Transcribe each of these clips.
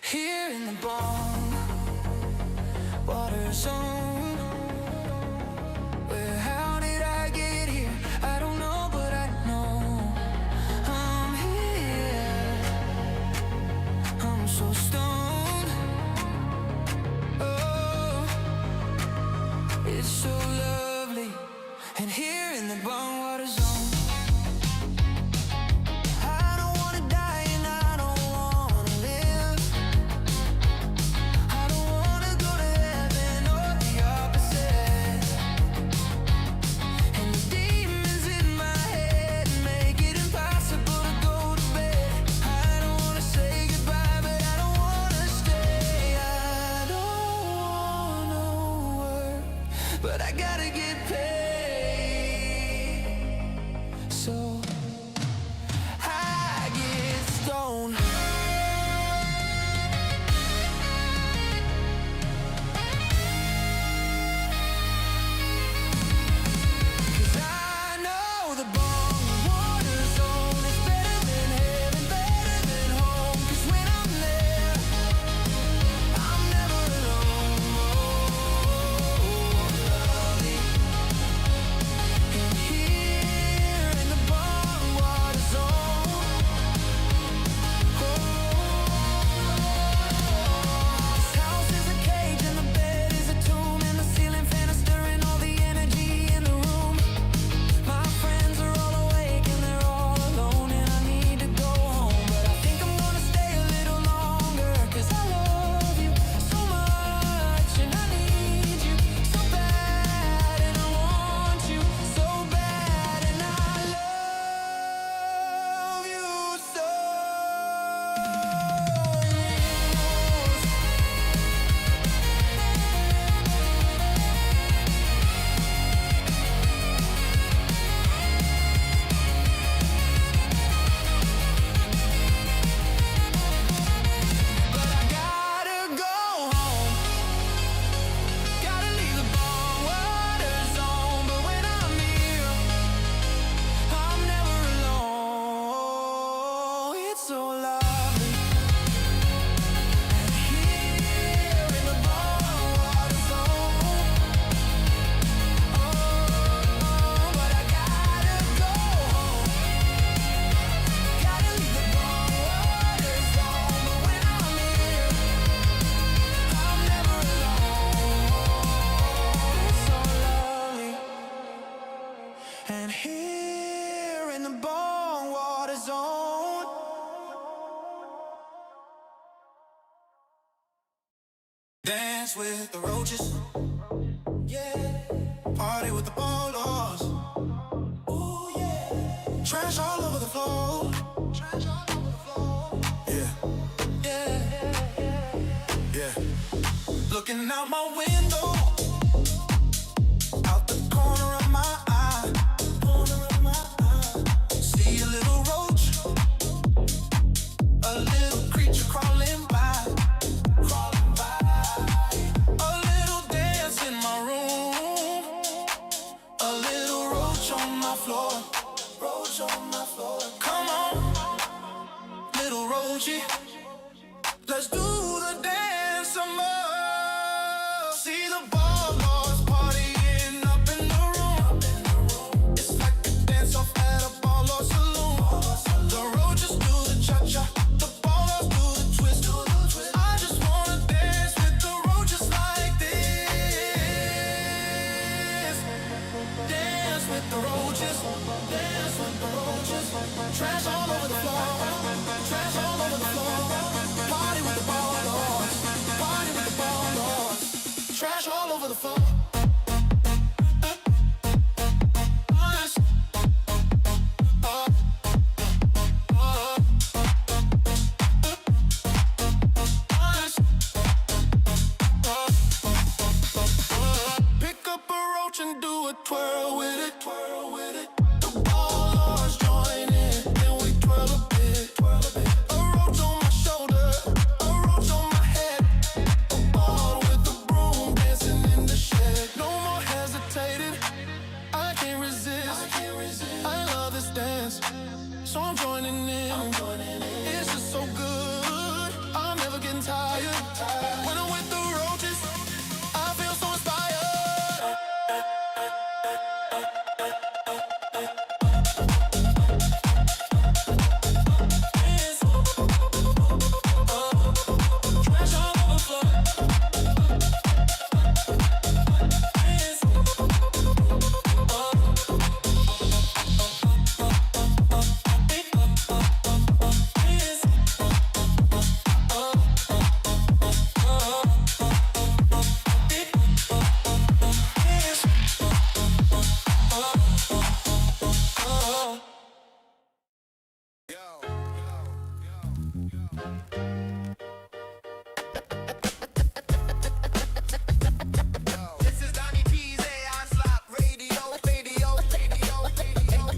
Here in the bone water zone, where how did I get here? I don't know, but I know I'm here. I'm so stoned. Oh, it's so lovely. And here in the bone water zone, but I gotta get paid, so I get stoned. 'Cause I know the bone water zone is better than heaven, better than home. 'Cause when I'm there, I'm never alone. And here in the bone water zone, dance with the roaches, yeah. Party with the ballers, ooh yeah. Trash all over the floor, trash all over the floor, yeah, yeah, yeah. Looking out my window, out the corner of my eye. See a little roach, a little creature crawling by. A little dance in my room, a little roach on my floor. Come on, little roachy, let's do the dance some more. See the ballers partying up in the room. It's like a dance off at a baller saloon. The roaches do the cha-cha, the ballers do the twist. I just wanna dance with the roaches like this. Dance with the roaches, dance with the roaches. Trash all over the floor, trash all over the floor. Party with the ballers, party with the ballers. Trash all over the floor. Pick up a roach and do a twirl with it, twirl with it. The ballers join in, then we twirl a bit, twirl a bit. A roach on my shoulder, a roach on my head. A ball with the broom dancing in the shed. No more hesitating, I can't resist. I love this dance, so I'm joining in. It's just so good, I'm never getting tired. This is Donnie P's AI Slop Radio, radio, radio, radio,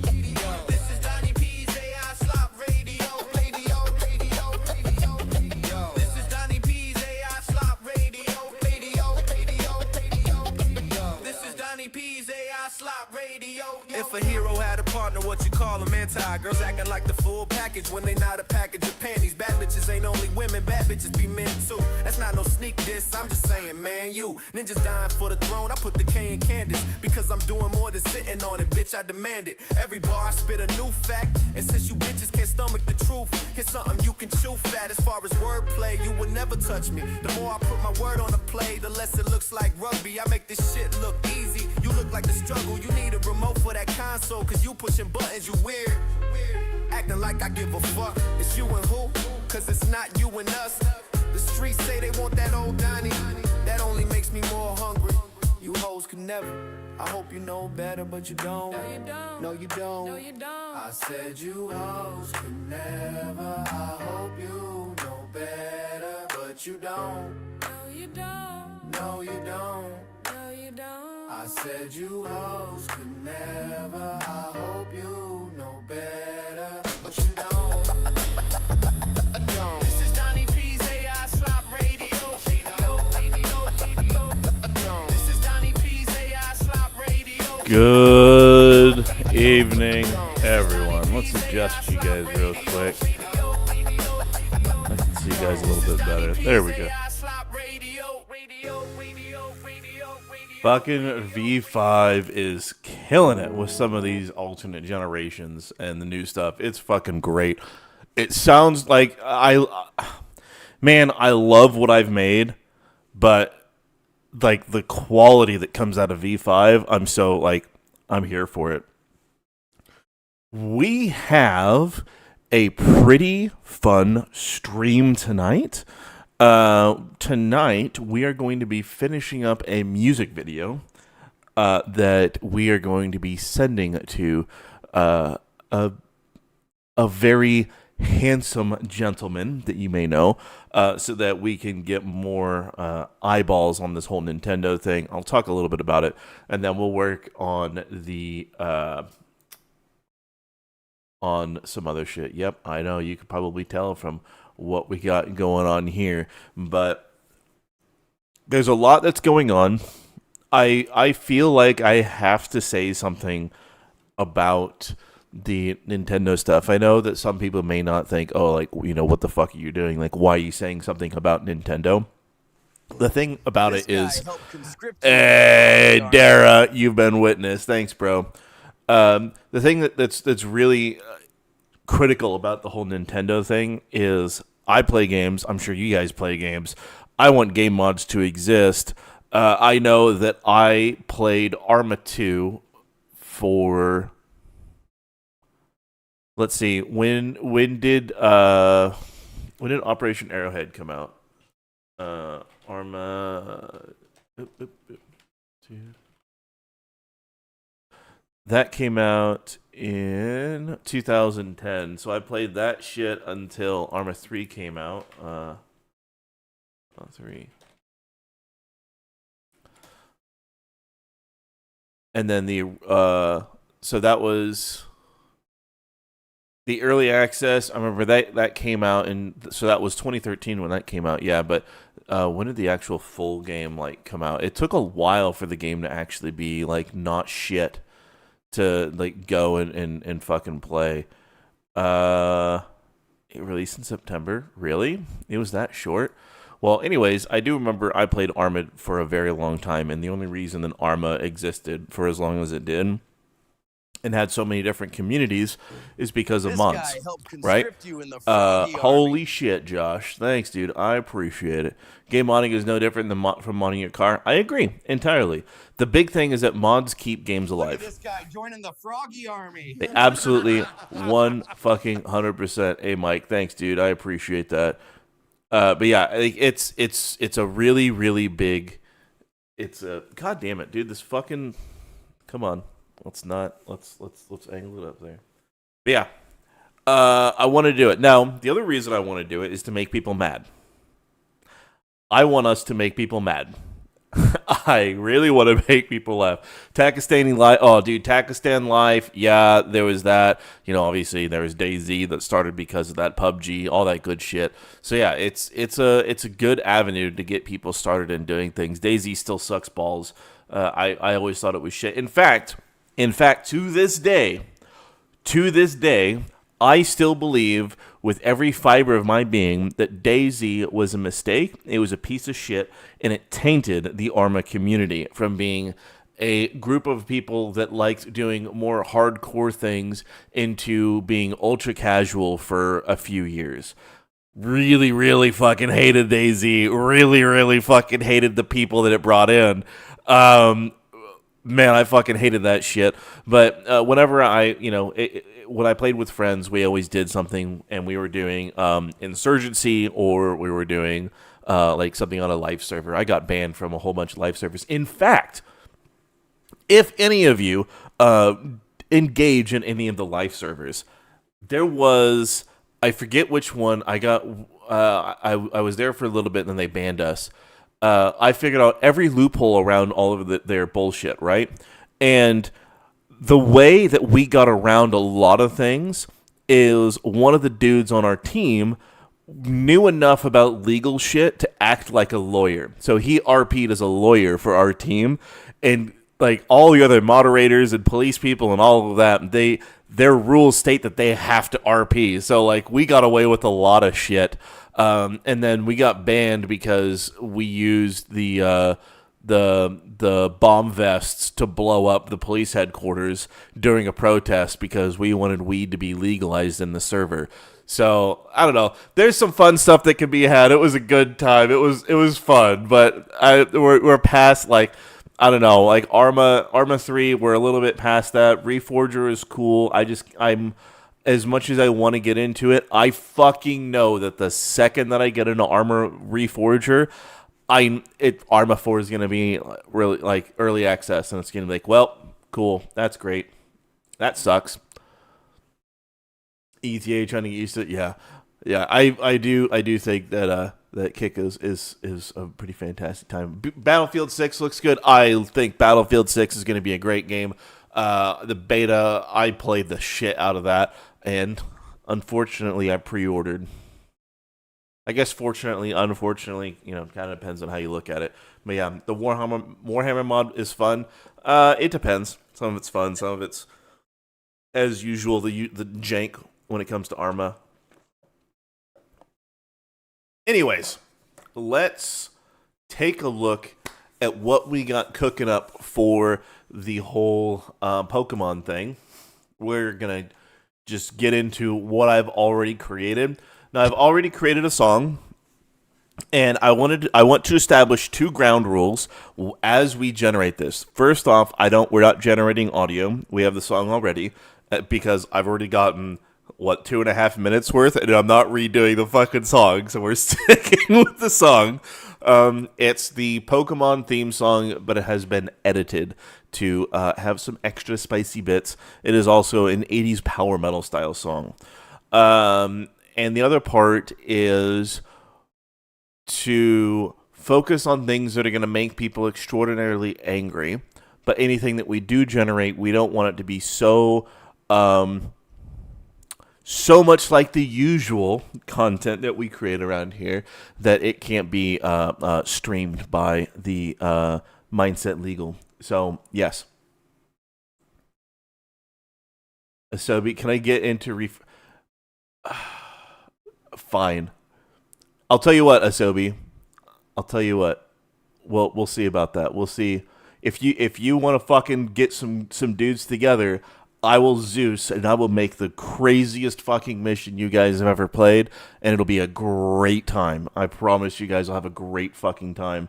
radio. This is Donnie P's AI Slop Radio, radio, radio, radio, radio. This is Donnie P's AI Slop Radio, radio, radio, radio, radio. This is Donnie P's AI Slop Radio. If a hero had a partner, what you call them? Anti girls acting like the full package when they not a package of panties. Bad bitches ain't only women, bad bitches be men too. That's not no sneak diss, I'm just saying, man, you ninjas dying for the throne. I put the K in Candace because I'm doing more than sitting on it, bitch. I demand it. Every bar I spit a new fact, and since you bitches can't stomach the truth, here's something you can chew fat. As far as wordplay, you would never touch me. The more I put my word on the play, the less it looks like rugby. I make this shit look easy. You look like the struggle. You need a remote for that console, cause you pushing buttons, you weird. Acting like I give a fuck. It's you and who? Cause it's not you and us. The streets say they want that old Donnie. That only makes me more hungry. You hoes can never. I hope you know better, but you don't. No, you don't. No, you don't. No, you don't. I said you hoes could never. I hope you know better, but you don't. No, you don't. No, you don't. No, you don't. I said you hoes could never. I hope you know better, but you don't. This is Donnie P's AI Slop Radio. This is Donnie P's AI Slop Radio. Good evening, everyone. Let's adjust you guys real quick. I can see you guys a little bit better. There we go. Fucking V5 is killing it with some of these alternate generations and the new stuff. It's fucking great. It sounds like I love what I've made, but like the quality that comes out of V5, I'm here for it. We have a pretty fun stream tonight. Tonight we are going to be finishing up a music video that we are going to be sending to a very handsome gentleman that you may know, so that we can get more eyeballs on this whole Nintendo thing. I'll talk a little bit about it, and then we'll work on the on some other shit. Yep, I know you could probably tell from what we got going on here, but there's a lot that's going on. I feel like I have to say something about the Nintendo stuff. I know that some people may not think, oh, like, you know, what the fuck are you doing? Like, why are you saying something about Nintendo? The thing about it is, hey, Dara, you've been witness. Thanks, bro. The thing that's really critical about the whole Nintendo thing is I play games. I'm sure you guys play games. I want game mods to exist. I know that I played Arma 2 for... Let's see, when did Operation Arrowhead come out? Arma... That came out in 2010, so I played that shit until Arma 3 came out. 3. And then so that was the early access. I remember that came out, and so that was 2013 when that came out. Yeah, but when did the actual full game come out? It took a while for the game to actually be not shit to go and fucking play. It released in September. Really? It was that short? Well, anyways, I do remember I played Arma for a very long time, and the only reason that Arma existed for as long as it did and had so many different communities is because of mods, right? Holy shit, Josh. Thanks, dude. I appreciate it. Game modding is no different than from modding your car. I agree entirely. The big thing is that mods keep games alive. Look at this guy joining the Froggy Army. They absolutely 100%. Hey, Mike. Thanks, dude. I appreciate that. But yeah, it's a really, really big. It's a god damn it, dude. This fucking come on. Let's angle it up there. But yeah, I want to do it. Now, the other reason I want to do it is to make people mad. I want us to make people mad. I really want to make people laugh. Takistani Life. Oh, dude, Takistan Life. Yeah, there was that. You know, obviously there was DayZ that started because of that PUBG, all that good shit. So yeah, it's a good avenue to get people started in doing things. DayZ still sucks balls. I always thought it was shit. In fact, to this day, I still believe with every fiber of my being that DayZ was a mistake. It was a piece of shit, and it tainted the Arma community from being a group of people that liked doing more hardcore things into being ultra casual for a few years. Really, really fucking hated DayZ. Really, really fucking hated the people that it brought in. Man, I fucking hated that shit. But whenever when I played with friends, we always did something, and we were doing Insurgency, or we were doing like something on a live server. I got banned from a whole bunch of live servers. In fact, if any of you engage in any of the live servers, there was, I forget which one, I got, I was there for a little bit, and then they banned us. I figured out every loophole around all of their bullshit, right? And the way that we got around a lot of things is one of the dudes on our team knew enough about legal shit to act like a lawyer. So he RP'd as a lawyer for our team, and like all the other moderators and police people and all of that, their rules state that they have to RP. So like we got away with a lot of shit. And then we got banned because we used the bomb vests to blow up the police headquarters during a protest because we wanted weed to be legalized in the server. So I don't know. There's some fun stuff that can be had. It was a good time. It was fun, but we're past, like, I don't know, like Arma 3. We're a little bit past that. Reforger is cool. I'm as much as I want to get into it, I fucking know that the second that I get into Arma Reforger, Arma 4 is going to be really like early access, and it's going to be like, well, cool, that's great. That sucks. ETA trying to get used to it. Yeah. I do think that that Kick is a pretty fantastic time. Battlefield 6 looks good. I think Battlefield 6 is going to be a great game. The beta, I played the shit out of that, and unfortunately, I pre-ordered. I guess fortunately, unfortunately, kind of depends on how you look at it. But yeah, the Warhammer mod is fun. It depends. Some of it's fun. Some of it's, as usual, the jank when it comes to Arma. Anyways, let's take a look at what we got cooking up for the whole Pokemon thing. We're going to just get into what I've already created. Now, I've already created a song, and I want to establish two ground rules as we generate this. First off, we're not generating audio. We have the song already because I've already gotten 2.5 minutes worth, and I'm not redoing the fucking song, so we're sticking with the song. It's the Pokemon theme song, but it has been edited to have some extra spicy bits. It is also an 80s power metal style song. And the other part is to focus on things that are going to make people extraordinarily angry. But anything that we do generate, we don't want it to be so much like the usual content that we create around here that it can't be streamed by the Mindset Legal. So, yes. Asobi, can I get into Fine. I'll tell you what, Asobi. I'll tell you what. We'll see about that. We'll see. If you want to fucking get some dudes together, I will Zeus, and I will make the craziest fucking mission you guys have ever played, and it'll be a great time. I promise you guys will have a great fucking time.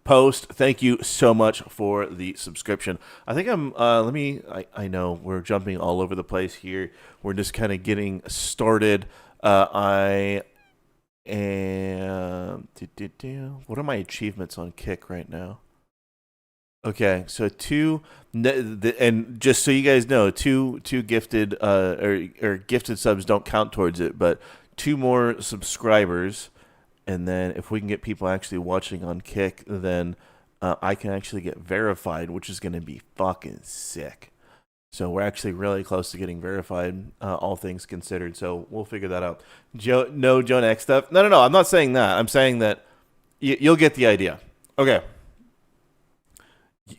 Post, thank you so much for the subscription. I think I know we're jumping all over the place here. We're just kind of getting started. I am... What are my achievements on Kick right now? Okay, so and just so you guys know, two gifted or gifted subs don't count towards it, but 2 more subscribers, and then if we can get people actually watching on Kick, then I can actually get verified, which is going to be fucking sick. So we're actually really close to getting verified, all things considered. So we'll figure that out. Joe Next stuff. No. I'm not saying that. I'm saying that you'll get the idea. Okay.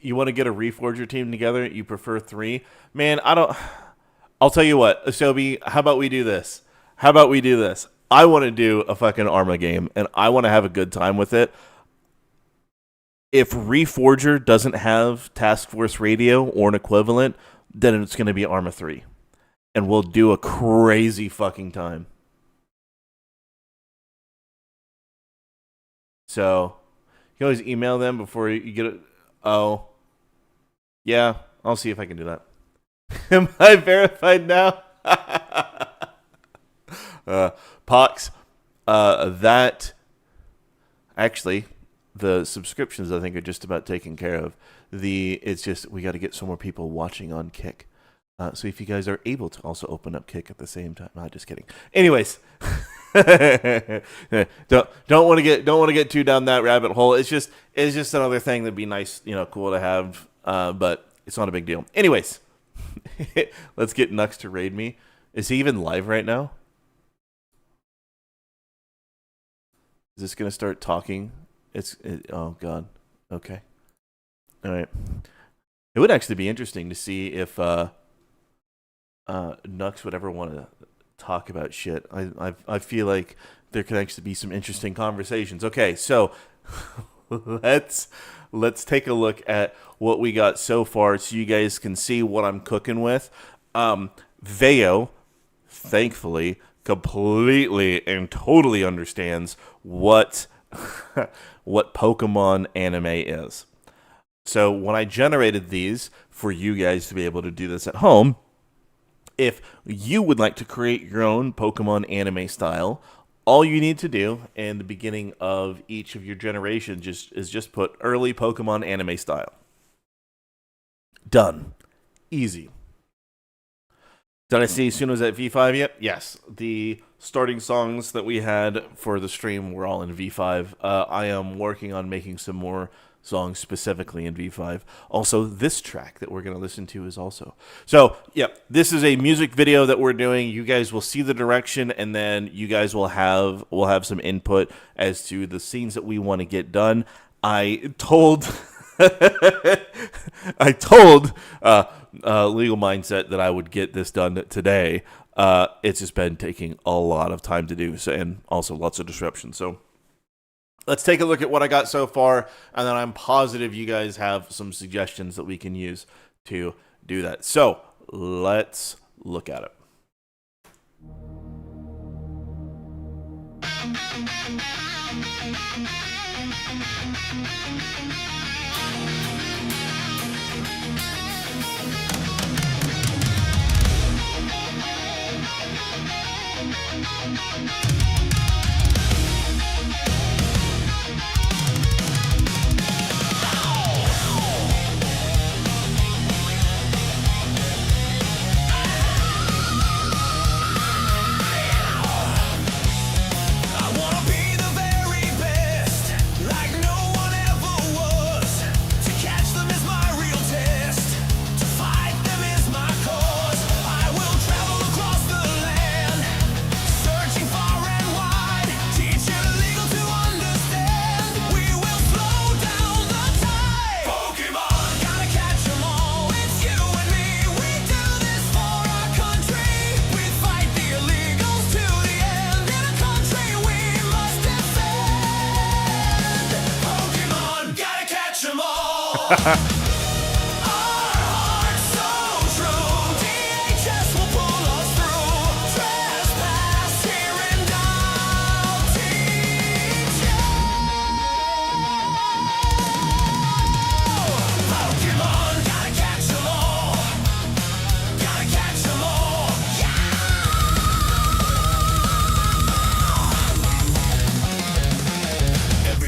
You want to get a Reforger team together? You prefer 3? Man, I'll tell you what, Asobi, how about we do this? I want to do a fucking Arma game, and I want to have a good time with it. If Reforger doesn't have Task Force Radio or an equivalent, then it's going to be Arma 3. And we'll do a crazy fucking time. So, you can always email them before you get it. Oh, yeah, I'll see if I can do that. Am I verified now? Pox, that actually, the subscriptions I think are just about taken care of. It's just we got to get some more people watching on Kick. So if you guys are able to also open up Kick at the same time, not just kidding. Anyways. don't want to get too down that rabbit hole. It's just another thing that'd be nice, cool to have, but it's not a big deal. Anyways, let's get Nux to raid me. Is he even live right now? Is this gonna start talking? Oh god. Okay. All right. It would actually be interesting to see if Nux would ever want to talk about shit. I feel like there could actually be some interesting conversations. Okay, so let's take a look at what we got so far so you guys can see what I'm cooking with. Veo, thankfully, completely and totally understands what Pokemon anime is. So when I generated these for you guys to be able to do this at home, if you would like to create your own Pokemon anime style, all you need to do in the beginning of each of your generations is just put early Pokemon anime style. Done. Easy. Did I see as soon as at V5 yet? Yes. The starting songs that we had for the stream were all in V5. I am working on making some more songs specifically in V5. Also, this track that we're going to listen to is also. So, yeah, this is a music video that we're doing. You guys will see the direction, and then you guys will have some input as to the scenes that we want to get done. I told Legal Mindset that I would get this done today. It's just been taking a lot of time to do, so, and also lots of disruption. So let's take a look at what I got so far, and then I'm positive you guys have some suggestions that we can use to do that. So let's look at it.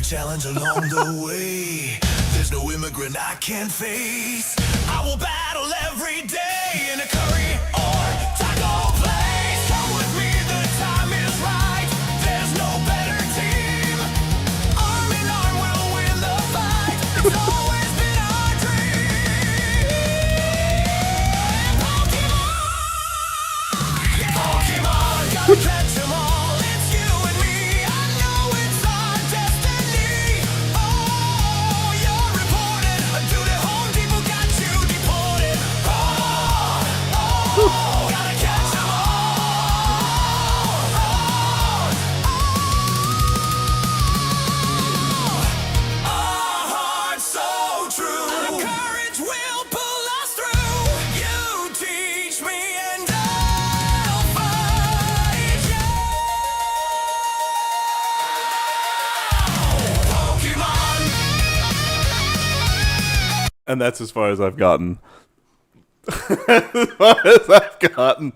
Challenge along the way. There's no immigrant grin I can't face. I will battle every day in a curry or taco place. Come with me, the time is right. There's no better team. Arm in arm, we'll win the fight. It's always been our dream. Pokemon, gotta catch 'em all. It's you and me. I know it's our destiny. Oh, you're reported. To the Home Depot, got you deported. Oh, gotta catch 'em all. Our hearts so true. Our courage will pull us through. You teach me and I'll fight you. Pokemon. And that's as far as I've gotten. As far as I've gotten.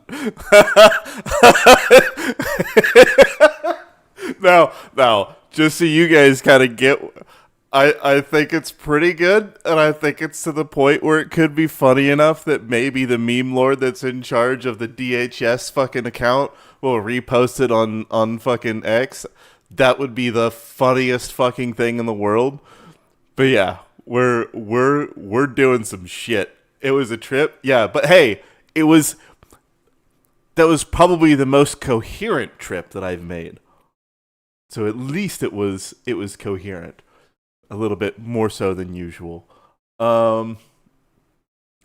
Now, just so you guys kind of get, I think it's pretty good, and I think it's to the point where it could be funny enough that maybe the meme lord that's in charge of the DHS fucking account will repost it on fucking X. That would be the funniest fucking thing in the world. But yeah, we're doing some shit. It was a trip, yeah. But hey, that was probably the most coherent trip that I've made. So at least it was coherent, a little bit more so than usual.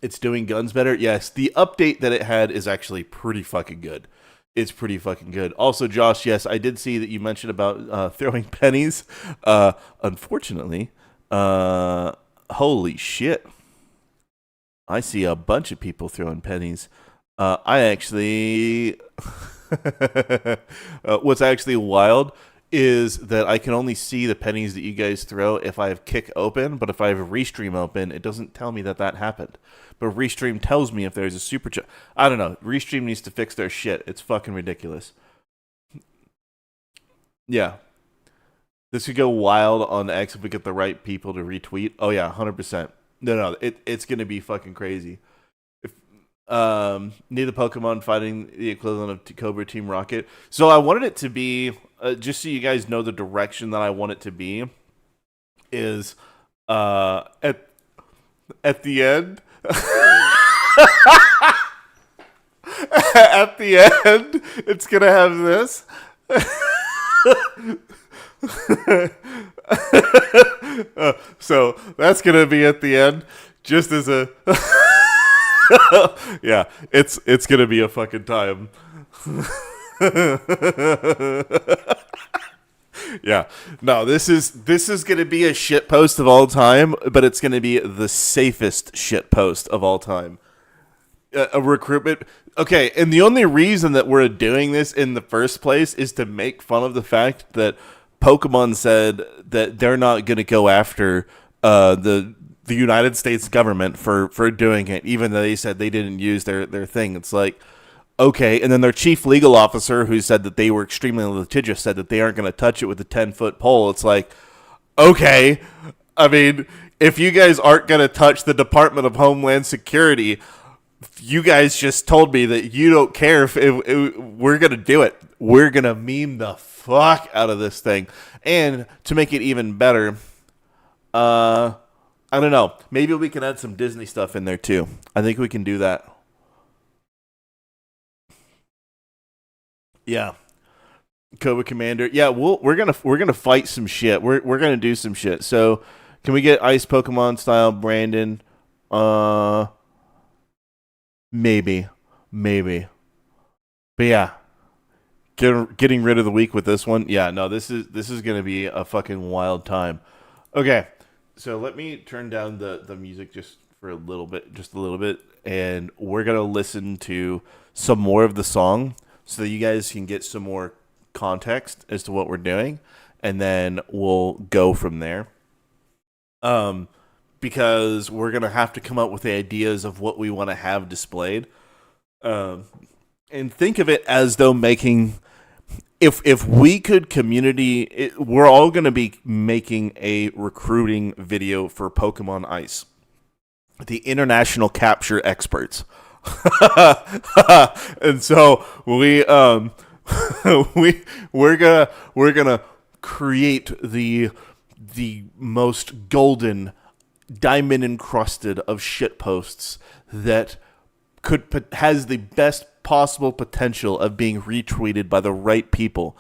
It's doing guns better. Yes, the update that it had is actually pretty fucking good. It's pretty fucking good. Also, Josh, yes, I did see that you mentioned about throwing pennies. Unfortunately, holy shit. I see a bunch of people throwing pennies. I actually... what's actually wild is that I can only see the pennies that you guys throw if I have Kick open, but if I have Restream open, it doesn't tell me that happened. But Restream tells me if there's a super chat. I don't know. Restream needs to fix their shit. It's fucking ridiculous. Yeah. This could go wild on X if we get the right people to retweet. Oh yeah, 100%. No, it's gonna be fucking crazy. If neither Pokemon fighting the equivalent of Cobra Team Rocket. So I wanted it to be just so you guys know the direction that I want it to be is at the end. At the end, it's gonna have this. So that's gonna be at the end, just as a yeah. It's gonna be a fucking time. Yeah, no, this is gonna be a shit post of all time, but it's gonna be the safest shit post of all time. A recruitment. Okay, and the only reason that we're doing this in the first place is to make fun of the fact that Pokemon said that they're not going to go after the United States government for doing it, even though they said they didn't use their thing. It's like, okay, and then their chief legal officer, who said that they were extremely litigious, said that they aren't going to touch it with a 10-foot pole. It's like, okay, I mean, if you guys aren't going to touch the Department of Homeland Security, you guys just told me that you don't care if we're going to do it. We're going to meme the fuck out of this thing. And to make it even better, I don't know. Maybe we can add some Disney stuff in there too. I think we can do that. Yeah. Cobra Commander. Yeah, we're gonna fight some shit. We're gonna do some shit. So can we get Ice Pokemon style Brandon? Maybe. But yeah. Getting rid of the week with this one. Yeah, no, this is gonna be a fucking wild time. Okay. So let me turn down the music just for a little bit, and we're gonna listen to some more of the song so that you guys can get some more context as to what we're doing, and then we'll go from there. Because we're gonna have to come up with the ideas of what we want to have displayed, and think of it as though making if we could we're all going to be making a recruiting video for Pokemon Ice, the international capture experts. And so we're gonna create the most golden, diamond encrusted of shit posts that has the best possible potential of being retweeted by the right people.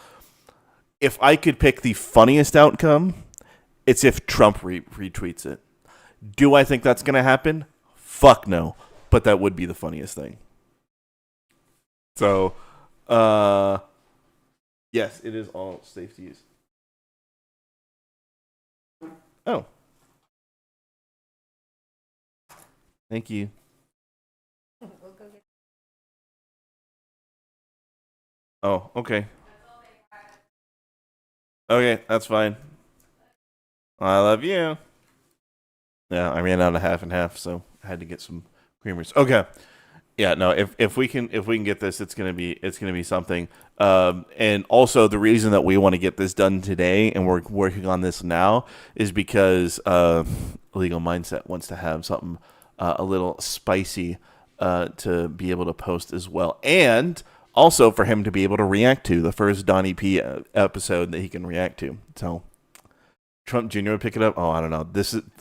If I could pick the funniest outcome, it's if Trump retweets it. Do I think that's gonna happen? Fuck no. But that would be the funniest thing. So, yes, it is all safe to use. Oh. Thank you. Oh, okay. Okay, that's fine. I love you. Yeah, I ran out of half and half, so I had to get some creamers. Okay. Yeah, no, if we can get this, it's gonna be something. And also the reason that we want to get this done today and we're working on this now is because Legal Mindset wants to have something a little spicy to be able to post as well, and also for him to be able to react to the first Donnie P episode that he can react to. So Trump Jr. would pick it up. Oh, I don't know.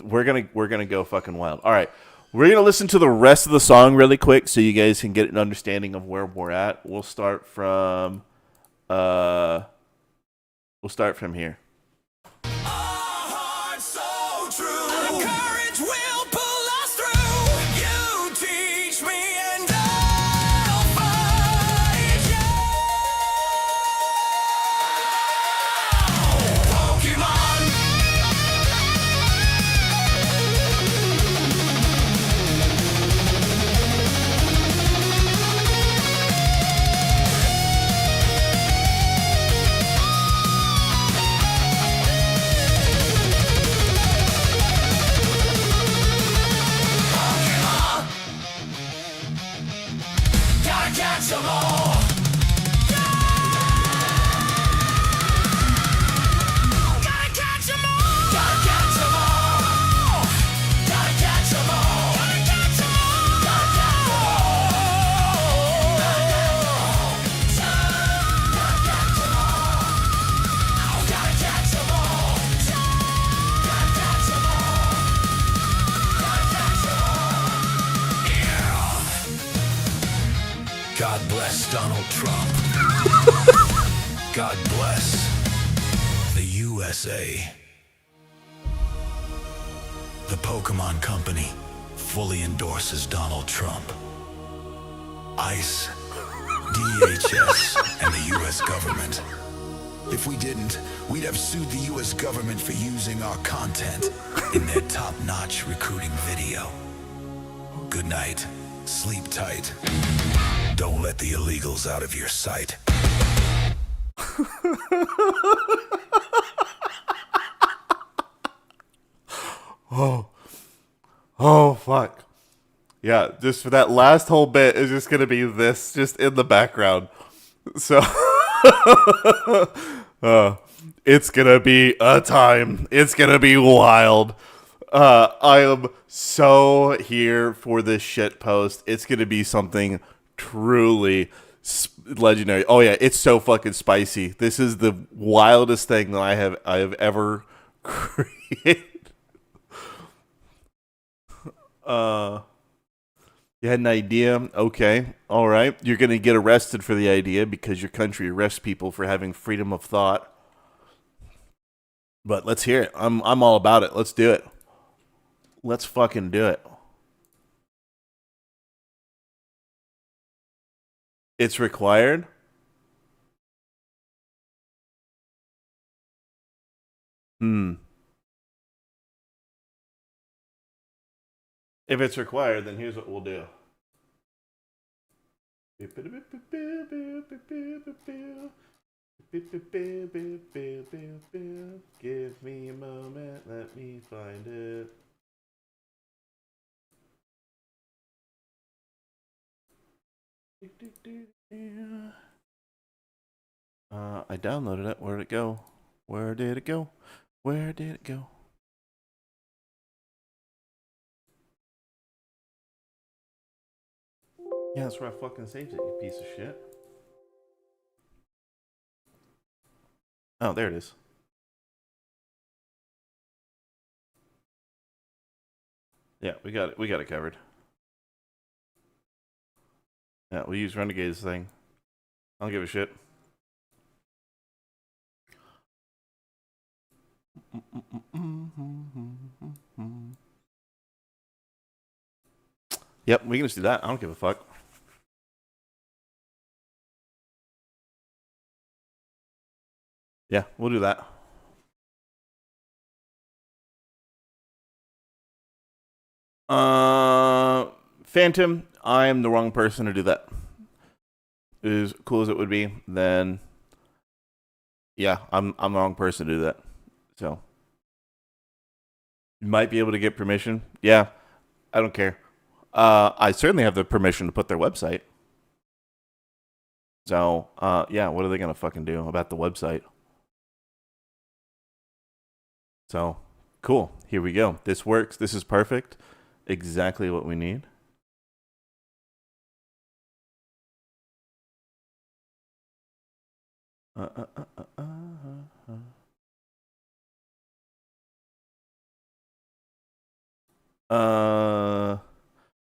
We're gonna go fucking wild. All right. We're going to listen to the rest of the song really quick so you guys can get an understanding of where we're at. We'll start from here. God bless Donald Trump. God bless the USA. The Pokemon Company fully endorses Donald Trump. ICE, DHS, and the US government. If we didn't, we'd have sued the US government for using our content in their top-notch recruiting video. Good night. Sleep tight. Don't let the illegals out of your sight. Oh, fuck. Yeah, just for that last whole bit is just going to be this just in the background. So, it's going to be a time. It's going to be wild. I am so here for this shit post. It's going to be something truly legendary. Oh yeah, it's so fucking spicy. This is the wildest thing that I have ever created. You had an idea? Okay. All right. You're going to get arrested for the idea because your country arrests people for having freedom of thought. But let's hear it. I'm all about it. Let's do it. Let's fucking do it. It's required? If it's required, then here's what we'll do. Give me a moment, let me find it. I downloaded it. Where did it go? Where did it go? Where did it go? Yeah, that's where I fucking saved it, you piece of shit. Oh, there it is. Yeah, we got it. We got it covered. Yeah, we use Renegade's thing. I don't give a shit. Yep, we can just do that. I don't give a fuck. Yeah, we'll do that. Phantom, I am the wrong person to do that. As cool as it would be, then yeah, I'm the wrong person to do that. So you might be able to get permission. Yeah, I don't care. I certainly have the permission to put their website. So yeah, what are they gonna fucking do about the website? So cool. Here we go. This works. This is perfect. Exactly what we need.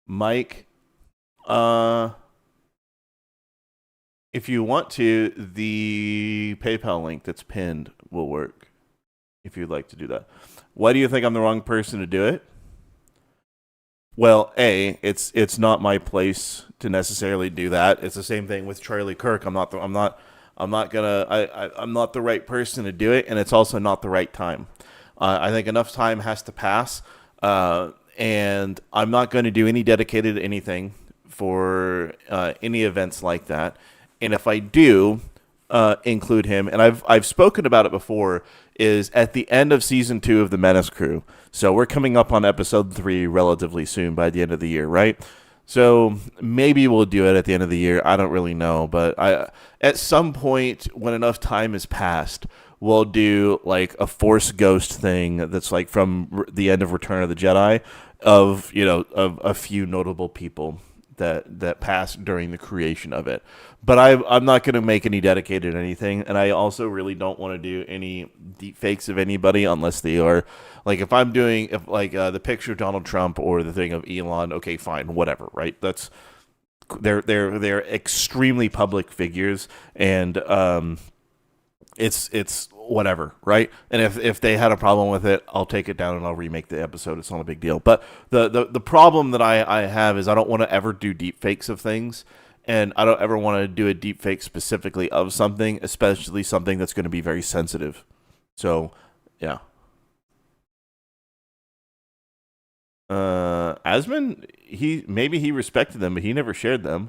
Mike, if you want to, the PayPal link that's pinned will work. If you'd like to do that. Why do you think I'm the wrong person to do it? Well, it's not my place to necessarily do that. It's the same thing with Charlie Kirk. I'm not the right person to do it, and it's also not the right time. I think enough time has to pass, and I'm not going to do any dedicated anything for any events like that. And if I do include him, and I've spoken about it before, is at the end of season 2 of the Menace Crew. So we're coming up on episode 3 relatively soon by the end of the year, right? So maybe we'll do it at the end of the year. I don't really know, but at some point when enough time has passed, we'll do like a Force Ghost thing that's like from the end of Return of the Jedi of a few notable people that passed during the creation of it. But I'm not going to make any dedicated anything, and I also really don't want to do any deep fakes of anybody unless they are like if I'm doing the picture of Donald Trump or the thing of Elon. Okay, fine, whatever, right? That's they're extremely public figures, and it's whatever, right? And if they had a problem with it, I'll take it down and I'll remake the episode. It's not a big deal. But the problem that I have is I don't want to ever do deep fakes of things, and I don't ever want to do a deep fake specifically of something, especially something that's going to be very sensitive. So, yeah. Asmon, he respected them, but he never shared them.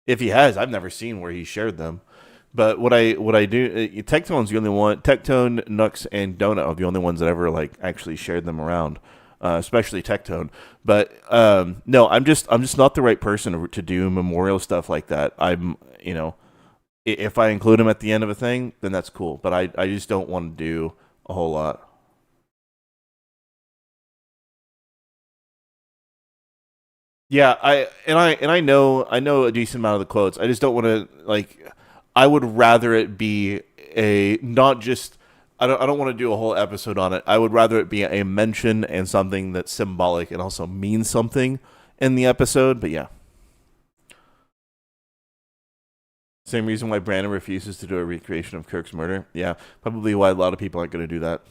If he has, I've never seen where he shared them. But what I do, Tectone's the only one. Tectone, Nux, and Donut are the only ones that ever actually shared them around, especially Tectone. But no, I'm just not the right person to do memorial stuff like that. If I include him at the end of a thing, then that's cool. But I just don't want to do a whole lot. Yeah, I know a decent amount of the quotes. I just don't want to I would rather it be a not just I don't want to do a whole episode on it. I would rather it be a mention and something that's symbolic and also means something in the episode. But yeah. Same reason why Brandon refuses to do a recreation of Kirk's murder. Yeah, probably why a lot of people aren't going to do that.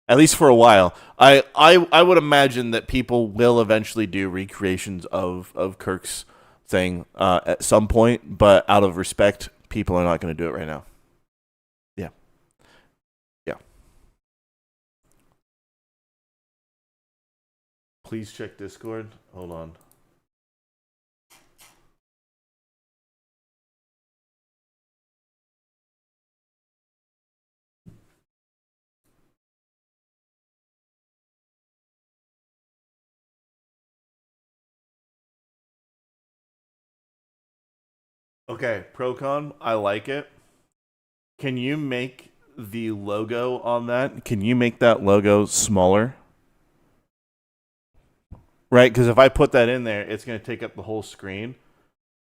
At least for a while. I would imagine that people will eventually do recreations of Kirk's thing at some point, but out of respect, people are not going to do it right now. Yeah. Yeah. Please check Discord. Hold on. Okay, Procon, I like it. Can you make the logo on that? Can you make that logo smaller? Right, because if I put that in there, it's going to take up the whole screen.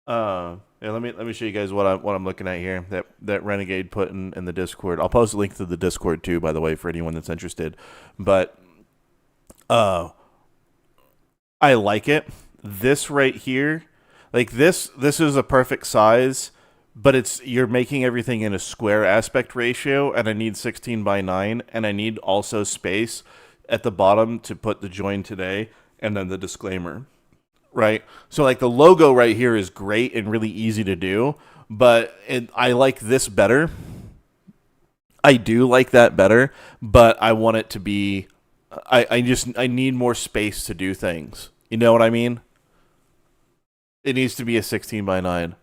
Yeah, let me show you guys what I'm looking at here. That Renegade put in the Discord. I'll post a link to the Discord too, by the way, for anyone that's interested. But I like it. This right here, like this is a perfect size, but you're making everything in a square aspect ratio, and I need 16:9, and I need also space at the bottom to put the join today and then the disclaimer. Right? So like the logo right here is great and really easy to do, but I like this better. I do like that better, but I want it to be I need more space to do things. You know what I mean? It needs to be a 16:9.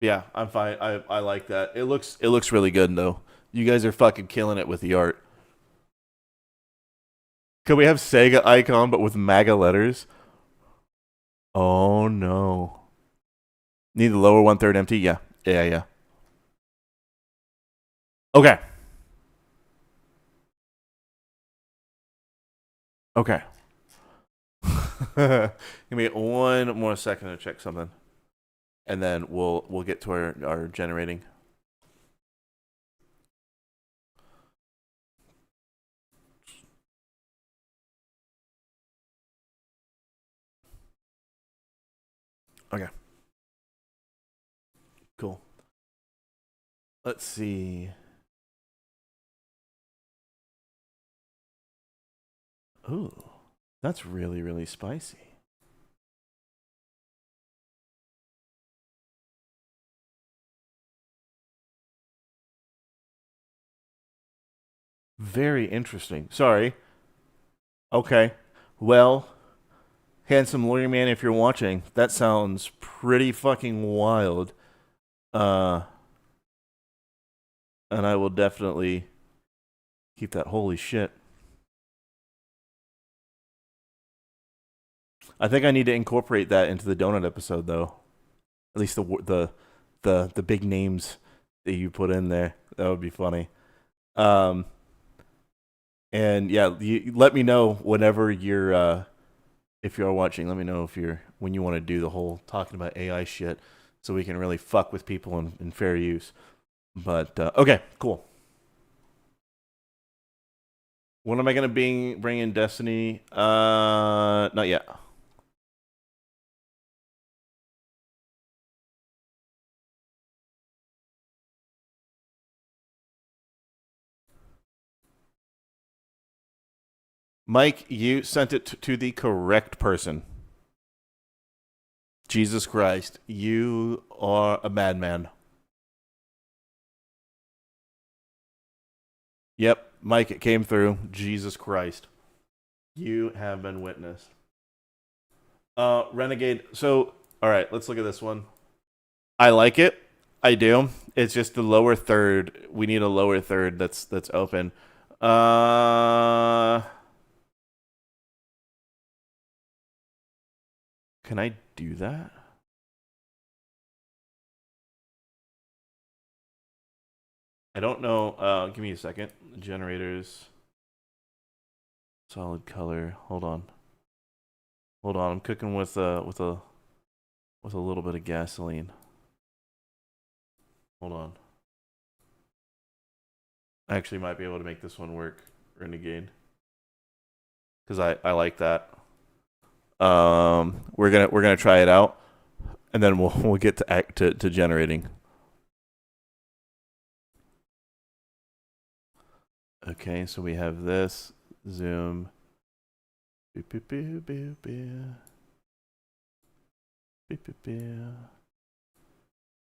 Yeah, I'm fine. I like that. It looks really good though. You guys are fucking killing it with the art. Could we have Sega icon but with MAGA letters? Oh no. Need the lower 1/3 empty? Yeah. Yeah. Okay. Okay. Give me one more second to check something. And then we'll get to our generating. Okay. Cool. Let's see. Ooh, that's really, really spicy. Very interesting. Sorry. Okay. Well, handsome lawyer man, if you're watching, that sounds pretty fucking wild. And I will definitely keep that. Holy shit. I think I need to incorporate that into the donut episode, though. At least the big names that you put in there. That would be funny. And yeah, let me know whenever you're if you're watching. Let me know when you want to do the whole talking about AI shit, so we can really fuck with people in fair use. But okay, cool. When am I gonna bring in Destiny? Not yet. Mike, you sent it to the correct person. Jesus Christ, you are a madman. Yep, Mike, it came through. Jesus Christ. You have been witnessed. Renegade. So, all right, let's look at this one. I like it. I do. It's just the lower third. We need a lower third that's open. Can I do that? I don't know. Give me a second. Generators. Solid color. Hold on. I'm cooking with a little bit of gasoline. Hold on. I actually might be able to make this one work, Renegade, because I like that. We're gonna try it out, and then we'll get to generating. Okay, so we have this zoom. Beep, beep, beep, beep, beep. Beep, beep, beep.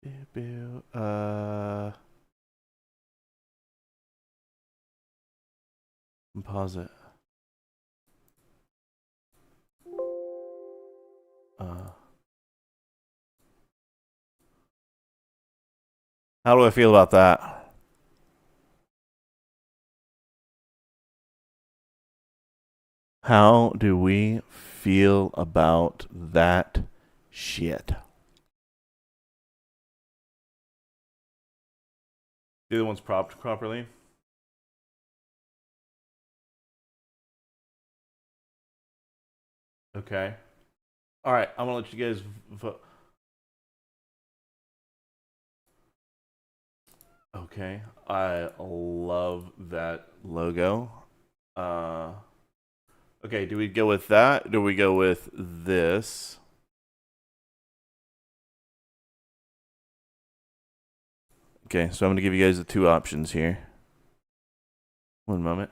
Beep, beep. Composite. How do I feel about that? How do we feel about that shit? The other one's propped properly. Okay. All right, I'm gonna let you guys vote. Okay, I love that logo. Okay, do we go with that? Do we go with this? Okay, so I'm gonna give you guys the two options here. One moment.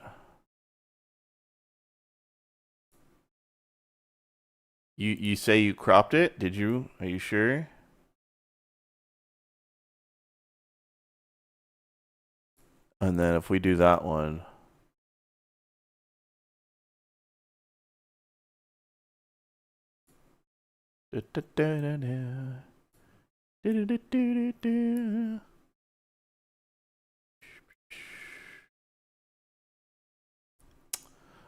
You say you cropped it? Did you? Are you sure? And then if we do that one.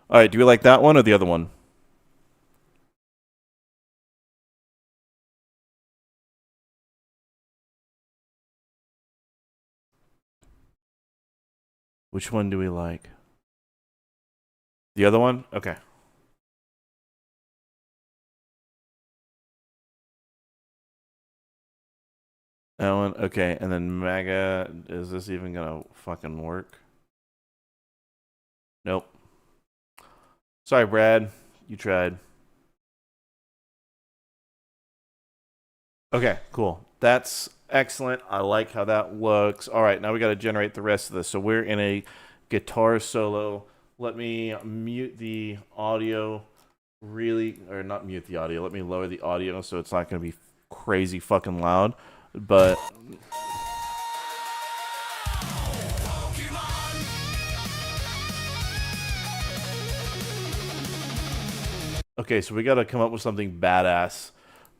All right, do we like that one or the other one? Which one do we like? The other one? Okay. That one? Okay, and then MAGA, is this even gonna fucking work? Nope. Sorry, Brad. You tried. Okay, cool. That's excellent. I like how that looks. All right, now we got to generate the rest of this. So we're in a guitar solo. Let me mute the audio or not mute the audio. Let me lower the audio so it's not going to be crazy fucking loud. But okay, so we got to come up with something badass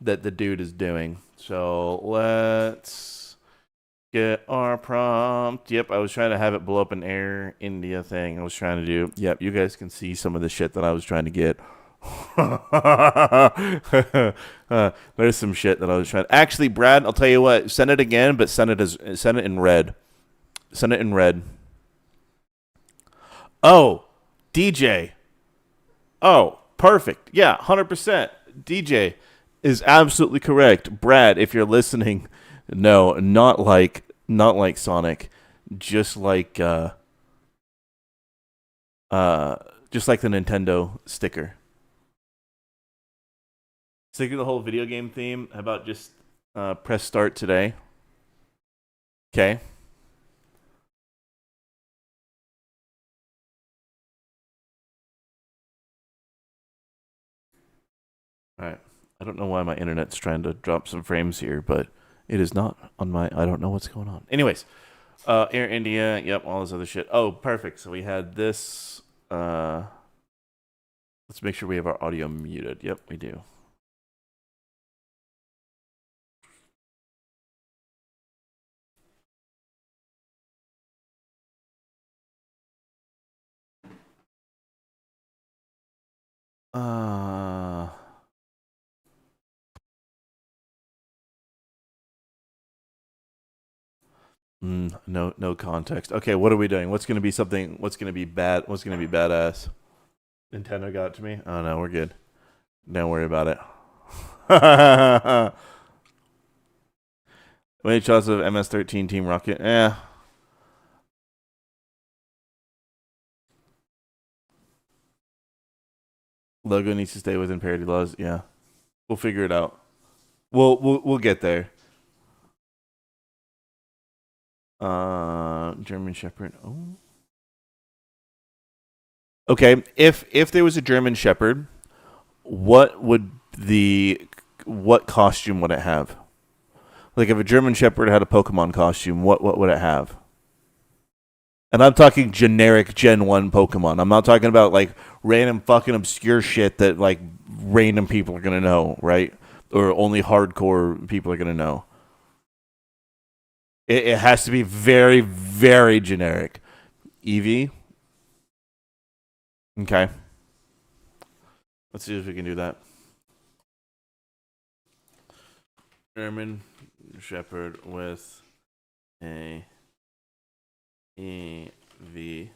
that the dude is doing. So let's get our prompt. Yep, I was trying to have it blow up an Air India thing I was trying to do. Yep, you guys can see some of the shit that I was trying to get. There's some shit that I was trying. Actually, Brad, I'll tell you what. Send it again, but send it in red. Send it in red. Oh, DJ. Oh, perfect. Yeah, 100%. DJ is absolutely correct. Brad, if you're listening, no, not like Sonic, just like the Nintendo sticker. Stick to the whole video game theme. How about just press start today? Okay. All right. I don't know why my internet's trying to drop some frames here, but it is not on my. I don't know what's going on. Anyways, Air India. Yep, all this other shit. Oh, perfect. So we had this. Let's make sure we have our audio muted. Yep, we do. No context. Okay, what are we doing? What's gonna be something? What's gonna be bad? What's gonna be badass? Nintendo got it to me. Oh no, we're good. Don't worry about it. Many shots of MS-13 Team Rocket. Logo needs to stay within parity laws. Yeah, we'll figure it out. We'll get there. German Shepherd. Oh. Okay, if there was a German Shepherd, what costume would it have? Like if a German Shepherd had a Pokemon costume, what would it have? And I'm talking generic Gen 1 Pokemon. I'm not talking about like random fucking obscure shit that like random people are gonna know, right? Or only hardcore people are gonna know. It has to be very, very generic. Eevee. Okay. Let's see if we can do that. German Shepherd with a E-V. Is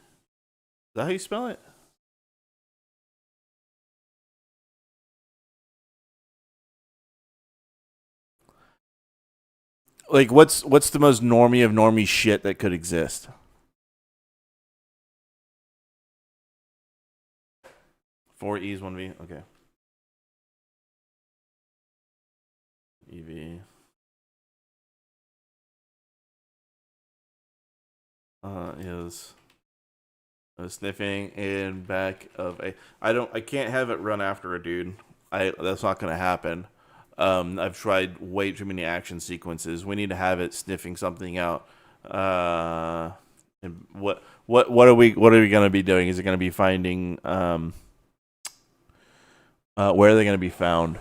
that how you spell it? Like, what's the most normie of normie shit that could exist? Four E's, one V. Okay. EV. Is sniffing in back of a. I can't have it run after a dude. That's not gonna happen. I've tried way too many action sequences. We need to have it sniffing something out. And what are we gonna be doing? Is it gonna be finding where are they gonna be found?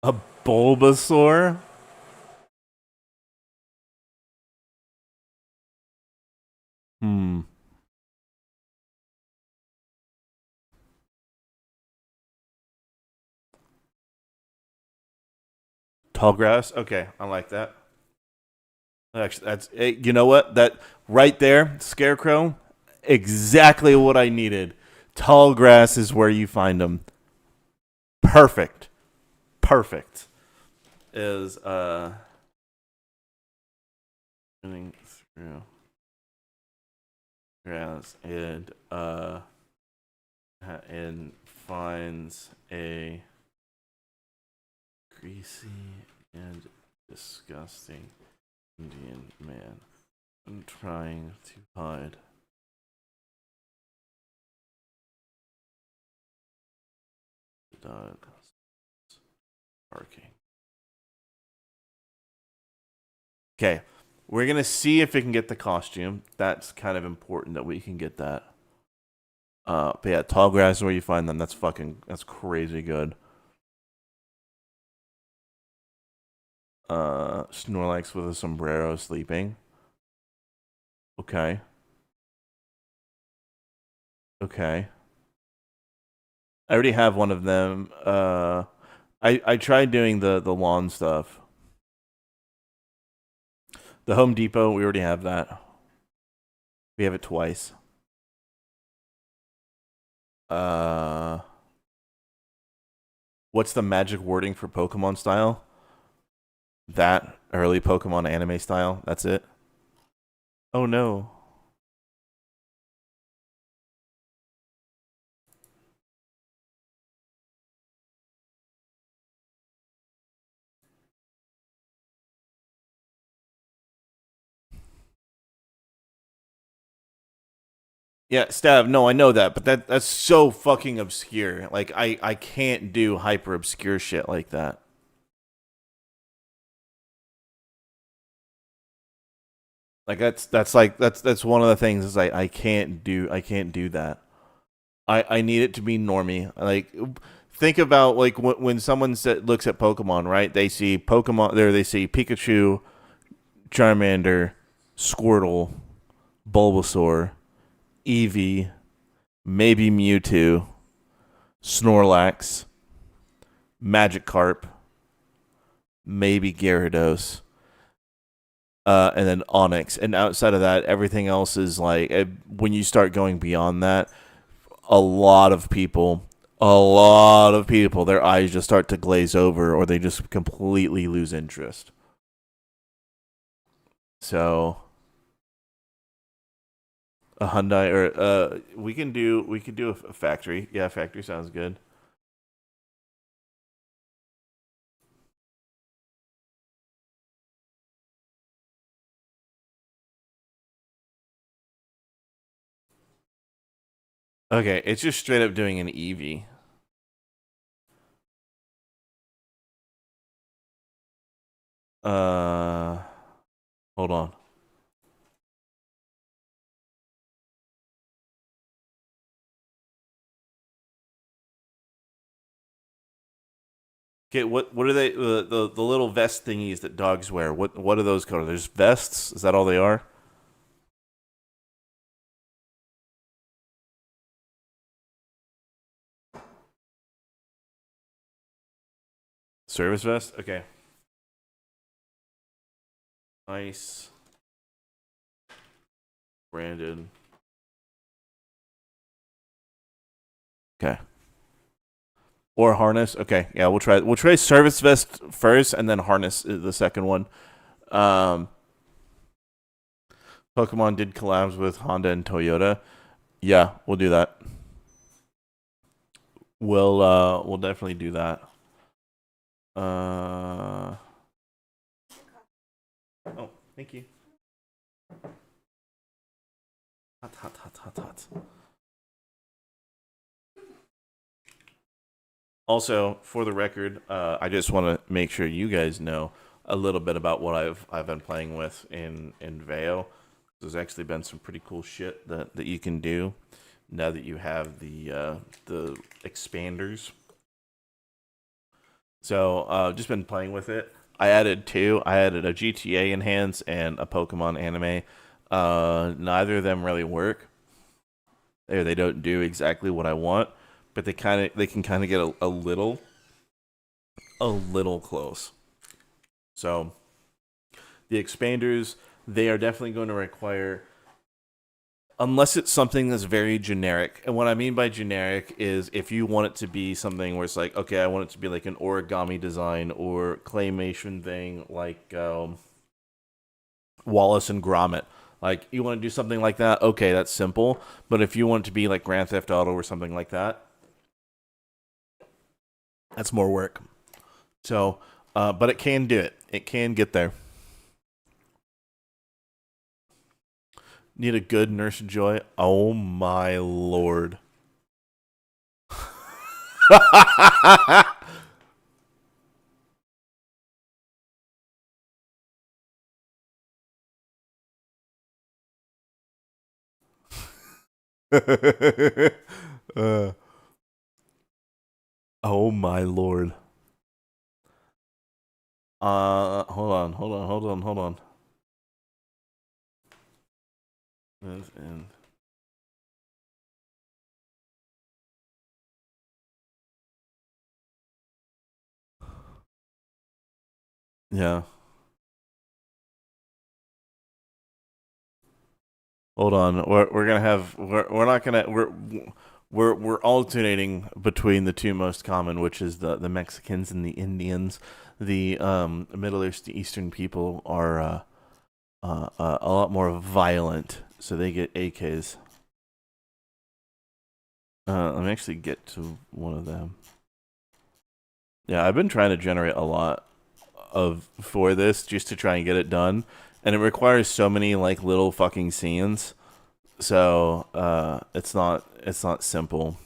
A Bulbasaur? Hmm. Tall grass? Okay, I like that. Actually, that's you know what? That right there, Scarecrow, exactly what I needed. Tall grass is where you find them. Perfect. Perfect. Is running through grass and finds a greasy and disgusting Indian man trying to hide. The dog barking. Okay, we're gonna see if we can get the costume. That's kind of important that we can get that. But yeah, tall grass is where you find them. That's crazy good. Snorlax with a sombrero sleeping. Okay. Okay. I already have one of them. I tried doing the lawn stuff. The Home Depot, we already have that. We have it twice. What's the magic wording for Pokemon style? That early Pokemon anime style. That's it. Oh no. Yeah, Stav, no, I know that, but that's so fucking obscure. Like I can't do hyper obscure shit like that. Like that's one of the things is I can't do that. I need it to be normie. Like think about like when someone looks at Pokemon, right? They see Pokemon there. They see Pikachu, Charmander, Squirtle, Bulbasaur, Eevee, maybe Mewtwo, Snorlax, Magikarp, maybe Gyarados, and then Onyx. And outside of that, everything else is like when you start going beyond that, a lot of people, their eyes just start to glaze over, or they just completely lose interest. So a Hyundai or we can do a factory. Yeah, factory sounds good. Okay, it's just straight up doing an Eevee. Hold on. Okay, what are they? The little vest thingies that dogs wear. What are those called? There's vests. Is that all they are? Service vest? Okay. Nice. Brandon. Okay. Or harness. Okay. Yeah, we'll try service vest first and then harness is the second one. Pokemon did collabs with Honda and Toyota. Yeah, we'll do that. We'll definitely do that. Oh, thank you. Hot. Also, for the record, I just want to make sure you guys know a little bit about what I've been playing with in Veo. There's actually been some pretty cool shit that you can do now that you have the expanders. So just been playing with it. I added two. I added a GTA enhance and a Pokemon anime. Neither of them really work. They don't do exactly what I want, but they can kind of get a little close. So the expanders, they are definitely going to require, unless it's something that's very generic. And what I mean by generic is if you want it to be something where it's like, okay, I want it to be like an origami design or claymation thing like Wallace and Gromit. Like, you want to do something like that, okay, that's simple. But if you want it to be like Grand Theft Auto or something like that, that's more work. So, but it can do it. It can get there. Need a good Nurse Joy? Oh my lord. Oh my lord. Hold on. And yeah. Hold on. We're gonna have we're not gonna we're alternating between the two most common, which is the Mexicans and the Indians. The Middle Eastern people are a lot more violent, so they get AKs. Let me actually get to one of them. Yeah, I've been trying to generate a lot for this just to try and get it done, and it requires so many like little fucking scenes. So it's not simple.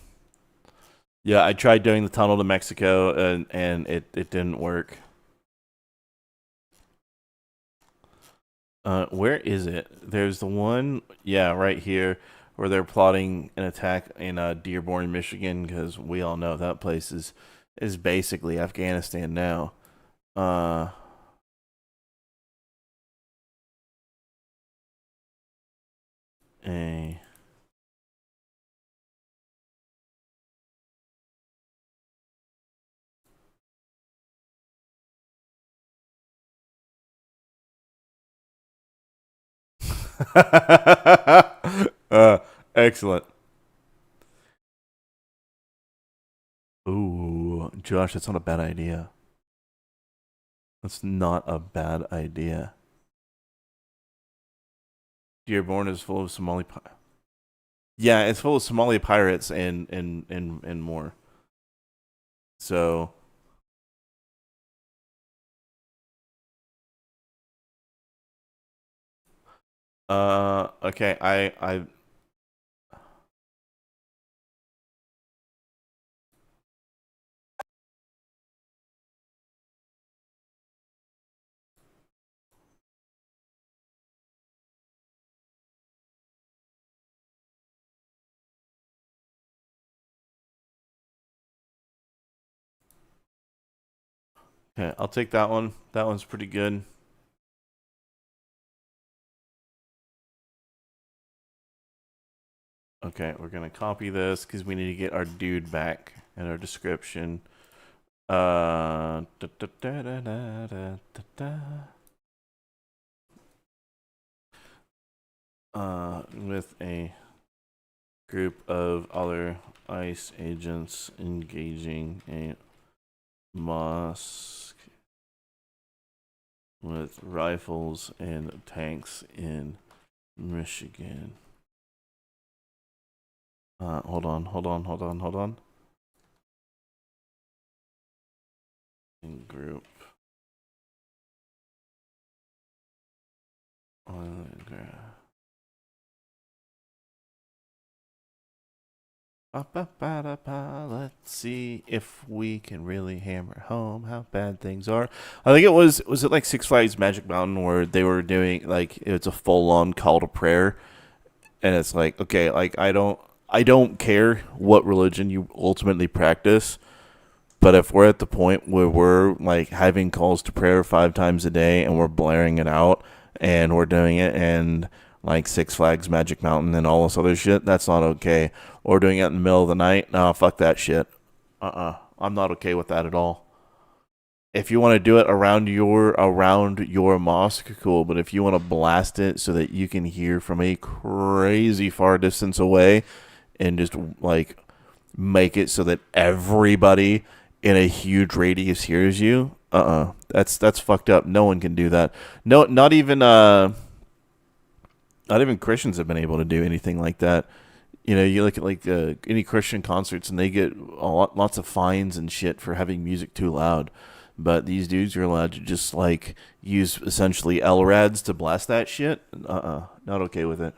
Yeah, I tried doing the tunnel to Mexico and it didn't work. Where is it? There's the one, yeah, right here, where they're plotting an attack in Dearborn, Michigan, because we all know that place is basically Afghanistan now. A excellent. Ooh, Josh, that's not a bad idea. That's not a bad idea. Dearborn is full of Somali yeah, it's full of Somali pirates and more. So okay, I okay, I'll take that one. That one's pretty good. Okay, we're gonna copy this because we need to get our dude back in our description. Da, da, da, da, da, da, da, da. With a group of other ICE agents engaging a mosque with rifles and tanks in Michigan. Hold on. In group. Let's see if we can really hammer home how bad things are. I think it was it like Six Flags Magic Mountain where they were doing like it's a full on call to prayer, and it's like okay, like I don't care what religion you ultimately practice, but if we're at the point where we're like having calls to prayer 5 times a day and we're blaring it out and we're doing it and like Six Flags Magic Mountain and all this other shit, that's not okay. Or doing it in the middle of the night, no, fuck that shit. I'm not okay with that at all. If you want to do it around your mosque, cool. But if you want to blast it so that you can hear from a crazy far distance away, and just like make it so that everybody in a huge radius hears you, that's fucked up. No one can do that. No, not even Christians have been able to do anything like that. You know, you look at like any Christian concerts, and they get lots of fines and shit for having music too loud. But these dudes are allowed to just like use essentially LRADs to blast that shit. Not okay with it.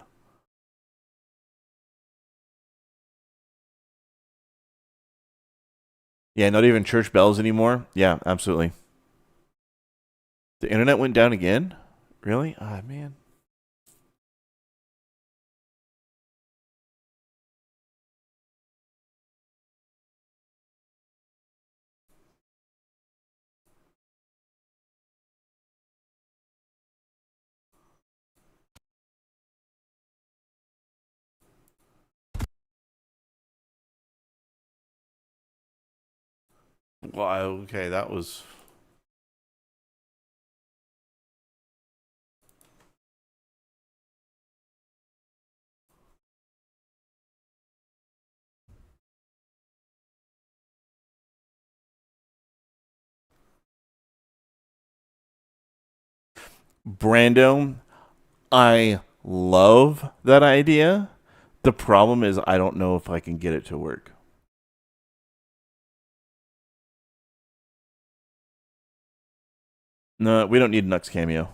Yeah, not even church bells anymore. Yeah, absolutely. The internet went down again. Really? Ah, man. Well, okay, that was Brando. I love that idea. The problem is I don't know if I can get it to work. No, we don't need Nux cameo.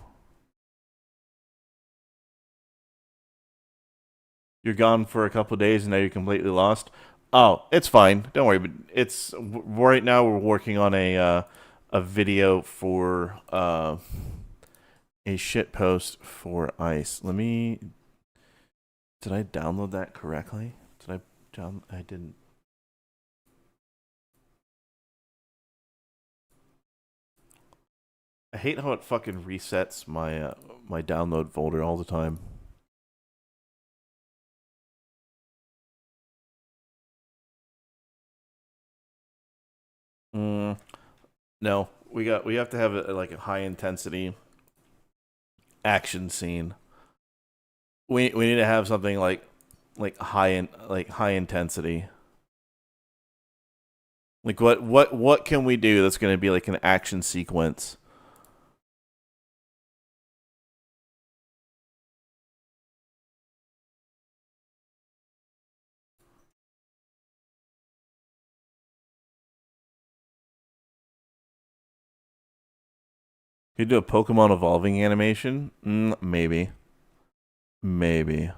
You're gone for a couple of days and now you're completely lost. Oh, it's fine. Don't worry. But it's right now we're working on a video for a shit post for Ice. Let me. Did I download that correctly? Did I down? I didn't. I hate how it fucking resets my my download folder all the time. Mm, no, we have to have like a high intensity action scene. We need to have something like high intensity. Like what can we do that's going to be like an action sequence? Could you do a Pokemon evolving animation? Maybe. Maybe.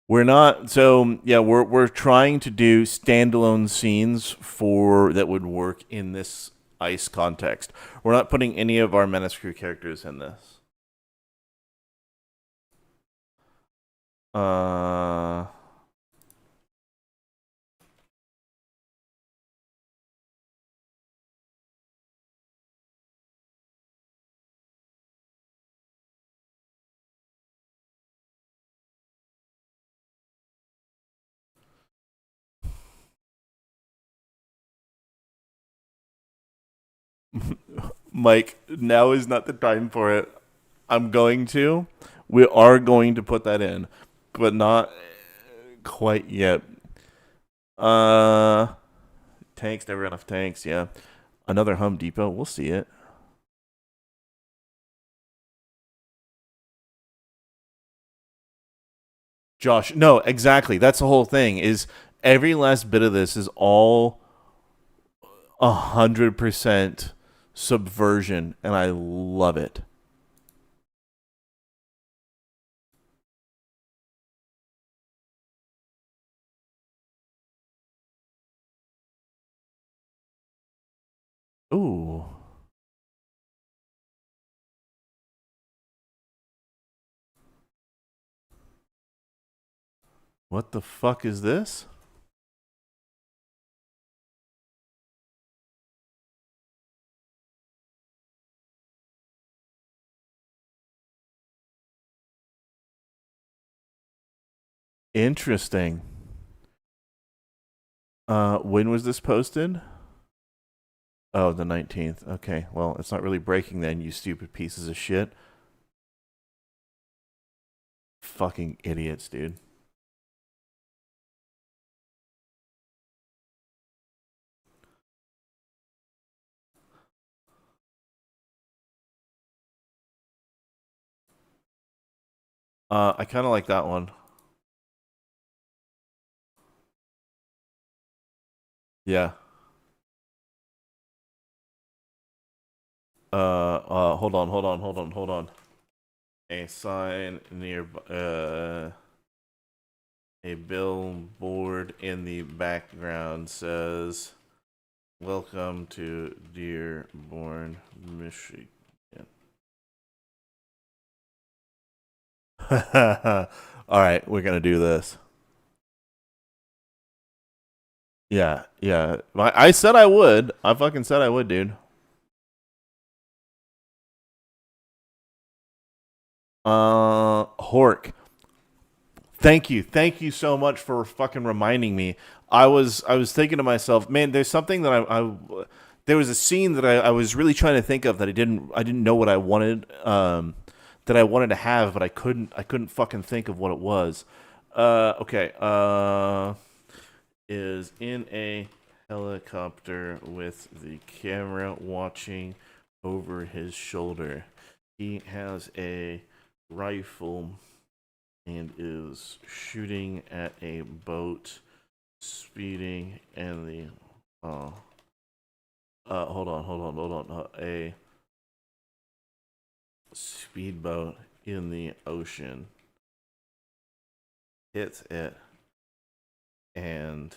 We're not so yeah, we're trying to do standalone scenes for that would work in this ice context. We're not putting any of our Menace Crew characters in this. Uh Mike, now is not the time for it. I'm going to. We are going to put that in, but not quite yet. Uh, Tanks, never enough tanks. Yeah, another Home Depot. We'll see it. Josh, no, exactly. That's the whole thing. Is every last bit of this is all 100% subversion, and I love it. Ooh. What the fuck is this? Interesting. When was this posted? Oh, the 19th. Okay, well, it's not really breaking then, you stupid pieces of shit. Fucking idiots, dude. I kind of like that one. Yeah. Hold on. A sign near, a billboard in the background says, "Welcome to Dearborn, Michigan." All right, we're gonna do this. Yeah, yeah. I said I would. I fucking said I would, dude. Hork. Thank you so much for fucking reminding me. I was thinking to myself, man, there's something that there was a scene that I was really trying to think of that I didn't know what I wanted, that I wanted to have, but I couldn't fucking think of what it was. Okay. Is in a helicopter with the camera watching over his shoulder. He has a rifle and is shooting at a boat speeding and the hold on. A speedboat in the ocean hits it and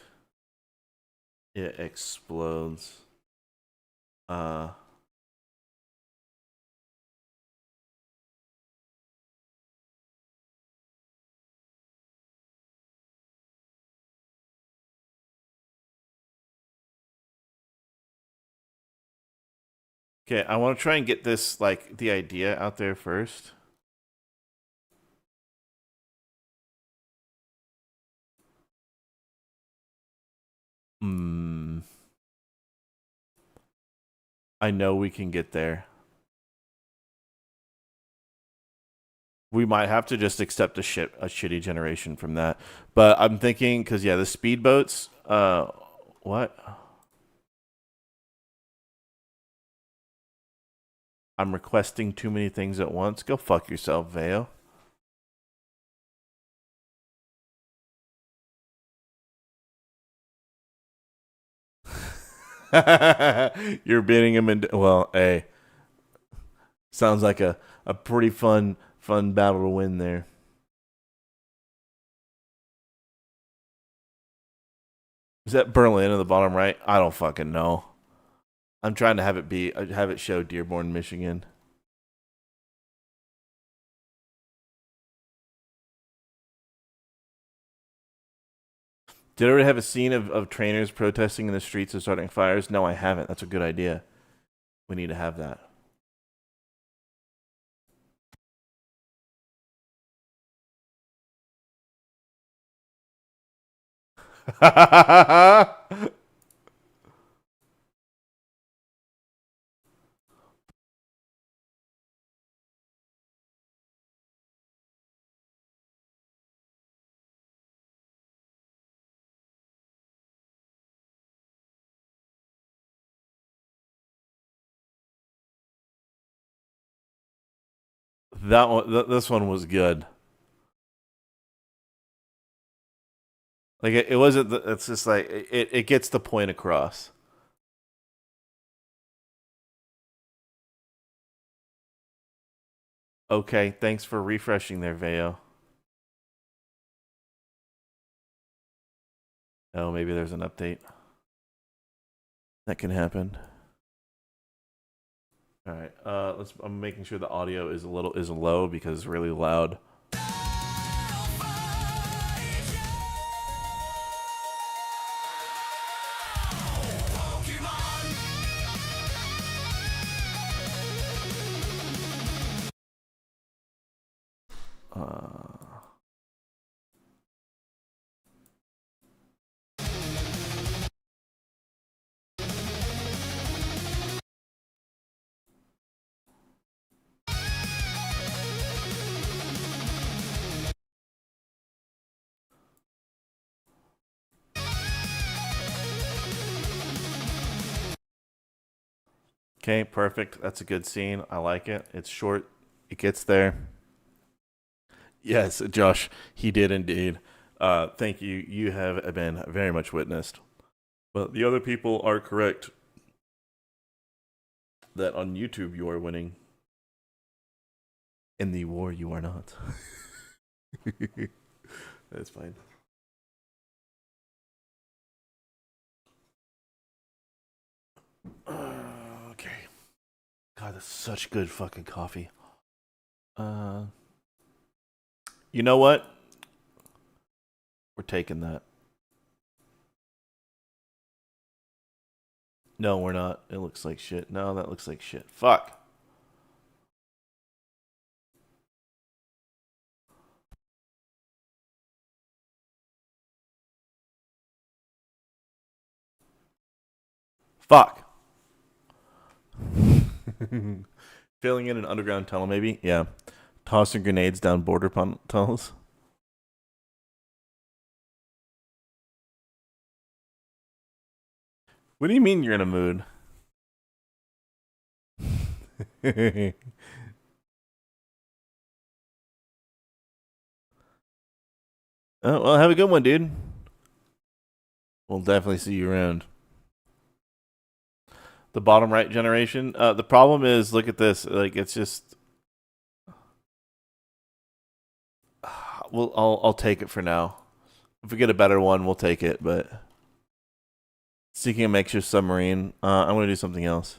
it explodes. Uh Okay, I want to try and get this, like, the idea out there first. Hmm. I know we can get there. We might have to just accept a shitty generation from that. But I'm thinking, because yeah, the speedboats. What? I'm requesting too many things at once. Go fuck yourself, Veo. You're beating him in. Well, hey, sounds like a pretty fun battle to win there. Is that Berlin in the bottom right? I don't fucking know. I'm trying to have it show Dearborn, Michigan. Did I ever have a scene of trainers protesting in the streets and starting fires? No, I haven't. That's a good idea. We need to have that. That one, this one was good. Like it wasn't. It's just like it gets the point across. Okay, thanks for refreshing there, Veo. Oh, maybe there's an update. That can happen. All right. I'm making sure the audio is low because it's really loud. Okay, perfect. That's a good scene. I like it. It's short. It gets there. Yes, Josh, he did indeed. Thank you. You have been very much witnessed. But the other people are correct that on YouTube you are winning. In the war you are not. That's fine. Okay. God, that's such good fucking coffee. You know what? We're taking that. No, we're not. It looks like shit. No, that looks like shit. Fuck. Fuck. Filling in an underground tunnel, maybe? Yeah. Tossing grenades down border tunnels. What do you mean you're in a mood? Oh, well, have a good one, dude. We'll definitely see you around. The bottom right generation. The problem is, look at this. Like, it's just. Well, I'll take it for now. If we get a better one, we'll take it. But seeking a makeshift submarine. I'm gonna do something else.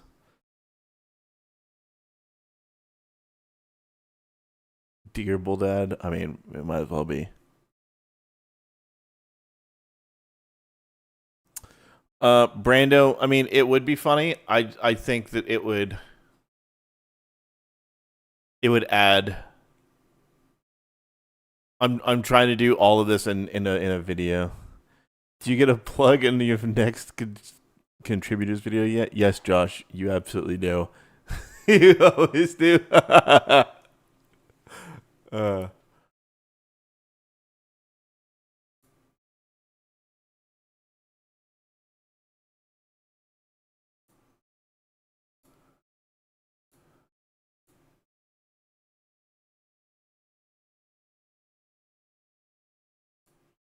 Dearable Dad. I mean, it might as well be. Brando. I mean, it would be funny. I think that it would add. I'm trying to do all of this in a video. Do you get a plug in your next contributors video yet? Yes, Josh, you absolutely do. You always do.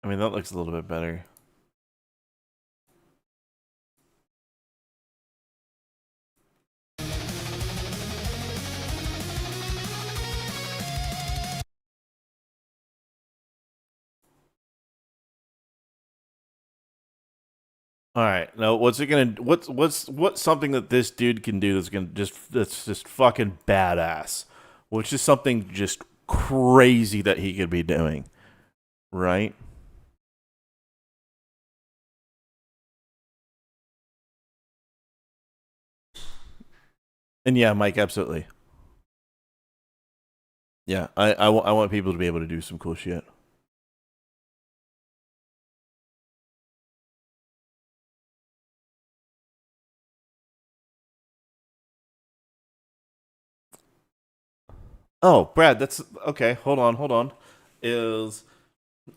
I mean, that looks a little bit better. All right. Now, what's it gonna? What's something that this dude can do that's just fucking badass? Which is something just crazy that he could be doing, right? And yeah, Mike, absolutely. Yeah, I want people to be able to do some cool shit. Oh, Brad, that's okay. Hold on. Is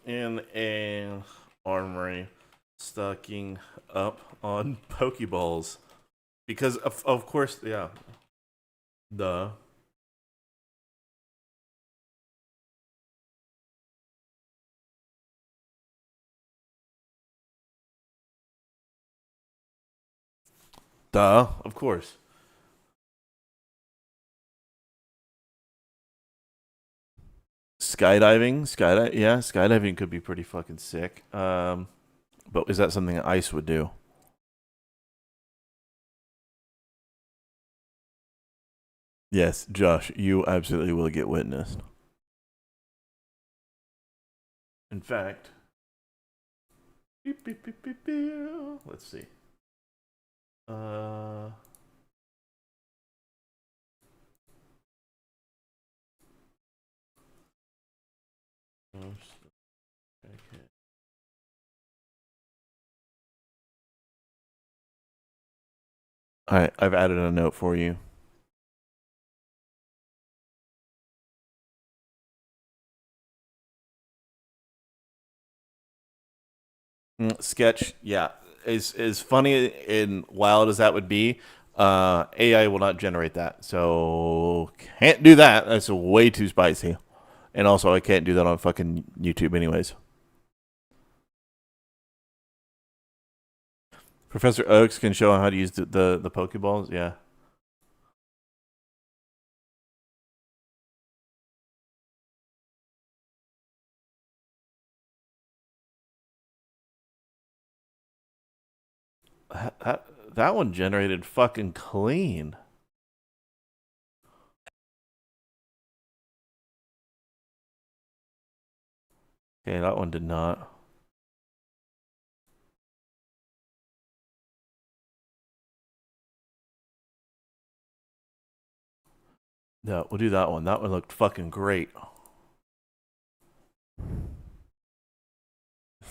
in a armory stocking up on Pokeballs because of course, yeah. Duh. Duh, of course. Skydiving could be pretty fucking sick. But is that something ICE would do? Yes, Josh, you absolutely will get witnessed. In fact, let's see. Okay. All right, I've added a note for you. Sketch, yeah, as funny and wild as that would be, AI will not generate that, so can't do that. That's way too spicy, and also I can't do that on fucking YouTube, anyways. Professor Oaks can show how to use the Pokeballs. Yeah. That one generated fucking clean. Okay, that one did not. No, we'll do that one. That one looked fucking great.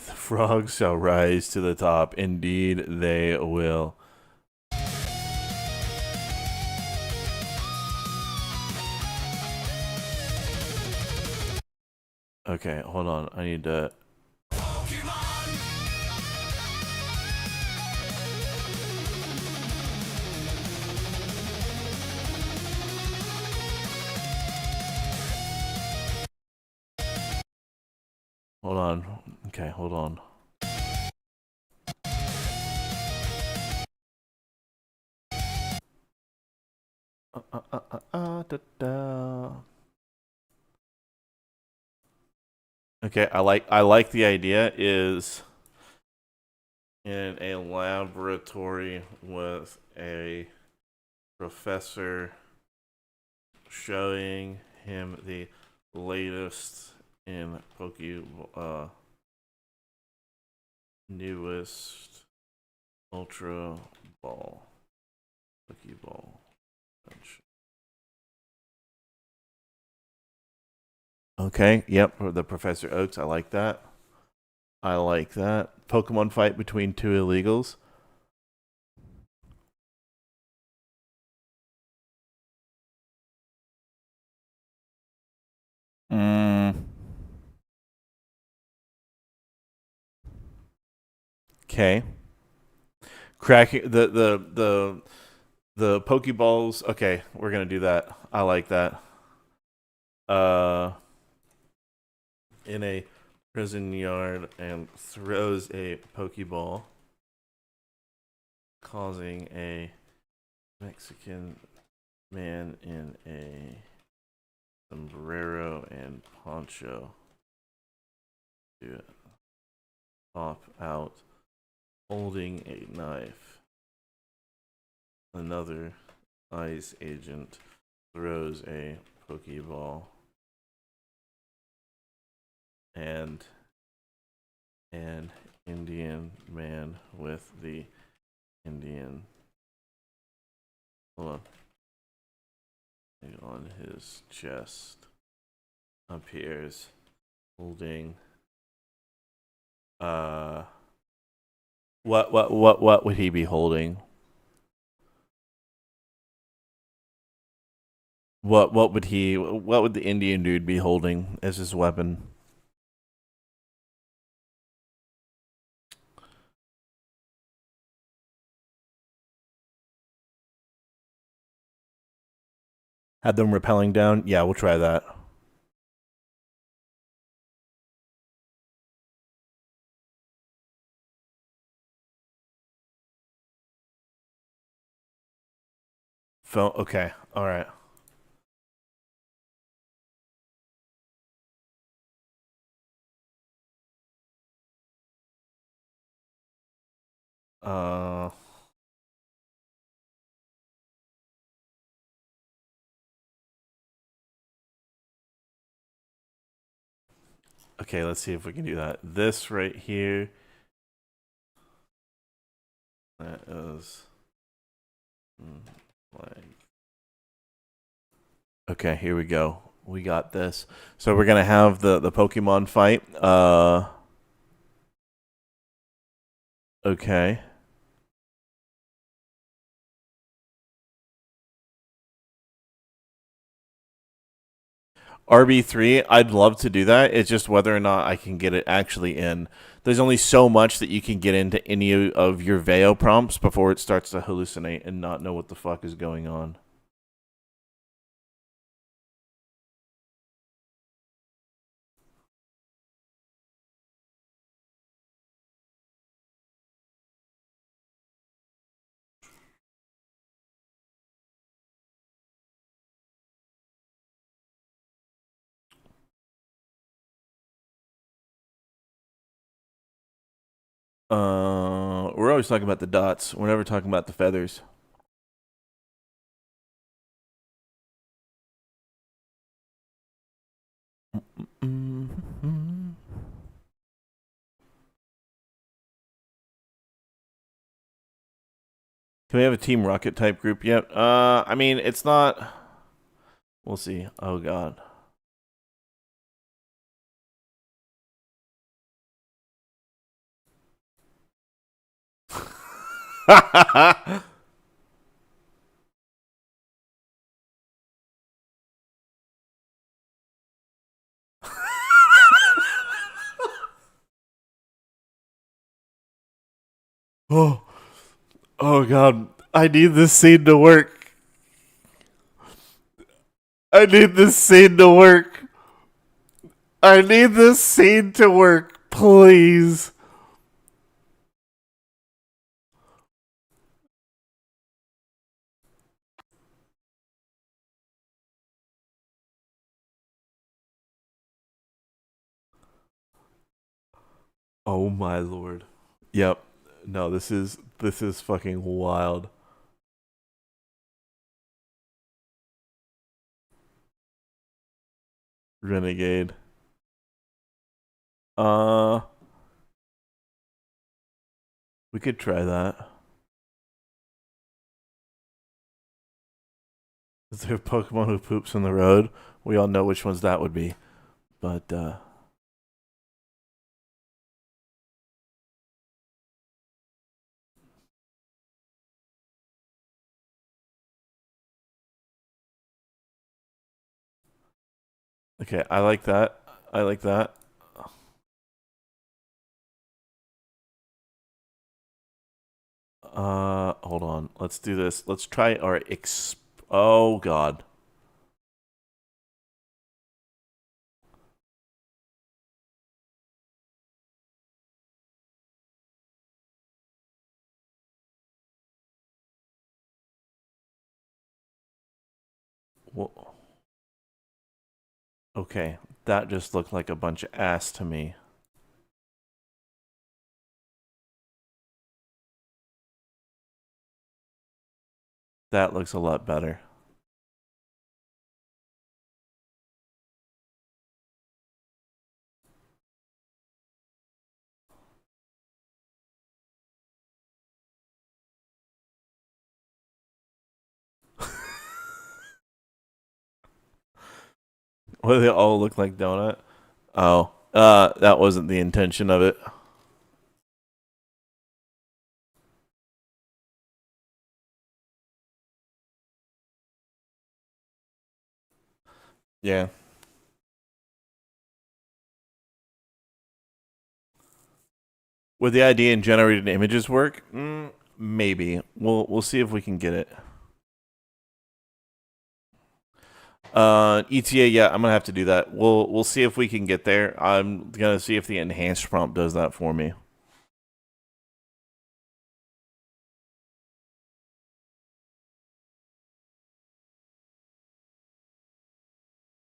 The frogs shall rise to the top. Indeed, they will. Okay, hold on. I need to. Hold on. Okay, hold on. Da, da. Okay, I like the idea is in a laboratory with a professor showing him the latest in newest Ultra Ball. Pokeball. Okay, yep, the Professor Oaks. I like that. I like that. Pokemon fight between two illegals. Okay. Cracking the Pokeballs. Okay, we're gonna do that. I like that. In a prison yard and throws a Pokeball, causing a Mexican man in a sombrero and poncho to pop out holding a knife. Another ICE agent throws a Pokeball and an Indian man with the Indian on his chest appears holding what would he be holding? What would the Indian dude be holding as his weapon? Had them rappelling down? Yeah, we'll try that. Phone. Okay. All right. Uh. Okay, let's see if we can do that. This right here. That is. Like. Okay, here we go. We got this. So we're gonna have the Pokemon fight. Okay. RB3, I'd love to do that. It's just whether or not I can get it actually in. There's only so much that you can get into any of your Veo prompts before it starts to hallucinate and not know what the fuck is going on. We're always talking about the dots. We're never talking about the feathers. Can we have a Team Rocket type group yet? I mean, it's not. We'll see. Oh God. Oh, oh God! I need this scene to work. I need this scene to work. I need this scene to work, please. Oh my lord. Yep. No, this is fucking wild. Renegade. Uh we could try that. Is there a Pokemon who poops in the road? We all know which ones that would be. But okay, I like that. I like that. Hold on. Let's do this. Let's try our oh god. Well, okay, that just looked like a bunch of ass to me. That looks a lot better. What do they all look like donut? Oh, that wasn't the intention of it. Yeah. Would the idea in generated images work? Maybe. We'll see if we can get it. ETA, yeah, I'm gonna have to do that. We'll see if we can get there. I'm gonna see if the enhanced prompt does that for me.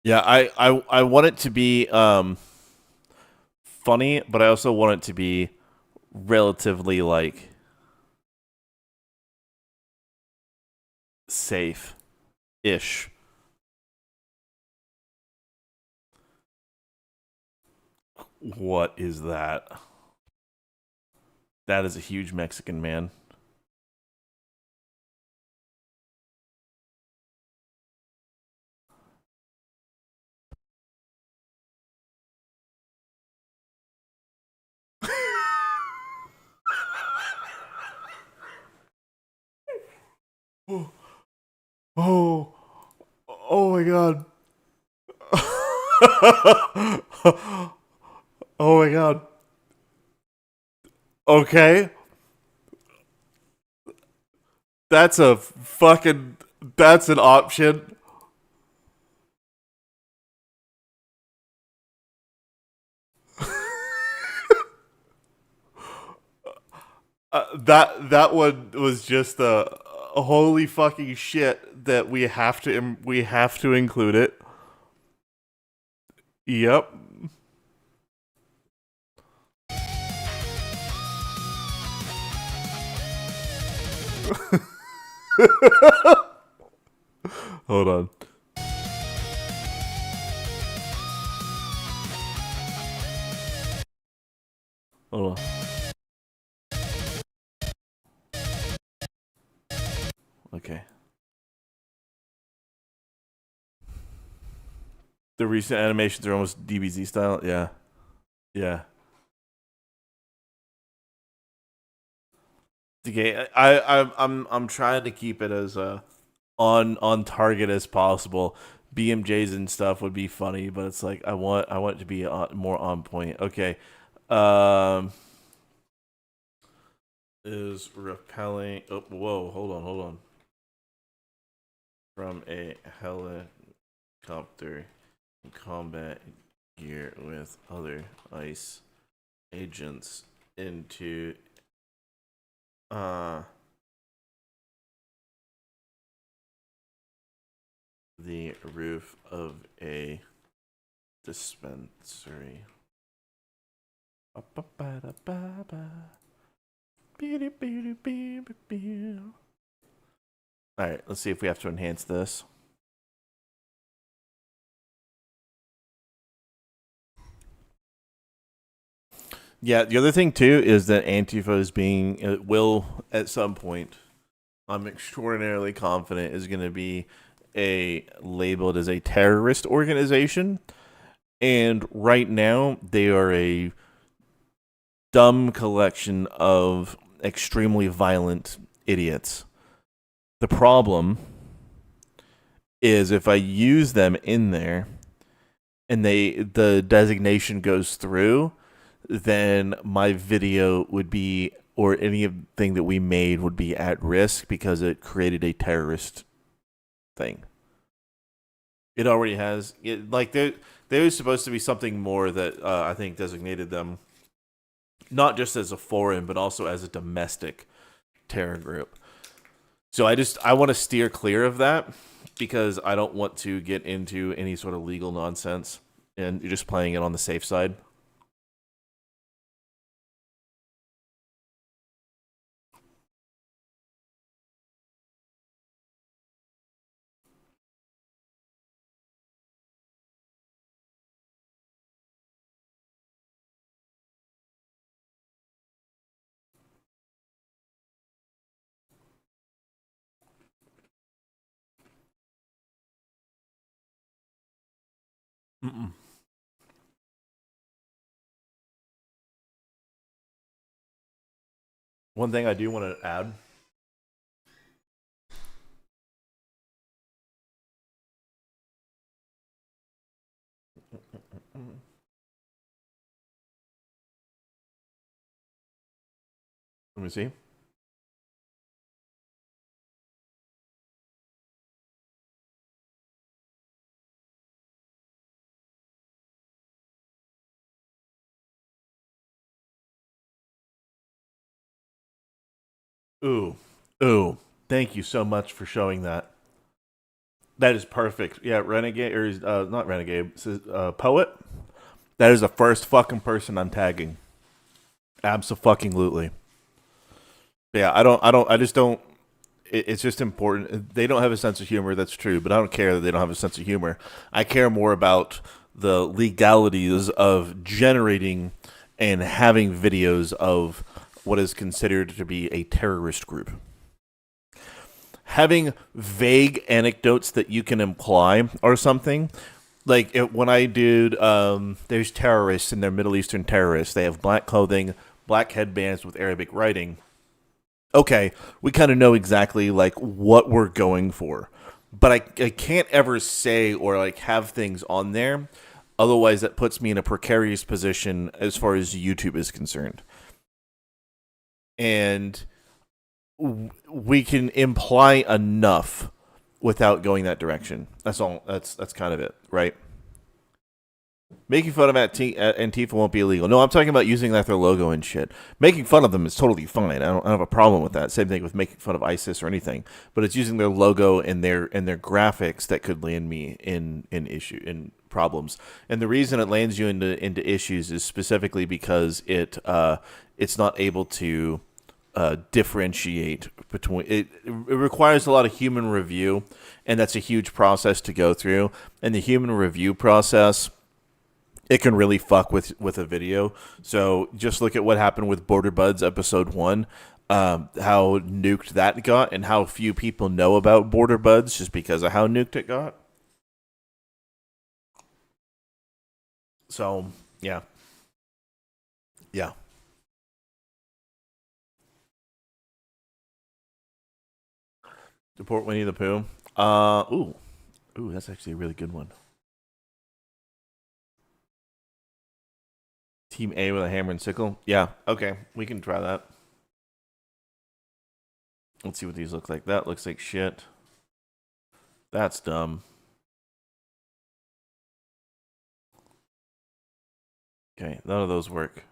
Yeah, I want it to be funny, but I also want it to be relatively like safe ish. What is that? That is a huge Mexican man. Oh, oh my god. Oh my god. Okay. That's a fucking that's an option. That one was just a holy fucking shit that we have to include it. Yep. Hold on. Hold on. Okay. The recent animations are almost DBZ style. Yeah. Yeah. Okay. I'm trying to keep it as on target as possible. BMJs and stuff would be funny, but it's like I want it to be more on point. Okay. Um is repelling. Oh, whoa, hold on. From a helicopter in combat gear with other ICE agents into the roof of a dispensary. Alright, let's see if we have to enhance this. Yeah, the other thing too is that Antifa is being will at some point, I'm extraordinarily confident, is going to be labeled as a terrorist organization, and right now they are a dumb collection of extremely violent idiots. The problem is if I use them in there and the designation goes through, then my video would be, or anything that we made would be at risk because it created a terrorist thing. It already has like there was supposed to be something more that I think designated them not just as a foreign but also as a domestic terror group. So I want to steer clear of that because I don't want to get into any sort of legal nonsense, and you're just playing it on the safe side. Mm-mm. One thing I do want to add. Let me see. Ooh. Ooh. Thank you so much for showing that. That is perfect. Yeah, Renegade or not Renegade, Poet. That is the first fucking person I'm tagging. Absolutely. Yeah, I just don't. It's just important. They don't have a sense of humor. That's true, but I don't care that they don't have a sense of humor. I care more about the legalities of generating and having videos of what is considered to be a terrorist group. Having vague anecdotes that you can imply or something. Like when I did, there's terrorists and they're Middle Eastern terrorists. They have black clothing, black headbands with Arabic writing. Okay, we kind of know exactly like what we're going for, but I can't ever say or like have things on there. Otherwise, that puts me in a precarious position as far as YouTube is concerned. And we can imply enough without going that direction. That's all. That's kind of it, right? Making fun of Antifa won't be illegal. No, I'm talking about using their logo and shit. Making fun of them is totally fine. I don't have a problem with that. Same thing with making fun of ISIS or anything. But it's using their logo and their graphics that could land me in problems. And the reason it lands you into issues is specifically because it's not able to differentiate between it. It requires a lot of human review, and that's a huge process to go through. And the human review process, it can really fuck with a video. So just look at what happened with Border Buds episode 1, how nuked that got, and how few people know about Border Buds just because of how nuked it got. So yeah. Support Winnie the Pooh. Ooh, that's actually a really good one. Team A with a hammer and sickle. Yeah, okay, we can try that. Let's see what these look like. That looks like shit. That's dumb. Okay, none of those work.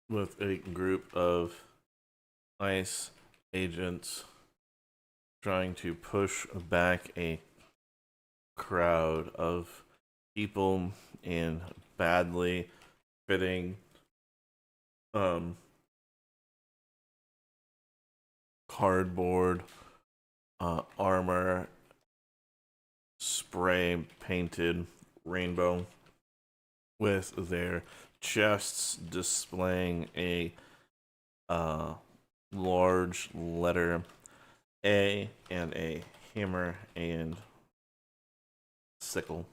With a group of ICE agents trying to push back a crowd of people in badly fitting cardboard armor, spray painted rainbow, with their chests displaying a large letter A and a hammer and sickle.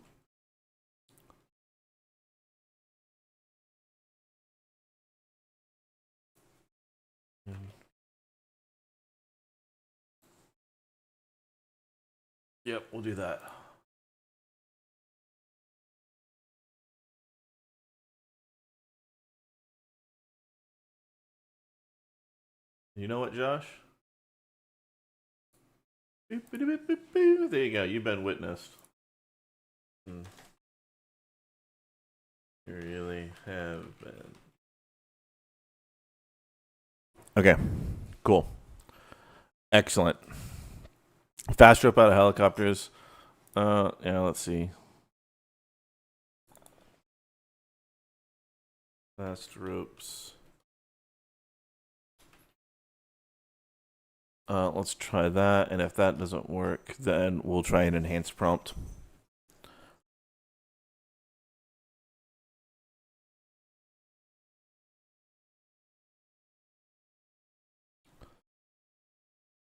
Yep, we'll do that. You know what, Josh? There you go. You've been witnessed. You really have been. Okay, cool. Excellent. Fast rope out of helicopters. Yeah, let's see. Fast ropes. Let's try that, and if that doesn't work, then we'll try an enhanced prompt.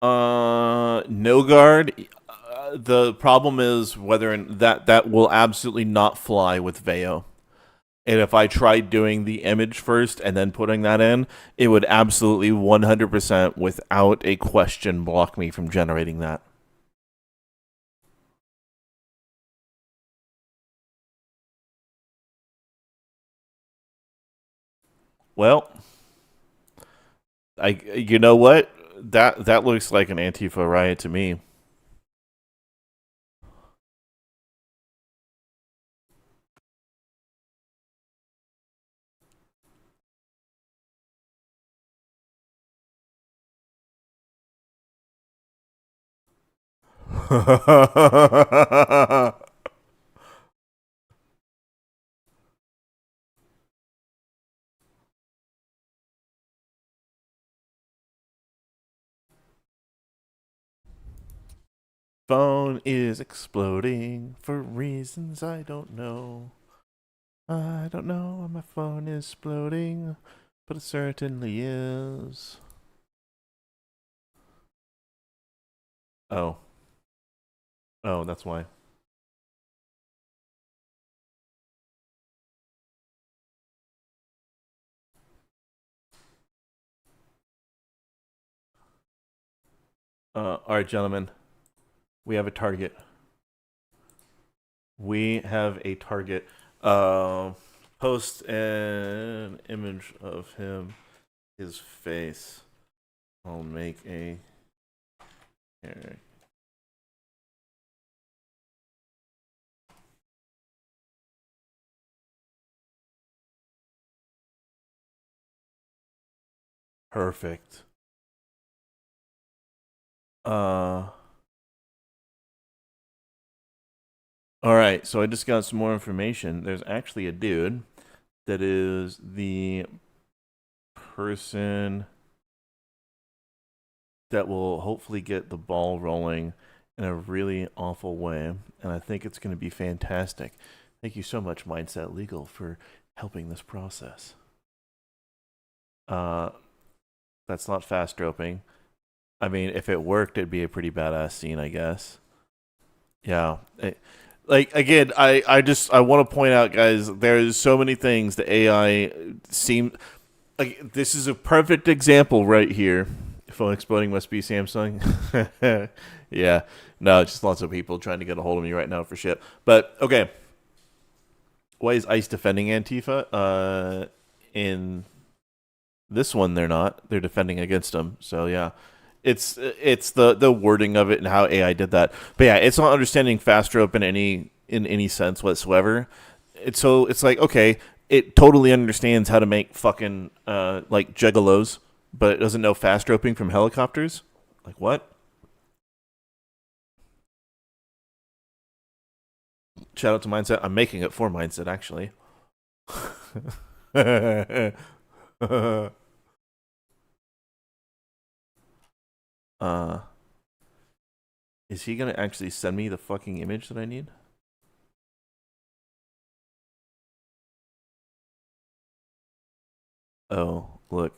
No guard. The problem is whether that will absolutely not fly with Veo. And if I tried doing the image first and then putting that in, it would absolutely 100% without a question block me from generating that. Well, you know what? That looks like an Antifa riot to me. Phone is exploding for reasons I don't know. I don't know why my phone is exploding, but it certainly is. Oh. Oh, that's why. All right, gentlemen. We have a target. We have a target. Post an image of him, his face. I'll make a. Here. Perfect. All right, so I just got some more information. There's actually a dude that is the person that will hopefully get the ball rolling in a really awful way, and I think it's going to be fantastic. Thank you so much, Mindset Legal, for helping this process. That's not fast roping. I mean, if it worked, it'd be a pretty badass scene, I guess. Yeah. Like again, I want to point out, guys, there's so many things the AI seem like. This is a perfect example right here. Phone exploding must be Samsung. Yeah, no, just lots of people trying to get a hold of me right now for shit. But okay, why is ICE defending Antifa? In this one, they're not. They're defending against them. So yeah. It's the wording of it and how AI did that. But yeah, it's not understanding fast rope in any sense whatsoever. It's like, okay, it totally understands how to make fucking like juggalos, but it doesn't know fast roping from helicopters. Like what? Shout out to Mindset. I'm making it for Mindset actually. Is he gonna actually send me the fucking image that I need? Oh, look,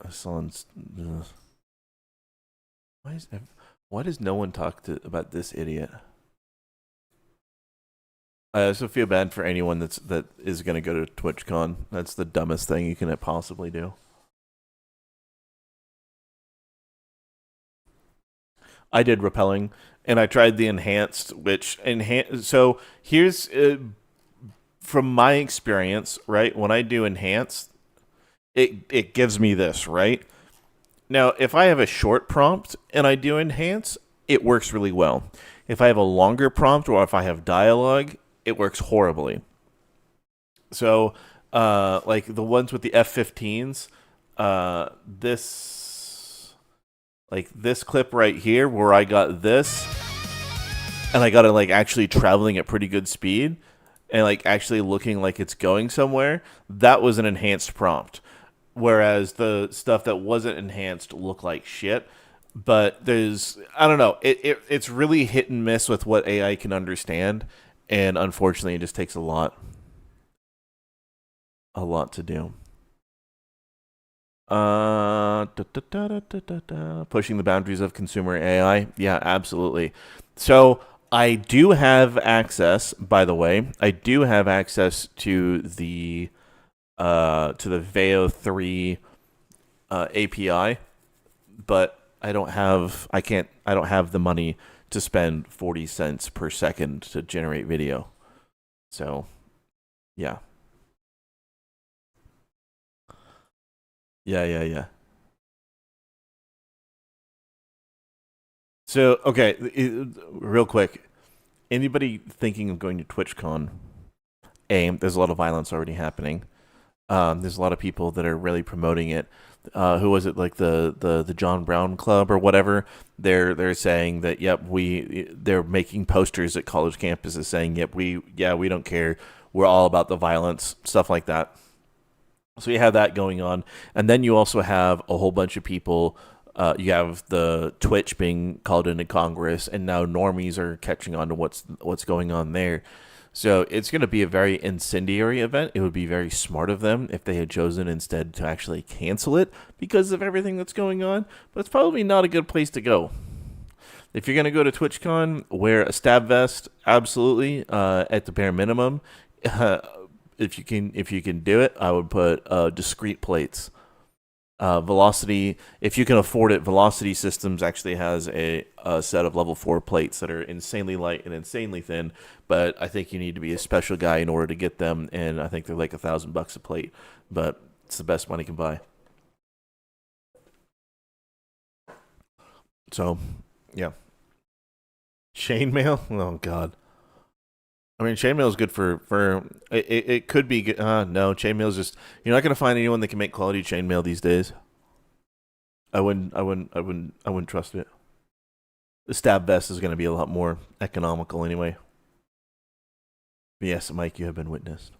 someone's. Why does no one talk about this idiot? I also feel bad for anyone that is gonna go to TwitchCon. That's the dumbest thing you can possibly do. I did repelling, and I tried the enhanced, So here's from my experience, right? When I do enhanced, it gives me this, right? Now, if I have a short prompt and I do enhance, it works really well. If I have a longer prompt or if I have dialogue, it works horribly. So, like the ones with the F-15s, like this clip right here where I got this and I got it like actually traveling at pretty good speed and like actually looking like it's going somewhere, that was an enhanced prompt. Whereas the stuff that wasn't enhanced looked like shit. But I don't know, it's really hit and miss with what AI can understand, and unfortunately it just takes a lot to do. Pushing the boundaries of consumer AI. Yeah, absolutely. So I do have access, by the way, to the Veo 3 API, but I don't have the money to spend 40 cents per second to generate video. So, yeah. Yeah. So, okay, real quick. Anybody thinking of going to TwitchCon? There's a lot of violence already happening. There's a lot of people that are really promoting it. Who was it, like the John Brown Club or whatever? They're saying that they're making posters at college campuses saying we don't care, we're all about the violence, stuff like that. So you have that going on, and then you also have a whole bunch of people. You have the Twitch being called into Congress, and now normies are catching on to what's going on there. So it's going to be a very incendiary event. It would be very smart of them if they had chosen instead to actually cancel it because of everything that's going on. But it's probably not a good place to go. If you're going to go to TwitchCon, wear a stab vest, absolutely, at the bare minimum. If you can do it, I would put discrete plates. Velocity, if you can afford it, Velocity Systems actually has a set of level 4 plates that are insanely light and insanely thin, but I think you need to be a special guy in order to get them, and I think they're like $1,000 a plate, but it's the best money can buy. So, yeah. Chainmail? Oh, God. I mean, chainmail is good for it could be good. No, chainmail is just, you're not going to find anyone that can make quality chainmail these days. I wouldn't trust it. The stab vest is going to be a lot more economical anyway. But yes, Mike, you have been witnessed.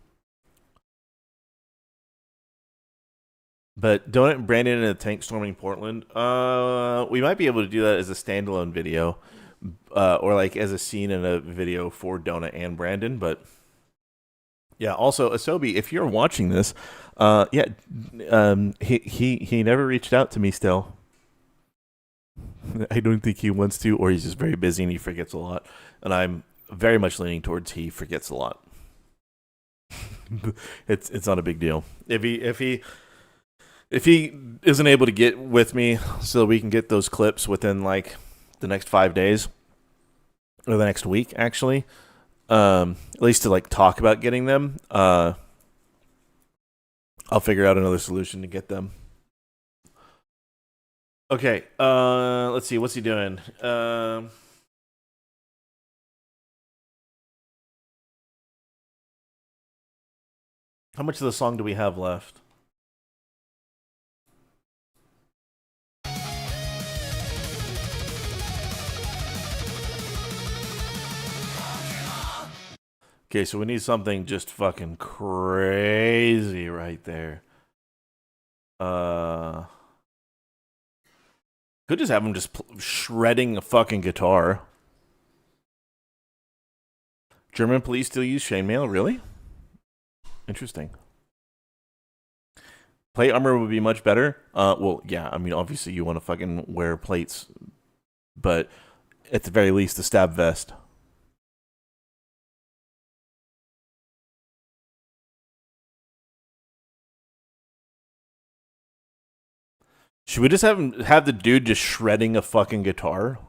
But don't Brandon in a tank storming Portland. We might be able to do that as a standalone video. Or like as a scene in a video for Donut and Brandon, but yeah. Also, Asobi, if you're watching this, he never reached out to me still. I don't think he wants to, or he's just very busy and he forgets a lot. And I'm very much leaning towards he forgets a lot. It's not a big deal. If he isn't able to get with me so we can get those clips within like the next 5 days or the next week, actually, at least to like talk about getting them, I'll figure out another solution to get them. Okay, let's see, what's he doing? How much of the song do we have left? Okay, so we need something just fucking crazy right there. Could just have him just shredding a fucking guitar. German police still use chainmail? Really? Interesting. Plate armor would be much better. Well, yeah, I mean, obviously you want to fucking wear plates, but at the very least, the stab vest. Should we just have the dude just shredding a fucking guitar?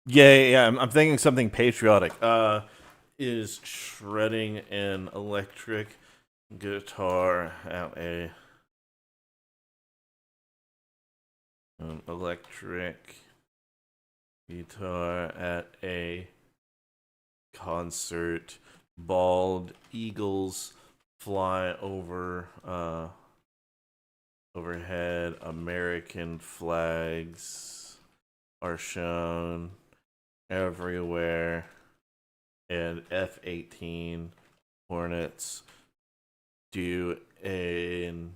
Yeah. I'm thinking something patriotic. Is shredding an electric guitar at an electric guitar at a concert. Bald eagles fly over overhead. American flags are shown everywhere, and F-18 Hornets do an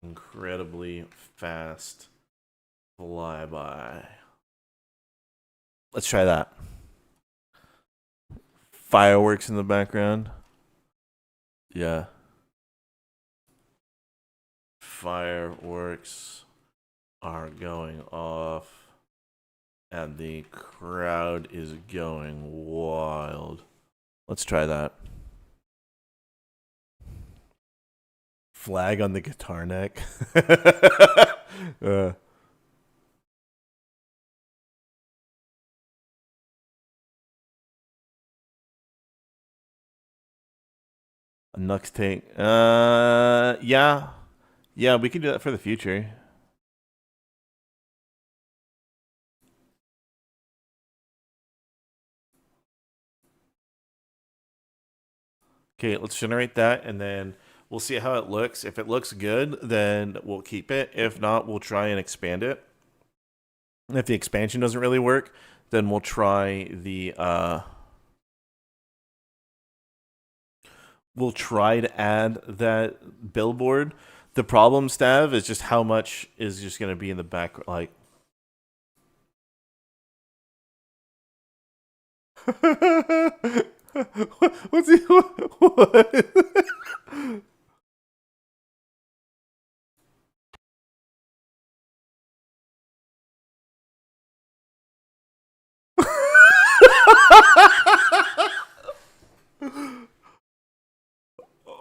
incredibly fast flyby. Let's try that. Fireworks in the background. Yeah. Fireworks are going off, and the crowd is going wild. Let's try that. Flag on the guitar neck. A Nux tank. Yeah. Yeah, we can do that for the future. Okay, let's generate that, and then we'll see how it looks. If it looks good, then we'll keep it. If not, we'll try and expand it. And if the expansion doesn't really work, then we'll try the we'll try to add that billboard. The problem, Stav, is just how much is just going to be in the back, like. What's he? What?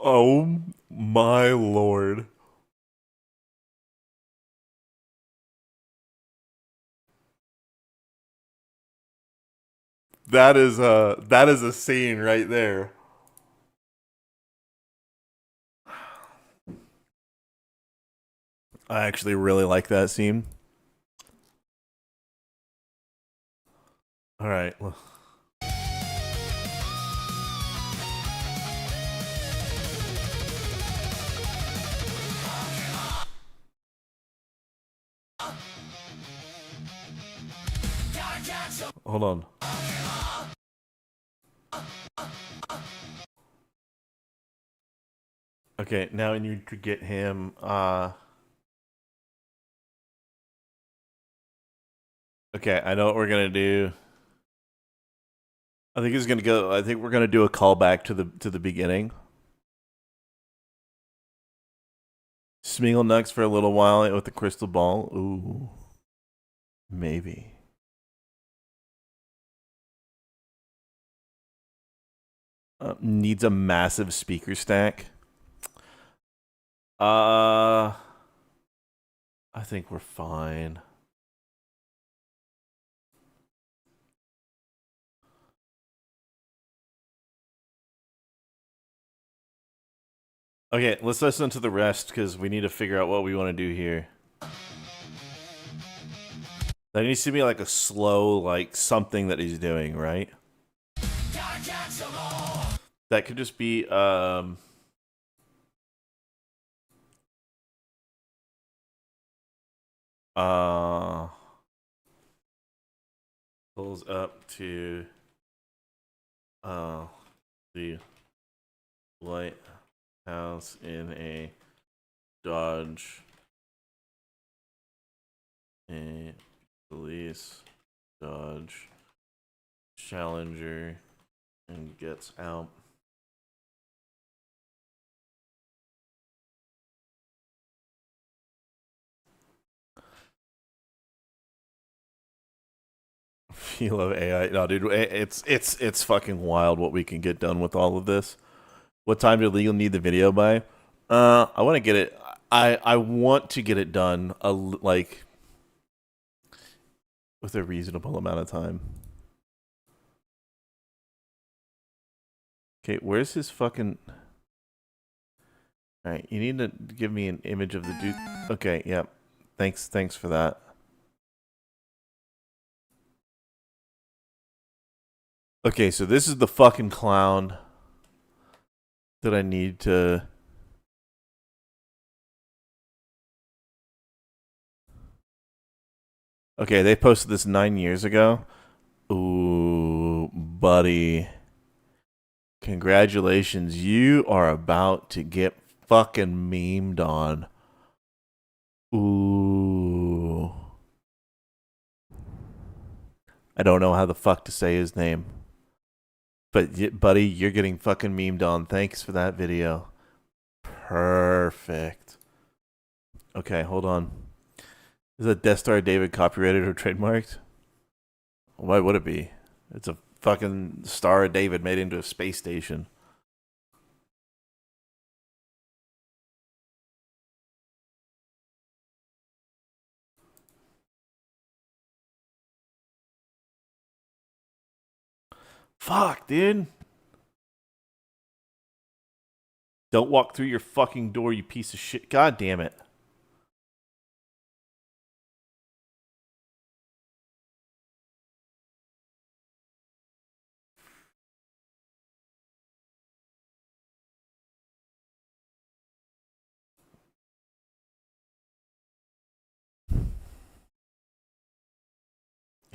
Oh my lord. That is a scene right there. I actually really like that scene. All right. Well. Hold on. Okay, now I need to get him okay, I know what we're gonna do. I think he's gonna go. I think we're gonna do a callback to the beginning. Smeagol Nux for a little while with the crystal ball. Ooh, maybe. Needs a massive speaker stack. I think we're fine. Okay, let's listen to the rest because we need to figure out what we want to do here. That needs to be like a slow, like something that he's doing, right? That could just be pulls up to the lighthouse in a Dodge, a police Dodge Challenger, and gets out. You love AI. No, dude, it's fucking wild what we can get done with all of this. What time did Legal need the video by? I want to get it. I want to get it done like with a reasonable amount of time. Okay, where's his fucking? All right, you need to give me an image of the dude. Okay, yeah. Thanks for that. Okay, so this is the fucking clown that I need to. Okay, they posted this 9 years ago. Ooh, buddy. Congratulations, you are about to get fucking memed on. Ooh. I don't know how the fuck to say his name. But, buddy, you're getting fucking memed on. Thanks for that video. Perfect. Okay, hold on. Is that Death Star David copyrighted or trademarked? Why would it be? It's a fucking Star of David made into a space station. Fuck, dude. Don't walk through your fucking door, you piece of shit. God damn it.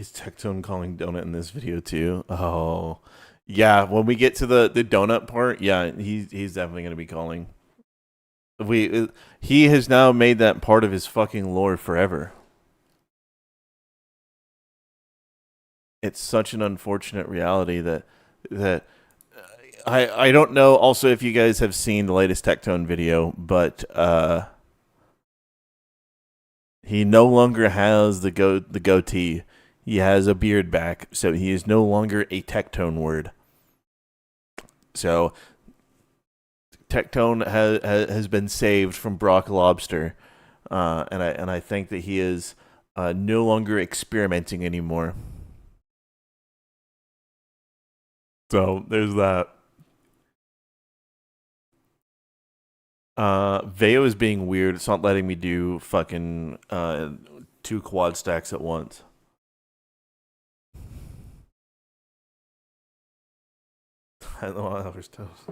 Is Tectone calling Donut in this video too? Oh, yeah. When we get to the Donut part, yeah, he's definitely gonna be calling. He has now made that part of his fucking lore forever. It's such an unfortunate reality that I don't know. Also, if you guys have seen the latest Tectone video, but he no longer has the goatee. He has a beard back, so he is no longer a Tectone word. So Tectone has been saved from Brock Lobster, and I think that he is no longer experimenting anymore. So there's that. Veo is being weird. It's not letting me do fucking 2 quad stacks at once. I don't know how there's toast.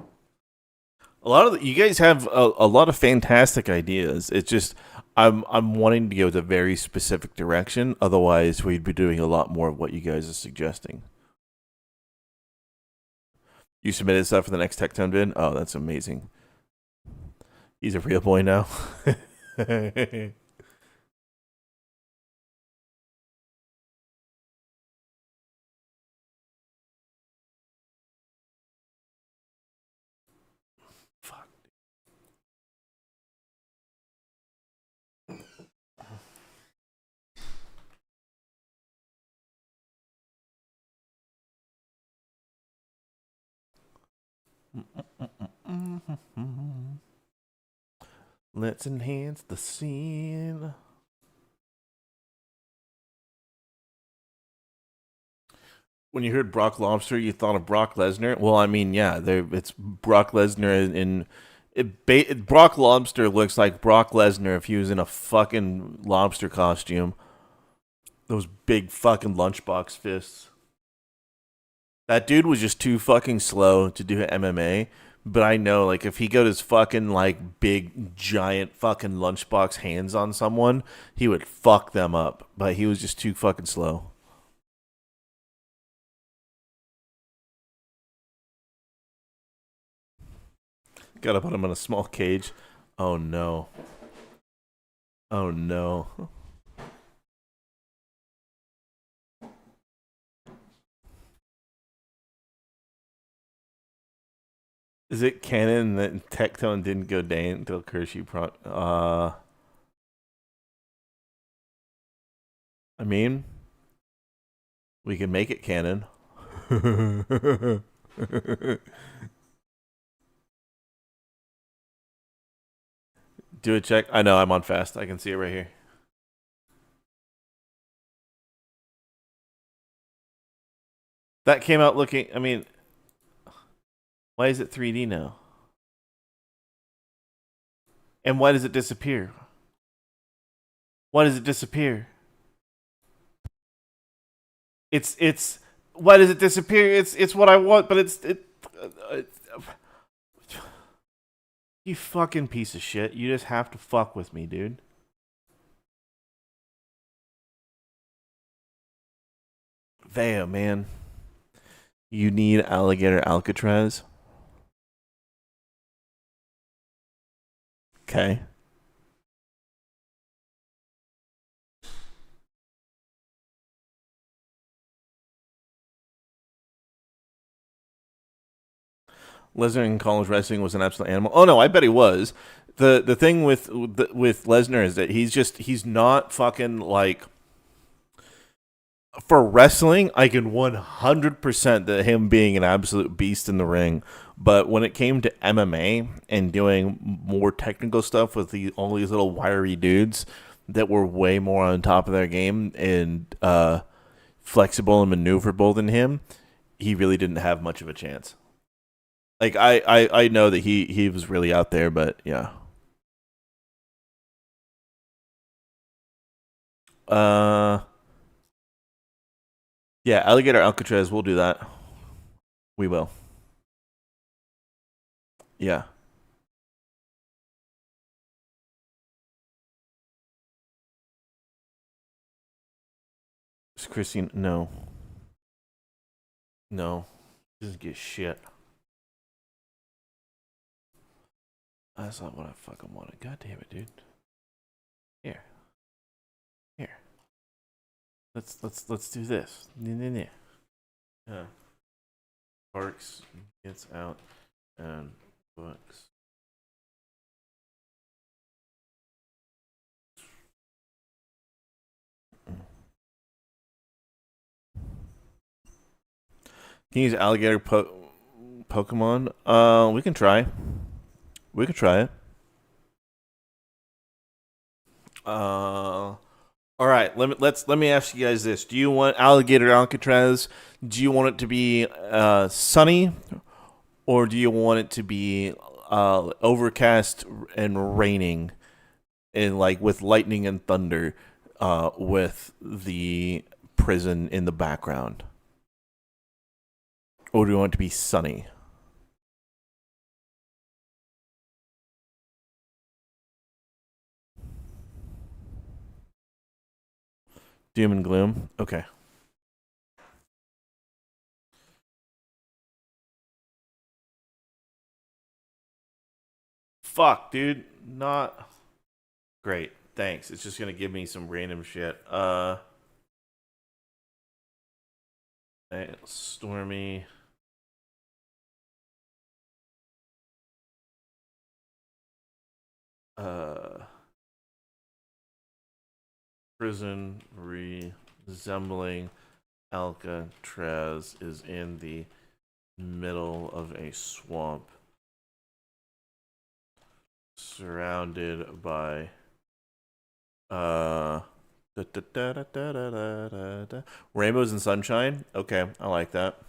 A lot of you guys have a lot of fantastic ideas. It's just I'm wanting to go with a very specific direction. Otherwise, we'd be doing a lot more of what you guys are suggesting. You submitted stuff for the next Tectone vid? Oh, that's amazing. He's a real boy now. Fuck. Let's enhance the scene. When you heard Brock Lobster, you thought of Brock Lesnar. Well, I mean, yeah, it's Brock Lesnar Brock Lobster looks like Brock Lesnar if he was in a fucking lobster costume. Those big fucking lunchbox fists. That dude was just too fucking slow to do MMA. But I know, like, if he got his fucking, like, big, giant fucking lunchbox hands on someone, he would fuck them up. But he was just too fucking slow. Gotta put him in a small cage. Oh, no. Oh, no. Is it canon that Tectone didn't go down until Kershey I mean, we can make it canon. Do a check. I know I'm on fast. I can see it right here. That came out looking, I mean, why is it 3D now? And why does it disappear? Why does it disappear? It's why does it disappear? It's what I want, but you fucking piece of shit. You just have to fuck with me, dude. Damn, man. You need alligator Alcatraz. Okay. Lesnar in college wrestling was an absolute animal. Oh no, I bet he was. The thing with Lesnar is that he's not fucking like, for wrestling, I can 100% that him being an absolute beast in the ring. But when it came to MMA and doing more technical stuff with all these little wiry dudes that were way more on top of their game and flexible and maneuverable than him, he really didn't have much of a chance. Like I know that he was really out there, but yeah. Yeah, alligator Alcatraz, we'll do that. We will. Yeah. Is Christine? No. No. She doesn't get shit. That's not what I fucking wanted. God damn it, dude. Here. Let's do this. Yeah. Parks gets out and books. Can you use alligator Pokemon? We can try. We could try it. All right. Let me ask you guys this: do you want alligator Alcatraz? Do you want it to be sunny, or do you want it to be overcast and raining, and like with lightning and thunder, with the prison in the background? Or do you want it to be sunny? Doom and gloom? Okay. Fuck, dude. Not great. Thanks. It's just gonna give me some random shit. Stormy. Prison resembling Alcatraz is in the middle of a swamp, surrounded by rainbows and sunshine. Okay, I like that.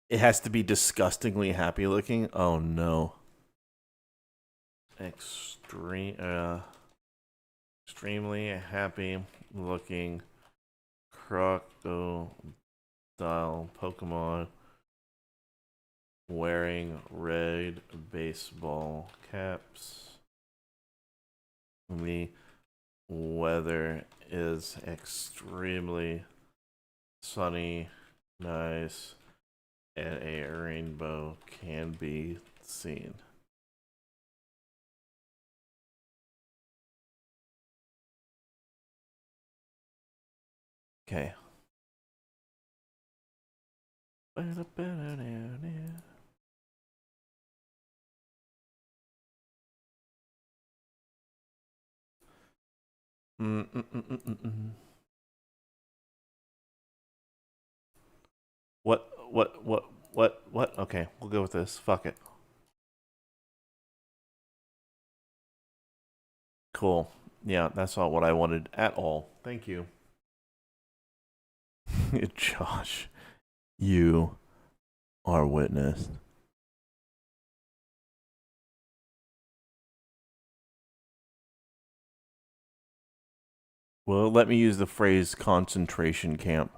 It has to be disgustingly happy looking. Oh no. Extremely happy looking crocodile Pokemon wearing red baseball caps. The weather is extremely sunny, nice, and a rainbow can be seen. Okay. What? Okay, we'll go with this. Fuck it. Cool. Yeah, that's not what I wanted at all. Thank you. Josh, you are witness. Well, let me use the phrase concentration camp.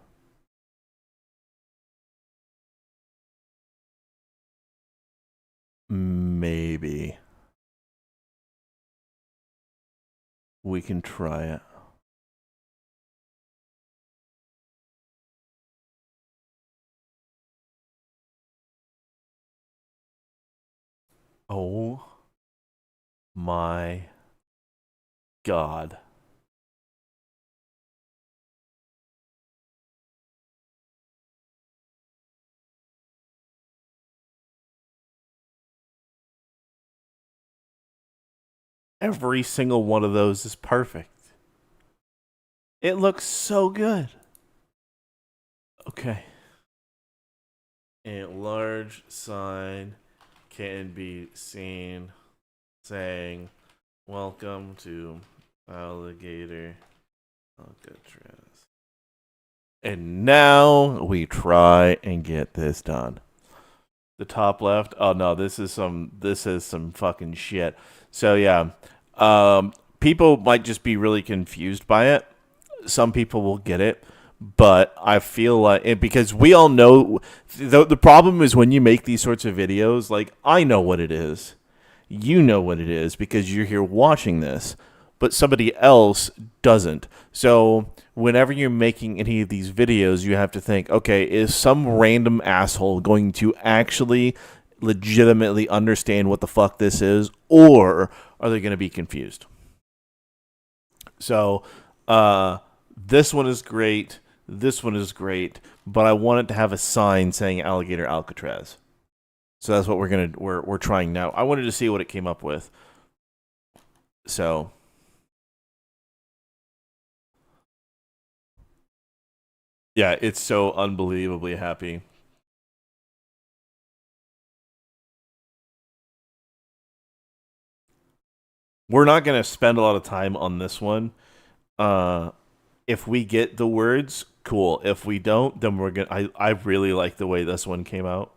Maybe. We can try it. Oh my God. Every single one of those is perfect. It looks so good. Okay. A large sign can be seen saying, "Welcome to Alligator Alcatraz." And now we try and get this done. The top left. Oh no, this is some fucking shit. So yeah, people might just be really confused by it. Some people will get it, but I feel like because we all know the problem is when you make these sorts of videos. Like I know what it is. you know what it is because you're here watching this, but somebody else doesn't. So whenever you're making any of these videos, you have to think, okay, is some random asshole going to actually legitimately understand what the fuck this is, or are they going to be confused? So this one is great. This one is great, but I want it to have a sign saying Alligator Alcatraz. So that's what we're trying now. I wanted to see what it came up with. So yeah, it's so unbelievably happy. We're not going to spend a lot of time on this one. If we get the words, cool. If we don't, then we're gonna. I really like the way this one came out.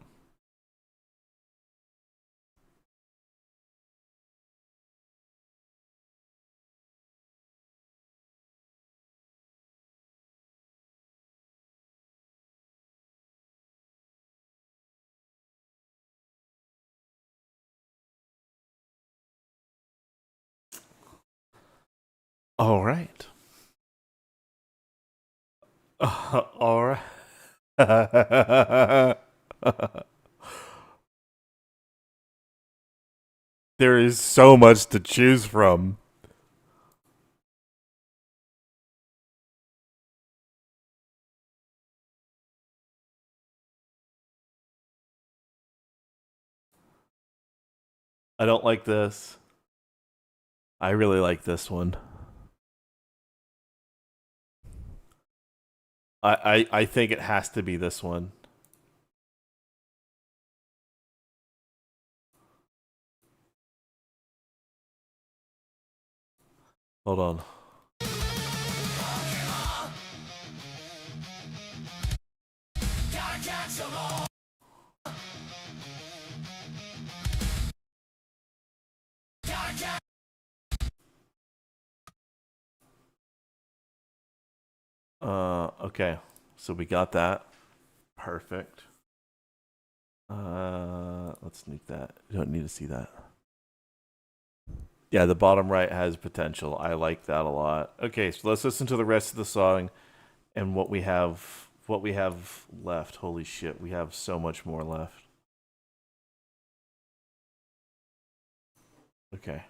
All right. All right. There is so much to choose from. I don't like this. I really like this one. I think it has to be this one. Hold on. Okay. So we got that. Perfect. Let's sneak that. You don't need to see that. Yeah, the bottom right has potential. I like that a lot. Okay, so let's listen to the rest of the song and what we have left. Holy shit, we have so much more left. Okay.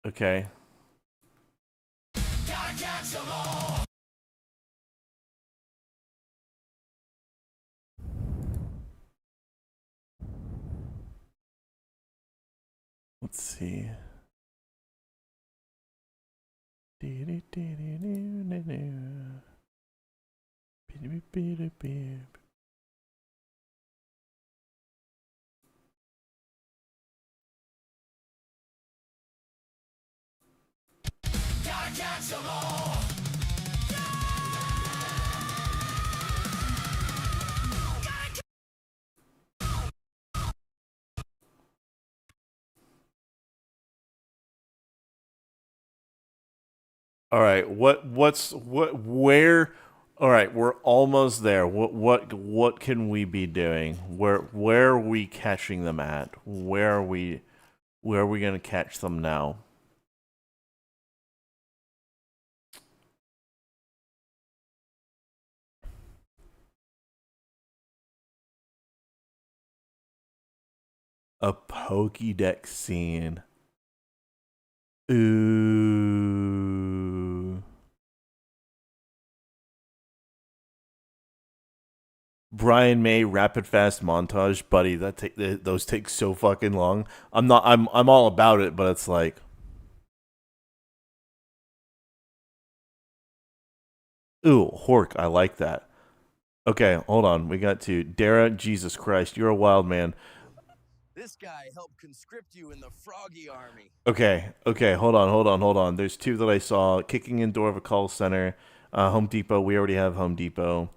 Okay. Let's see. All right, where all right, we're almost there. What can we be doing? Where are we catching them at? Where are we going to catch them now? A Pokédex scene. Ooh. Brian May rapid fast montage, buddy. Those take so fucking long. I'm all about it, but it's like, ooh, Hork. I like that. Okay, hold on. We got to Dara. Jesus Christ, you're a wild man. This guy helped conscript you in the Froggy Army. Okay, hold on. There's two that I saw. Kicking in door of a call center. Home Depot. We already have Home Depot.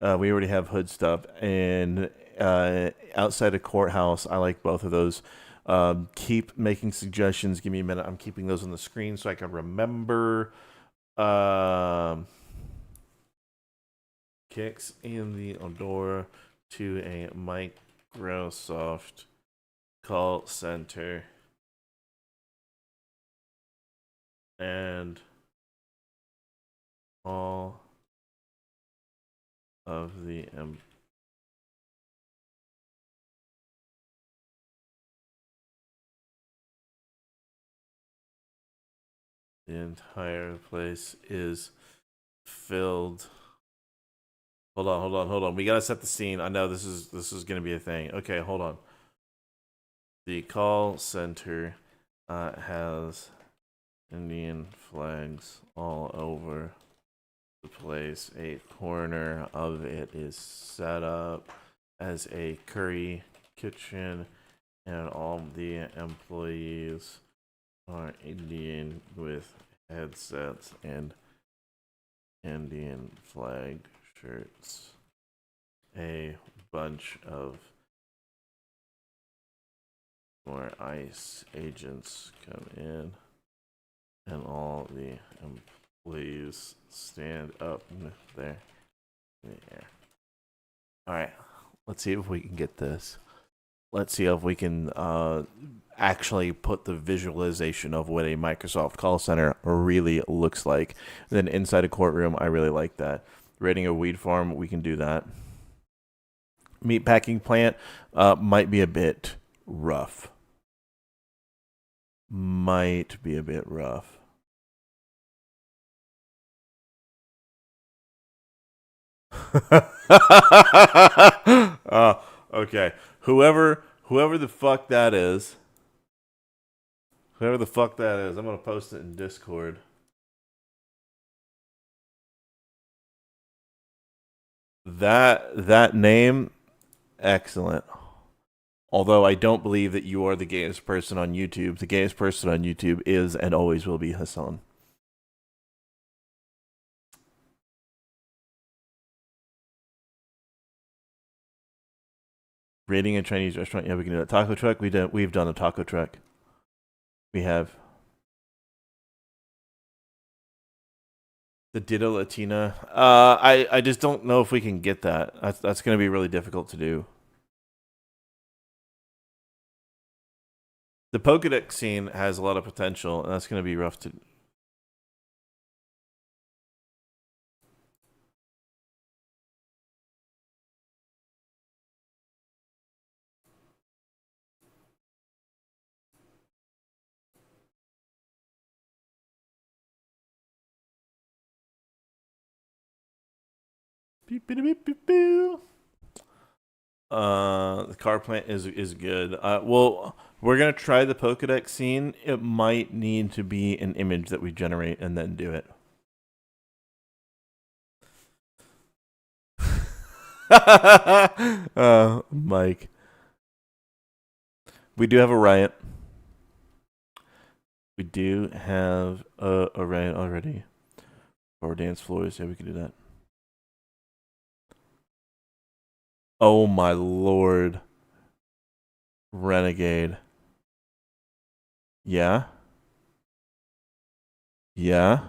We already have hood stuff. And outside a courthouse, I like both of those. Keep making suggestions. Give me a minute. I'm keeping those on the screen so I can remember. Kicks in the door to a Microsoft call center and all of the entire place is filled. Hold on. We gotta set the scene. I know this is gonna be a thing. Okay, hold on. The call center has Indian flags all over the place. A corner of it is set up as a curry kitchen, and all the employees are Indian with headsets and Indian flag shirts. A bunch of more ICE agents come in, and all the employees stand up there in the air. All right, let's see if we can get this. Let's see if we can actually put the visualization of what a Microsoft call center really looks like. And then inside a courtroom, I really like that. Raiding a weed farm, we can do that. Meat packing plant might be a bit rough. Might be a bit rough. Okay. Whoever the fuck that is. Whoever the fuck that is, I'm gonna post it in Discord. That name, excellent. Although I don't believe that you are the gayest person on YouTube. The gayest person on YouTube is and always will be Hassan. Raiding a Chinese restaurant. Yeah, we can do that. Taco truck. We've done a taco truck. We have. The Ditto Latina. I just don't know if we can get that. That's going to be really difficult to do. The Pokedex scene has a lot of potential, and that's going to be rough to. The car plant is good. Well, we're gonna try the Pokedex scene. It might need to be an image that we generate and then do it. Mike. We do have a riot. We do have a riot already. Or dance floors. Yeah, we can do that. Oh my lord. Renegade. Yeah? Yeah?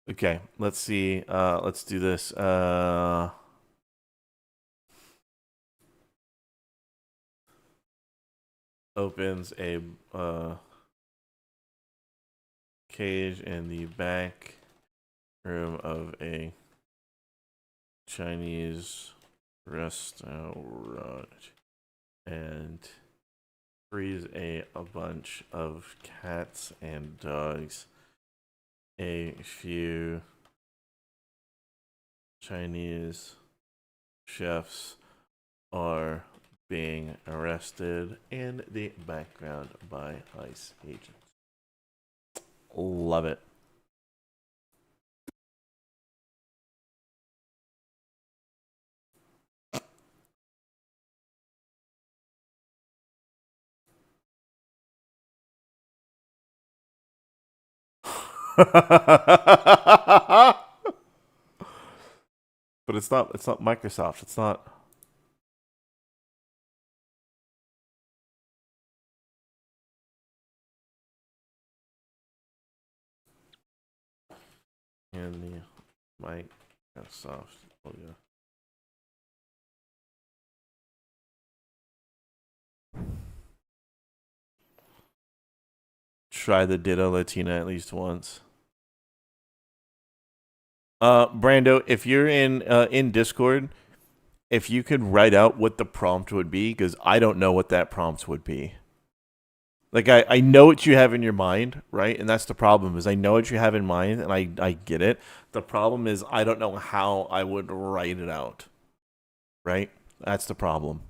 Okay, let's see. Let's do this. Opens a cage in the back room of a Chinese restaurant and frees a bunch of cats and dogs. A few Chinese chefs are being arrested in the background by ICE agents. Love it. But it's not Microsoft. It's not. And the mic got soft. Oh yeah. Try the Ditto Latina at least once. Brando, if you're in Discord, if you could write out what the prompt would be, because I don't know what that prompt would be. Like I know what you have in your mind, right? And that's the problem is I know what you have in mind and I get it. The problem is I don't know how I would write it out. Right? That's the problem.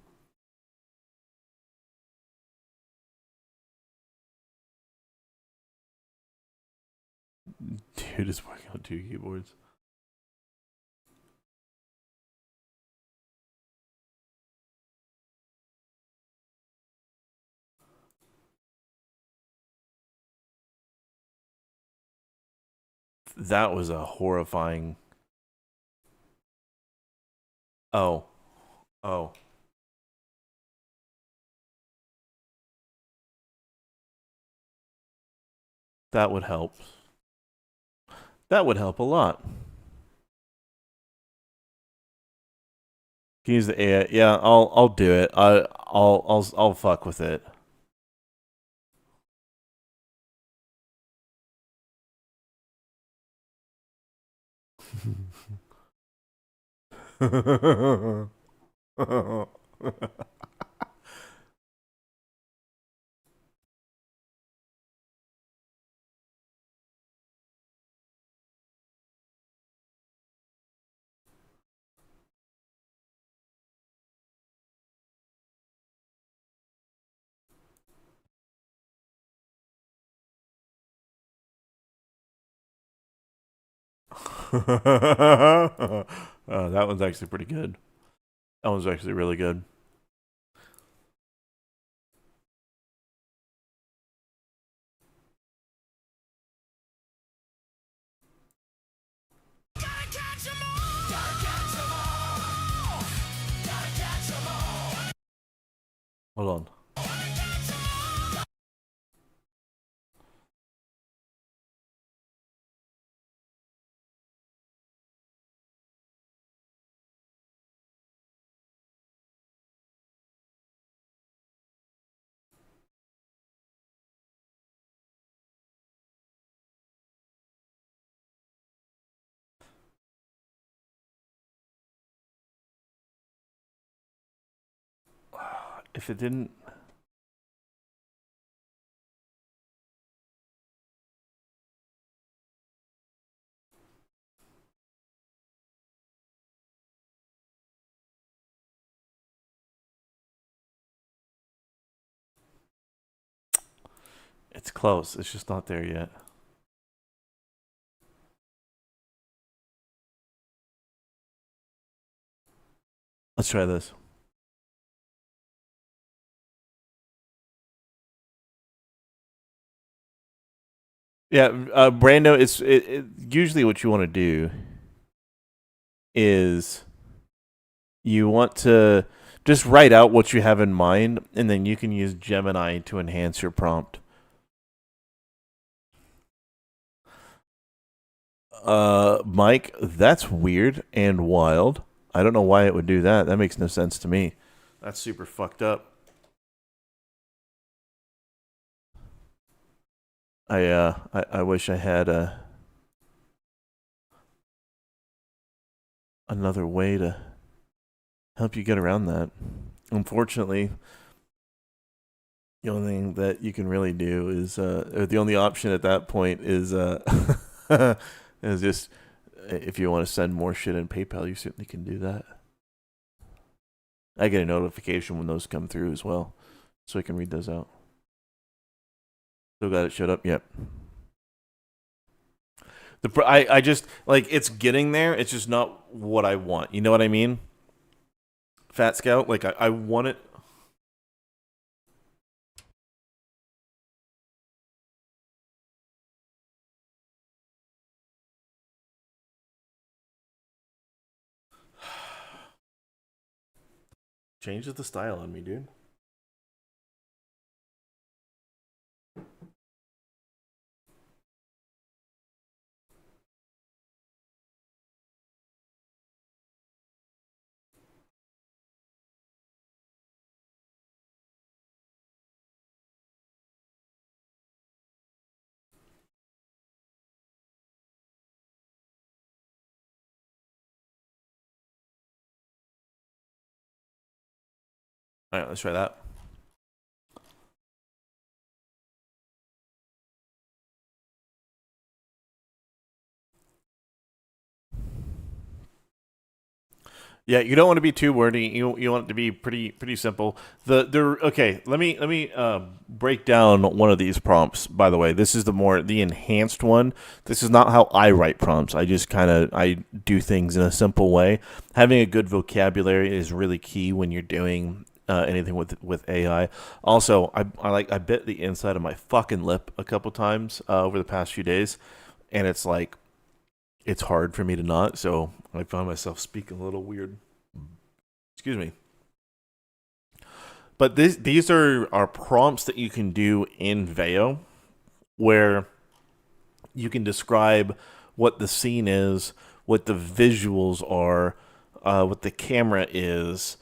Dude is working on 2 keyboards. That was a horrifying. Oh. Oh. That would help. That would help a lot. Can you use the AI? Yeah, I'll do it. I'll fuck with it. That one's actually pretty good. That one's actually really good. Hold on. If it didn't. It's close. It's just not there yet. Let's try this. Yeah, Brando, usually what you want to do is you want to just write out what you have in mind, and then you can use Gemini to enhance your prompt. Mike, that's weird and wild. I don't know why it would do that. That makes no sense to me. That's super fucked up. I wish I had another way to help you get around that. Unfortunately, the only thing that you can really do is or the only option at that point is is just if you want to send more shit in PayPal, you certainly can do that. I get a notification when those come through as well, so I can read those out. Still got it shut up? Yep. I just, like, it's getting there. It's just not what I want. You know what I mean? Fat Scout? Like, I want it. Changes the style on me, dude. All right, let's try that. Yeah, you don't want to be too wordy. You want it to be pretty simple. The okay. Let me break down one of these prompts. By the way, this is the enhanced one. This is not how I write prompts. I just I do things in a simple way. Having a good vocabulary is really key when you're doing anything with AI. Also, I bit the inside of my fucking lip a couple times over the past few days, and it's hard for me to not, so I found myself speaking a little weird. Excuse me. But these are prompts that you can do in Veo, where you can describe what the scene is, what the visuals are, what the camera is,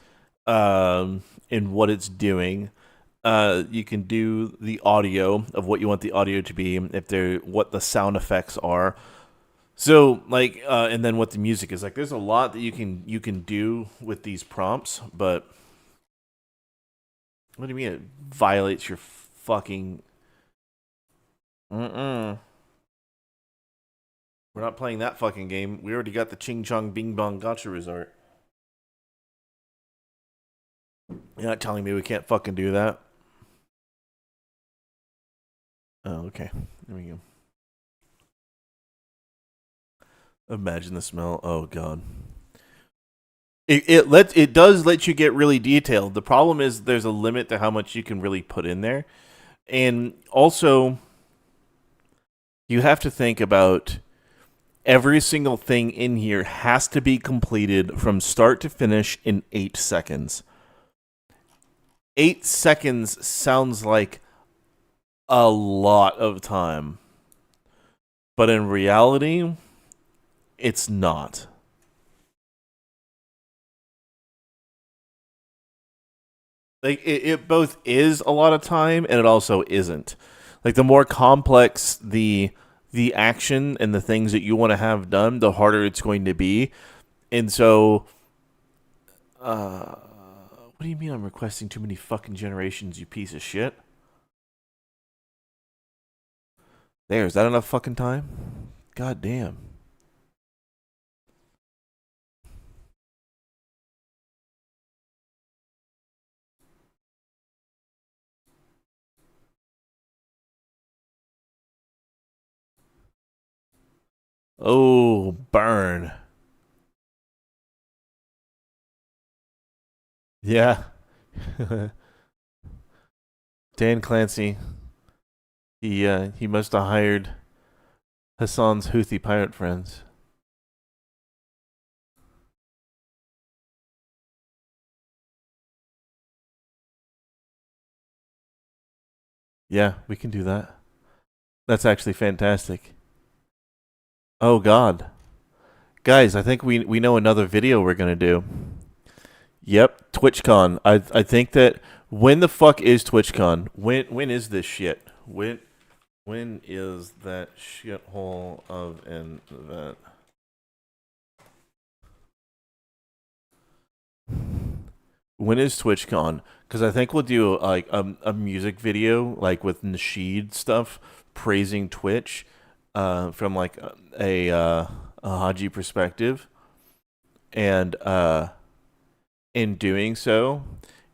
and what it's doing. You can do the audio of what you want the audio to be, what the sound effects are. So and then what the music is like. There's a lot that you can do with these prompts, but what do you mean it violates your fucking? We're not playing that fucking game. We already got the Ching Chong Bing Bong Gotcha Resort. You're not telling me we can't fucking do that. Oh, okay. There we go. Imagine the smell. Oh god. It does let you get really detailed. The problem is there's a limit to how much you can really put in there. And also you have to think about every single thing in here has to be completed from start to finish in 8 seconds. 8 seconds sounds like a lot of time. But in reality, it's not. Like it both is a lot of time and it also isn't. Like the more complex the action and the things that you want to have done, the harder it's going to be. And so what do you mean I'm requesting too many fucking generations, you piece of shit? There, is that enough fucking time? God damn. Oh, burn. Yeah. Dan Clancy. He must have hired Hassan's Houthi pirate friends. Yeah, we can do that. That's actually fantastic. Oh god. Guys, I think we know another video we're gonna do. Yep, TwitchCon. I think that when the fuck is TwitchCon? When is this shit? When is that shithole of an event? When is TwitchCon? Because I think we'll do like a music video like with Nasheed stuff praising Twitch, from like a Haji perspective, and in doing so,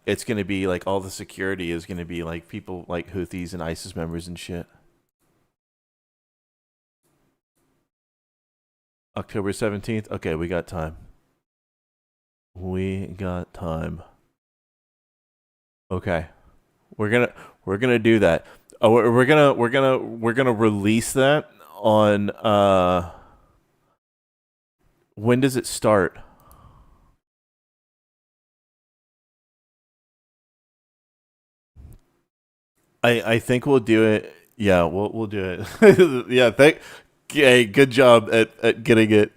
it's gonna be like all the security is gonna be like people like Houthis and ISIS members and shit. October 17th. Okay, we got time. We got time. Okay. We're gonna do that. Oh, we're gonna release that on when does it start? I think we'll do it. Yeah, we'll do it. Yeah, hey, good job at getting it.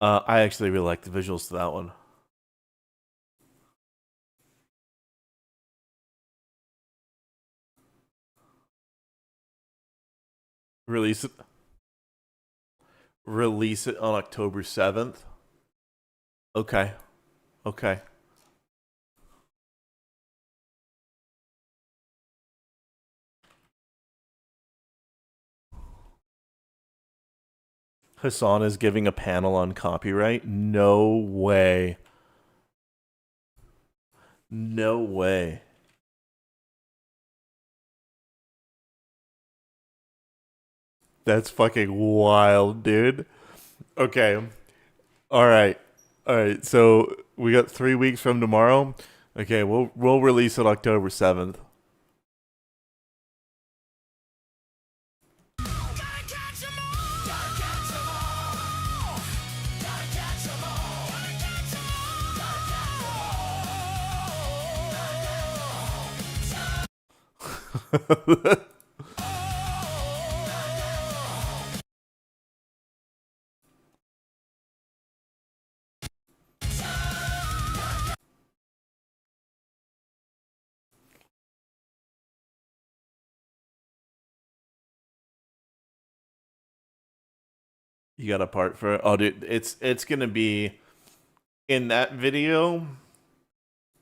I actually really like the visuals to that one. Release it. Release it on October 7th. Okay. Okay. Hassan is giving a panel on copyright? No way. No way. That's fucking wild, dude. Okay. All right. All right. So we got 3 weeks from tomorrow. Okay, we'll release it October 7th. You got a part for it? Oh, dude, it's gonna be in that video.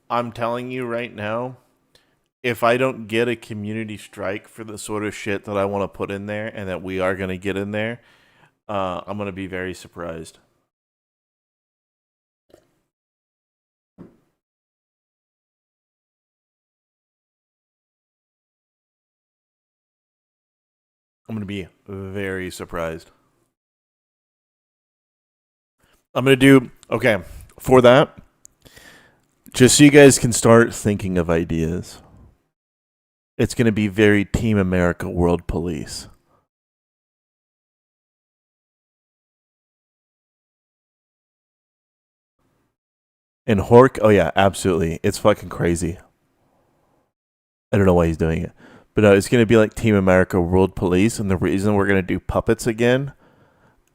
I'm telling you right now, if I don't get a community strike for the sort of shit that I want to put in there and that we are gonna get in there, I'm gonna be very surprised. I'm gonna be very surprised. I'm gonna do okay for that. Just so you guys can start thinking of ideas. It's gonna be very Team America World Police. And Hork, oh yeah, absolutely. It's fucking crazy. I don't know why he's doing it. But no, it's going to be like Team America World Police. And the reason we're going to do puppets again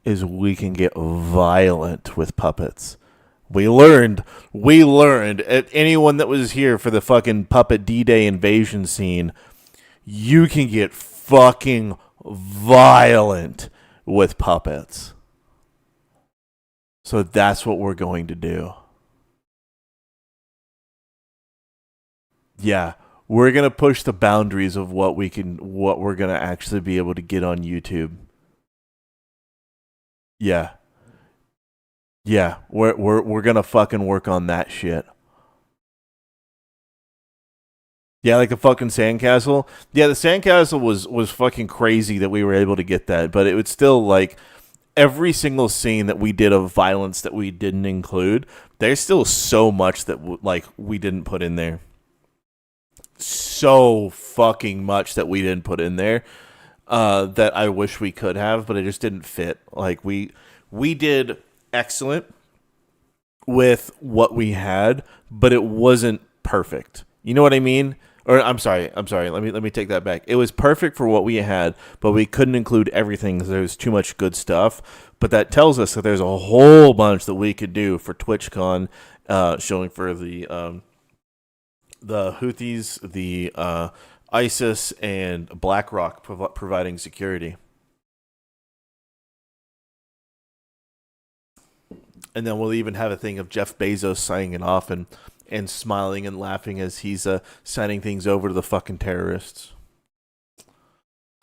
is we can get violent with puppets. We learned, anyone that was here for the fucking puppet D-Day invasion scene, you can get fucking violent with puppets. So that's what we're going to do. Yeah, we're going to push the boundaries of what we're going to actually be able to get on YouTube. Yeah. Yeah, we're going to fucking work on that shit. Yeah, like the fucking sandcastle. Yeah, the sandcastle was fucking crazy that we were able to get that, but it would still like every single scene that we did of violence that we didn't include, there's still so much that like we didn't put in there. So fucking much that we didn't put in there that I wish we could have, but it just didn't fit. Like we did excellent with what we had, but it wasn't perfect. You know what I mean? Or I'm sorry. Let me take that back. It was perfect for what we had, but we couldn't include everything because there was too much good stuff. But that tells us that there's a whole bunch that we could do for TwitchCon, showing for the Houthis, the ISIS, and BlackRock providing security. And then we'll even have a thing of Jeff Bezos signing it off and smiling and laughing as he's signing things over to the fucking terrorists.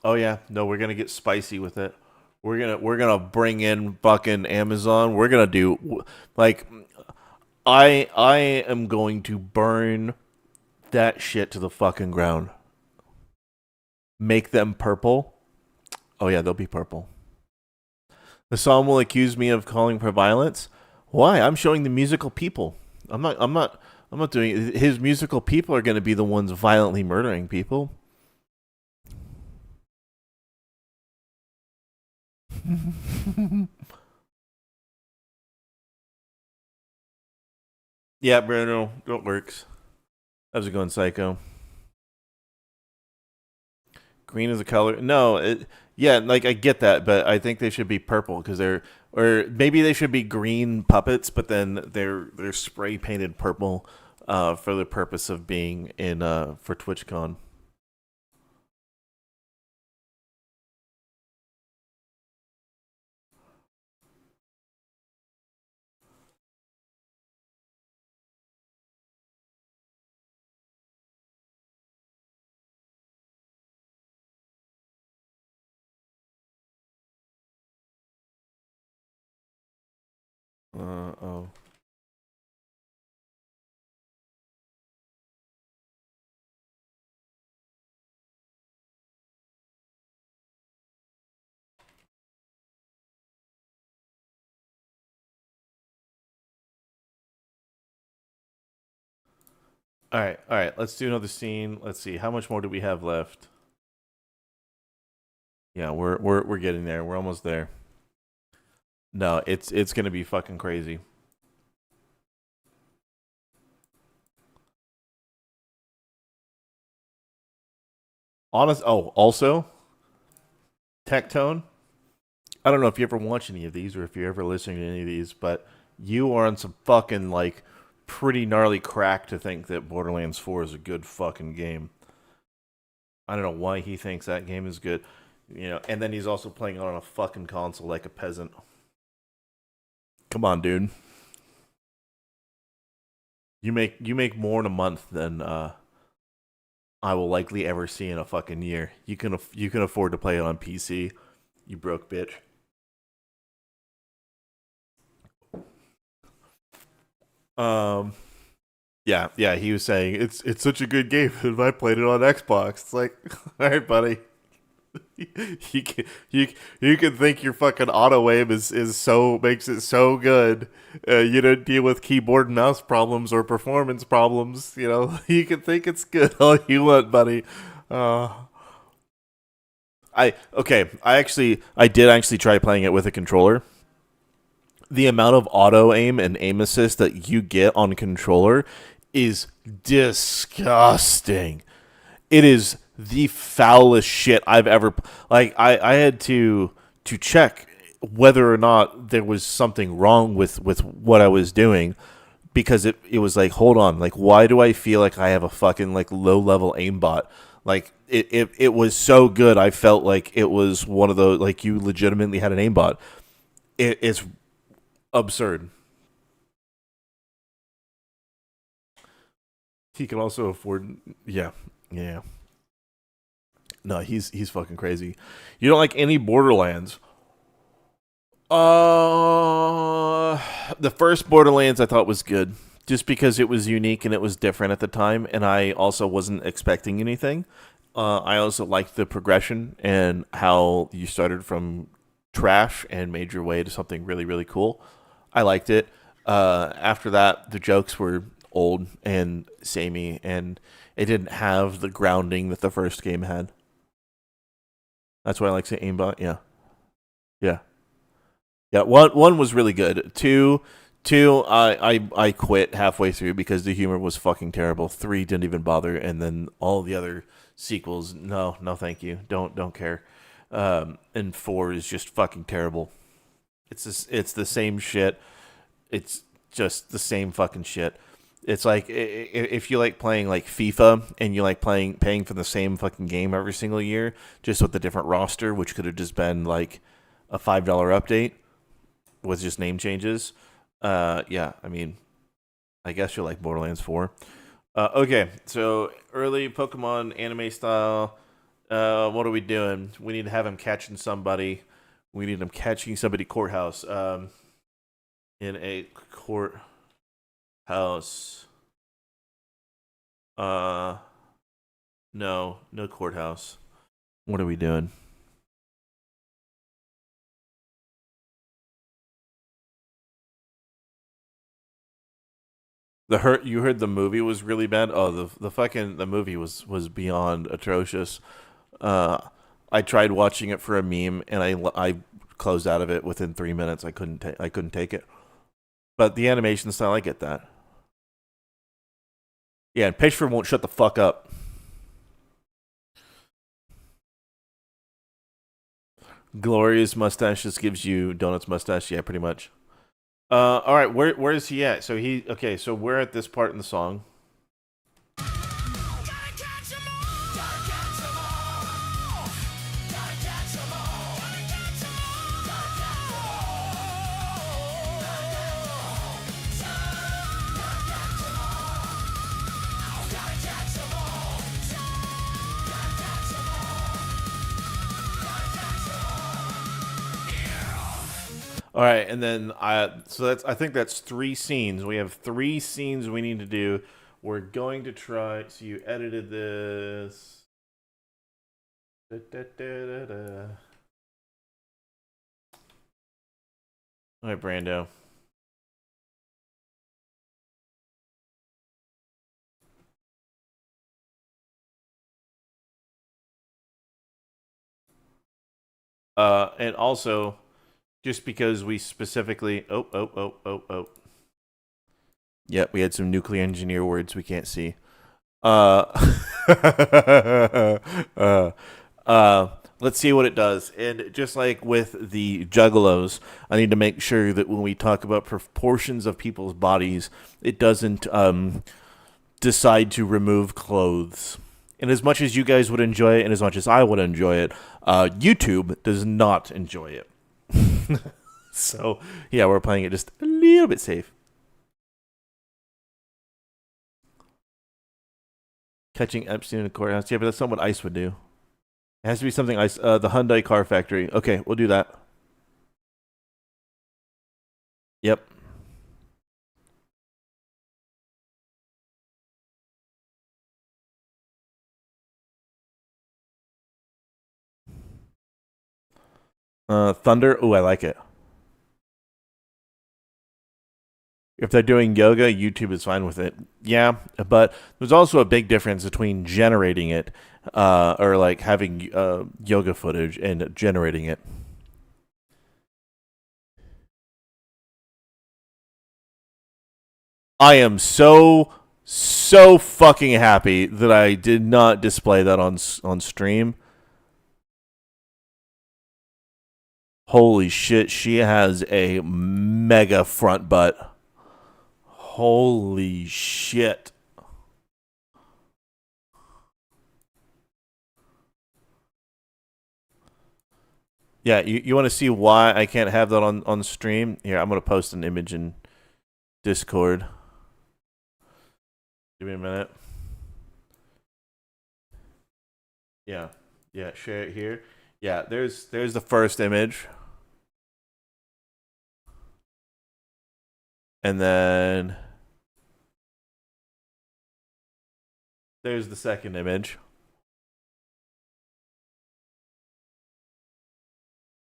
Oh yeah, no, we're gonna get spicy with it. We're gonna bring in fucking Amazon. We're gonna do like I am going to burn that shit to the fucking ground. Make them purple. Oh yeah, they'll be purple. The song will accuse me of calling for violence. Why? I'm showing the musical people. I'm not doing it. His musical people are going to be the ones violently murdering people. Yeah, Bruno, it works. How's it going, Psycho? Green is a color. No, yeah, like I get that, but I think they should be purple because or maybe they should be green puppets, but then they're spray painted purple, for the purpose of being in for TwitchCon. Oh. All right. Let's do another scene. Let's see. How much more do we have left? Yeah, we're getting there. We're almost there. No, it's gonna be fucking crazy. Honest. Oh, also, Tectone. I don't know if you ever watch any of these or if you're ever listening to any of these, but you are on some fucking like pretty gnarly crack to think that Borderlands 4 is a good fucking game. I don't know why he thinks that game is good, and then he's also playing it on a fucking console like a peasant. Come on, dude. You make more in a month than I will likely ever see in a fucking year. You can afford to play it on PC. You broke bitch. Yeah, he was saying it's such a good game. If I played it on Xbox, it's like, all right, buddy. You can think your fucking auto aim is so makes it so good. You don't deal with keyboard and mouse problems or performance problems. You can think it's good all you want, buddy. I did actually try playing it with a controller. The amount of auto aim and aim assist that you get on a controller is disgusting. It is the foulest shit I've ever like. I had to check whether or not there was something wrong with what I was doing, because it was like, hold on, like, why do I feel like I have a fucking like low level aimbot? Like it was so good, I felt like it was one of those, like, you legitimately had an aimbot. It's absurd. He can also afford, yeah. No, he's fucking crazy. You don't like any Borderlands? The first Borderlands I thought was good, just because it was unique and it was different at the time, and I also wasn't expecting anything. I also liked the progression and how you started from trash and made your way to something really, really cool. I liked it. After that, the jokes were old and samey, and it didn't have the grounding that the first game had. That's why I like saying aimbot. Yeah. One was really good. Two, I quit halfway through because the humor was fucking terrible. 3 didn't even bother, and then all the other sequels, no, thank you, don't care. And 4 is just fucking terrible. It's the same shit. It's just the same fucking shit. It's like, if you like playing like FIFA and you like paying for the same fucking game every single year, just with a different roster, which could have just been like a $5 update with just name changes. Yeah, I mean, I guess you'll like Borderlands 4. Okay, so early Pokemon anime style. What are we doing? We need to have him catching somebody. We need him catching somebody courthouse. In a courthouse. No courthouse. What are we doing? You heard the movie was really bad. Oh, the movie was beyond atrocious. I tried watching it for a meme, and I closed out of it within 3 minutes. I couldn't take it. But the animation style, I get that. Yeah, and Pitchford won't shut the fuck up. Glorious mustache just gives you Donut's mustache. Yeah, pretty much. All right, where is he at? So so we're at this part in the song. All right, and then I think that's 3 scenes. We have 3 scenes we need to do. We're going to try. So you edited this. Da, da, da, da, da. All right, Brando. And also, just because we specifically, Yep, we had some nuclear engineer words we can't see. Let's see what it does. And just like with the Juggalos, I need to make sure that when we talk about proportions of people's bodies, it doesn't decide to remove clothes. And as much as you guys would enjoy it, and as much as I would enjoy it, YouTube does not enjoy it. So, yeah, we're playing it just a little bit safe. Catching Epstein in a courthouse. Yeah, but that's not what ICE would do. It has to be something ICE. The Hyundai car factory. Okay, we'll do that. Yep. Thunder. Oh, I like it. If they're doing yoga, YouTube is fine with it. Yeah, but there's also a big difference between generating it, or like having yoga footage and generating it. I am so fucking happy that I did not display that on stream. Holy shit, she has a mega front butt. Holy shit. Yeah, you want to see why I can't have that on stream? Here, I'm going to post an image in Discord. Give me a minute. Yeah, share it here. Yeah, there's the first image. And then there's the second image.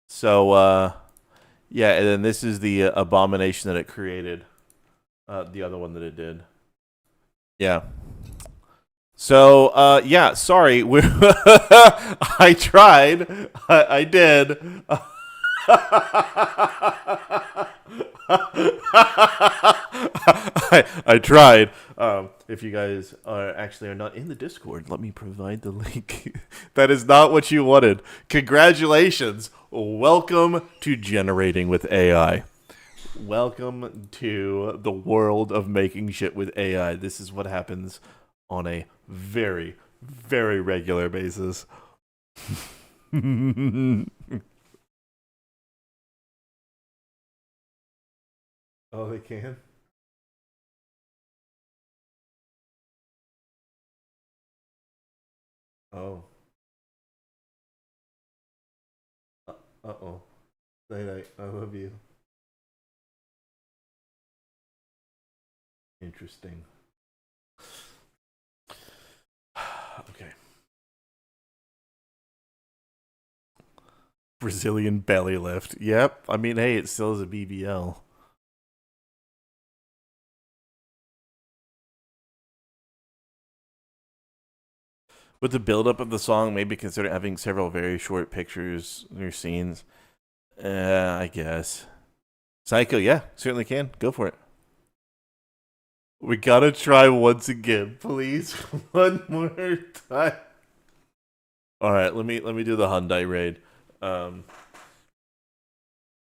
So, yeah, and then this is the abomination that it created. The other one that it did. Yeah. So, yeah, sorry. I tried. I did. I tried. If you guys are not in the Discord, let me provide the link. That is not what you wanted. Congratulations. Welcome to Generating with AI. Welcome to the world of making shit with AI. This is what happens on a very, very regular basis. Oh, they can? Oh. Uh-oh. Night-night. I love you. Interesting. Okay. Brazilian belly lift. Yep. I mean, hey, it still is a BBL. With the build-up of the song, maybe consider having several very short pictures or scenes. I guess. Psycho, yeah, certainly can. Go for it. We gotta try once again, please. One more time. All right, let me do the Hyundai raid.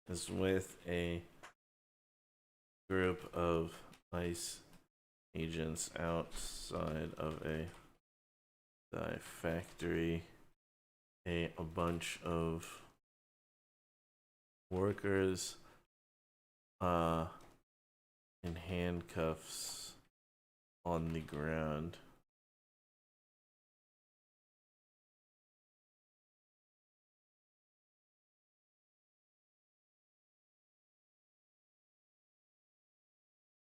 is with a group of ICE agents outside of a factory. A bunch of workers in handcuffs on the ground.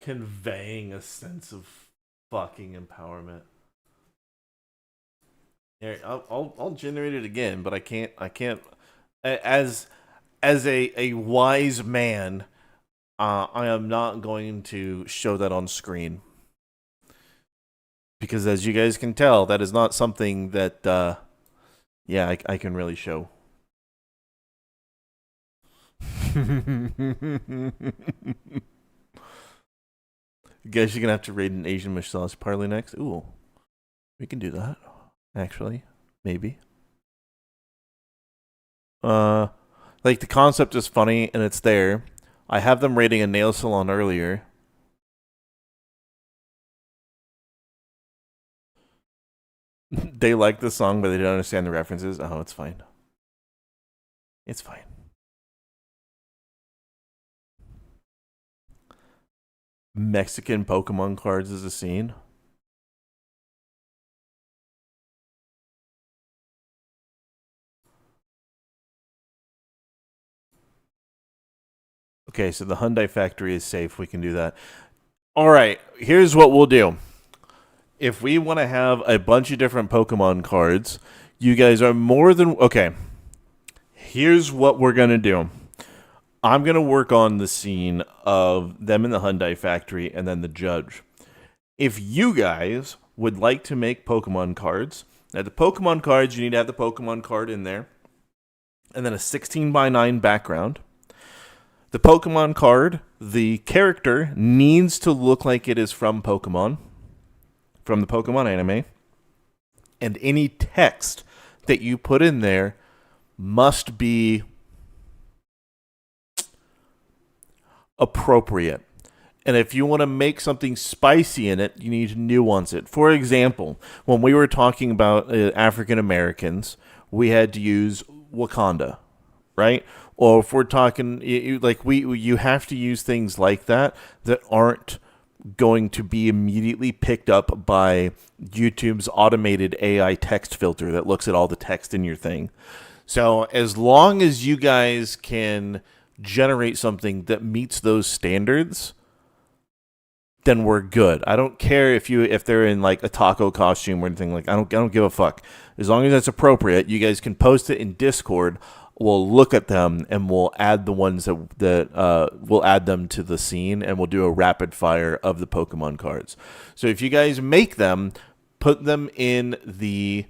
Conveying a sense of fucking empowerment. Here, I'll generate it again, but I can't. As a wise man, I am not going to show that on screen because, as you guys can tell, that is not something that I can really show. Guess you're gonna have to raid an Asian massage parlor next. Ooh, we can do that. Actually, maybe. Like the concept is funny and it's there. I have them raiding a nail salon earlier. They like the song, but they don't understand the references. Oh, it's fine. It's fine. Mexican Pokemon cards is a scene. Okay, so the Hyundai factory is safe. We can do that. All right, here's what we'll do. If we want to have a bunch of different Pokemon cards, you guys are more than... Okay, here's what we're going to do. I'm going to work on the scene of them in the Hyundai factory and then the judge. If you guys would like to make Pokemon cards, now the Pokemon cards, you need to have the Pokemon card in there, and then a 16:9 background. The Pokemon card, the character needs to look like it is from Pokemon, from the Pokemon anime, and any text that you put in there must be appropriate. And if you want to make something spicy in it, you need to nuance it. For example, when we were talking about African Americans, we had to use Wakanda, right? Or if we're talking you have to use things like that aren't going to be immediately picked up by YouTube's automated AI text filter that looks at all the text in your thing. So as long as you guys can generate something that meets those standards, then we're good. I don't care if they're in like a taco costume or anything like. I don't give a fuck. As long as that's appropriate, you guys can post it in Discord. We'll look at them and we'll add the ones that we'll add them to the scene, and we'll do a rapid fire of the Pokemon cards. So if you guys make them, put them in the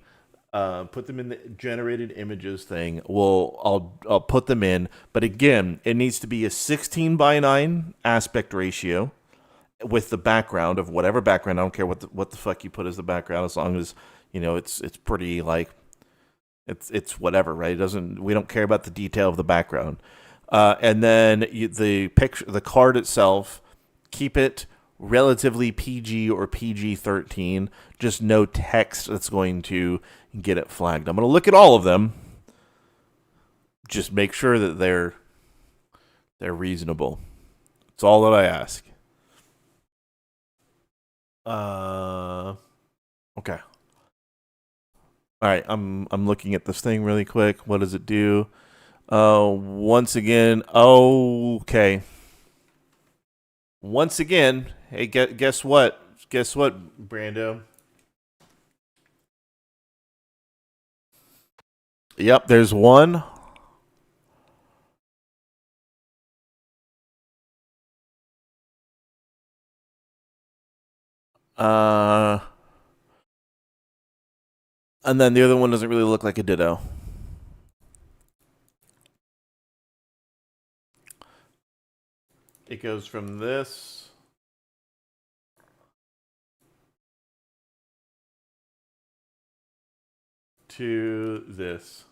generated images thing. I'll put them in, but again, it needs to be a 16:9 aspect ratio with the background of whatever background. I don't care what the fuck you put as the background, as long as it's pretty, like it's whatever, right? We don't care about the detail of the background. And then the picture, the card itself, keep it relatively PG or PG-13. Just no text that's going to get it flagged. I'm going to look at all of them. Just make sure that they're reasonable. It's all that I ask. Okay. All right, I'm looking at this thing really quick. What does it do? Once again, okay. Once again, hey, guess what? Guess what, Brando? Yep, there's one. And then the other one doesn't really look like a Ditto. It goes from this to this.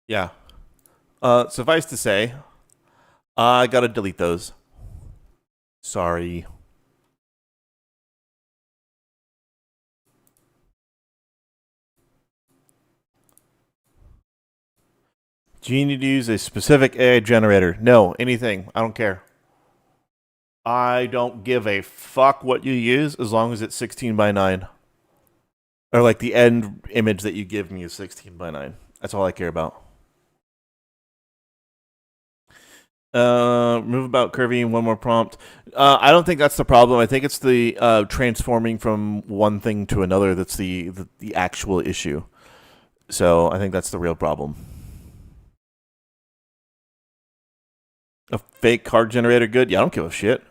Yeah. Suffice to say, I gotta delete those. Sorry. Do you need to use a specific AI generator? No, anything. I don't care. I don't give a fuck what you use as long as it's 16 by 9. Or like the end image that you give me is 16 by 9. That's all I care about. Move about curvy, one more prompt. I don't think that's the problem. I think it's the transforming from one thing to another that's the actual issue. So I think that's the real problem. A fake card generator good? Yeah, I don't give a shit.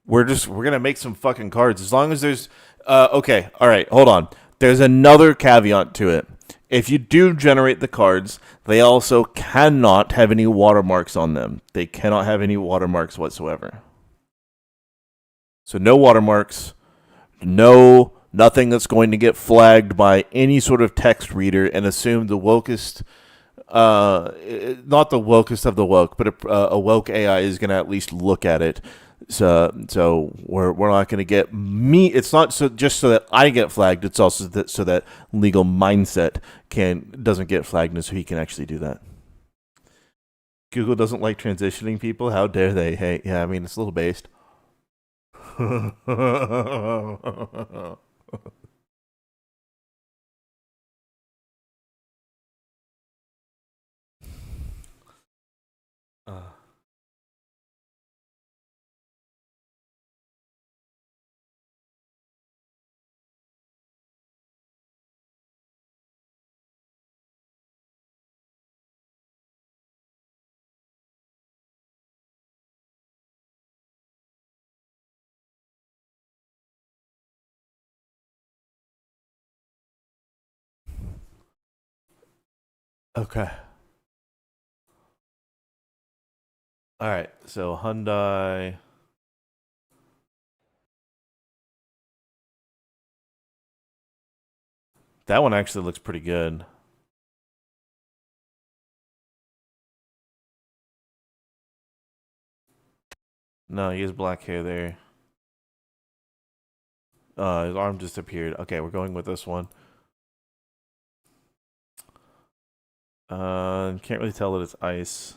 We're gonna make some fucking cards as long as there's okay, all right, hold on. There's another caveat to it. If you do generate the cards, they also cannot have any watermarks on them. They cannot have any watermarks whatsoever. So no watermarks, nothing that's going to get flagged by any sort of text reader and assume the wokest not the wokest of the woke, but a woke AI is going to at least look at it. So we're not going to get me. It's not just so that I get flagged. It's also so that legal mindset doesn't get flagged, and so he can actually do that. Google doesn't like transitioning people. How dare they? Hey, yeah, I mean it's a little based. Okay. All right. So Hyundai. That one actually looks pretty good. No, he has black hair there. His arm disappeared. Okay, we're going with this one. Can't really tell that it's ice.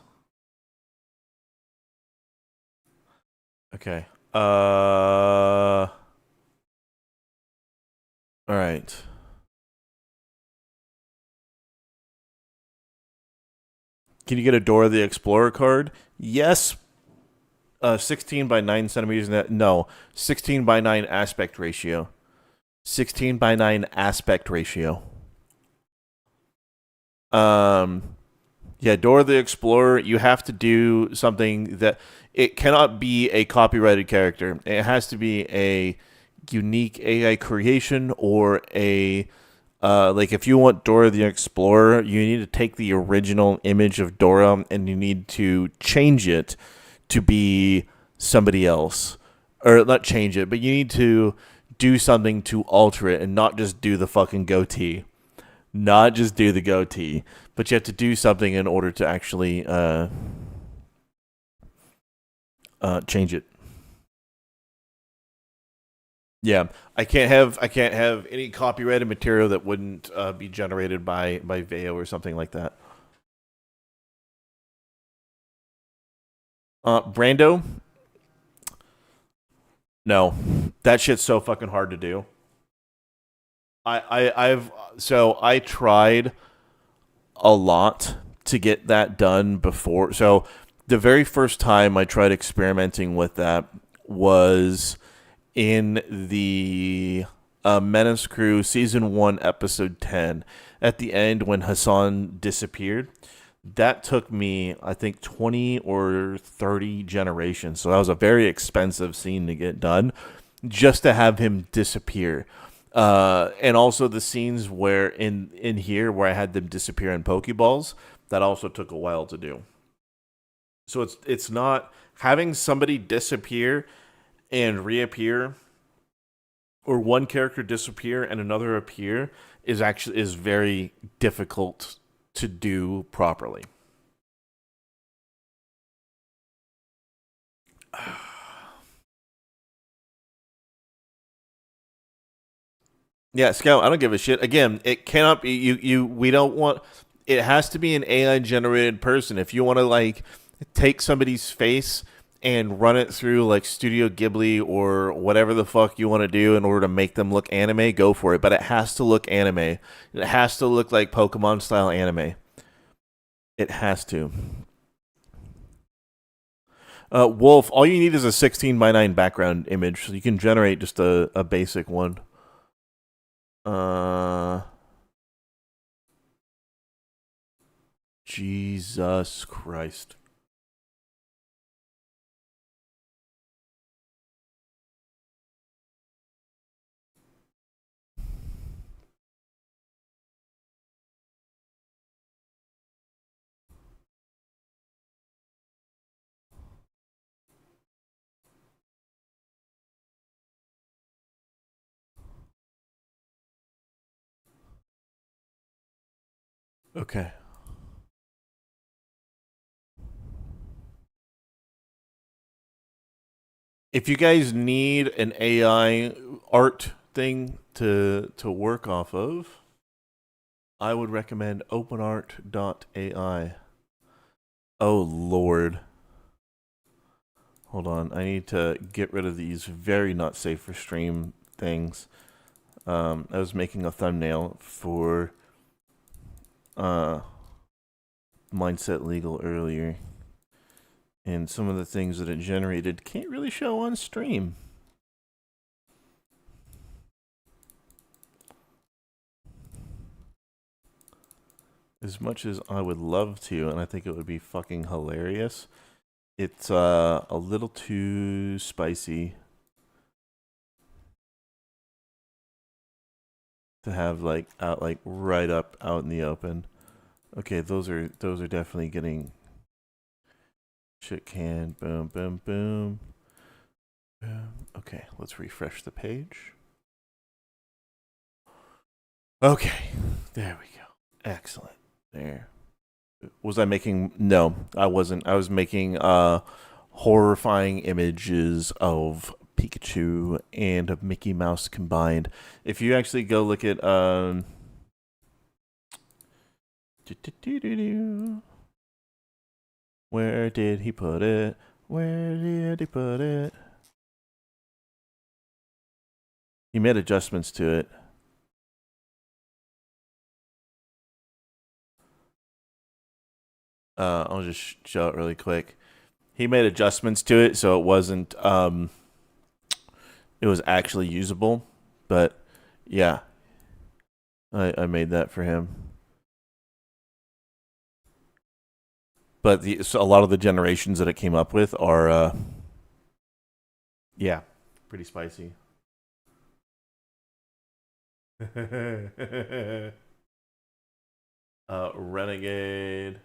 Okay. All right. Can you get a Dora the Explorer card? Yes. 16 by 9 centimeters. No, 16 by 9 aspect ratio. 16 by 9 aspect ratio. Yeah, Dora the Explorer, you have to do something that it cannot be a copyrighted character. It has to be a unique AI creation or a like if you want Dora the Explorer, you need to take the original image of Dora and you need to change it to be somebody else. Or not change it, but you need to do something to alter it and not just do the fucking goatee. Not just do the goatee, but you have to do something in order to actually change it. Yeah, I can't have any copyrighted material that wouldn't be generated by Veo or something like that. Brando, no, that shit's so fucking hard to do. I tried a lot to get that done before. So the very first time I tried experimenting with that was in the Menace Crew season 1 episode 10 at the end when Hassan disappeared. That took me, I think, 20 or 30 generations. So that was a very expensive scene to get done just to have him disappear. And also the scenes where in here where I had them disappear in Pokeballs, that also took a while to do. So it's not having somebody disappear and reappear, or one character disappear and another appear is very difficult to do properly. Yeah, Scout, I don't give a shit. Again, it cannot be we don't want it has to be an AI generated person. If you want to like take somebody's face and run it through like Studio Ghibli or whatever the fuck you want to do in order to make them look anime, go for it. But it has to look anime. It has to look like Pokemon style anime. It has to. Wolf, all you need is a 16:9 background image, so you can generate just a basic one. Jesus Christ. Okay. If you guys need an AI art thing to work off of, I would recommend openart.ai. Oh Lord. Hold on, I need to get rid of these very not safe for stream things. I was making a thumbnail for Mindset Legal earlier, and some of the things that it generated can't really show on stream. As much as I would love to, and I think it would be fucking hilarious, it's a little too spicy to have like right up out in the open. Okay, those are definitely getting shit canned. Boom, boom, boom, boom. Okay, let's refresh the page. Okay, there we go. Excellent. There. Was I making? No, I wasn't. I was making horrifying images of Pikachu and of Mickey Mouse combined. If you actually go look at where did he put it? Where did he put it? He made adjustments to it. I'll just show it really quick. He made adjustments to it so it wasn't it was actually usable, but yeah, I made that for him. But so a lot of the generations that it came up with are yeah, pretty spicy. Renegade.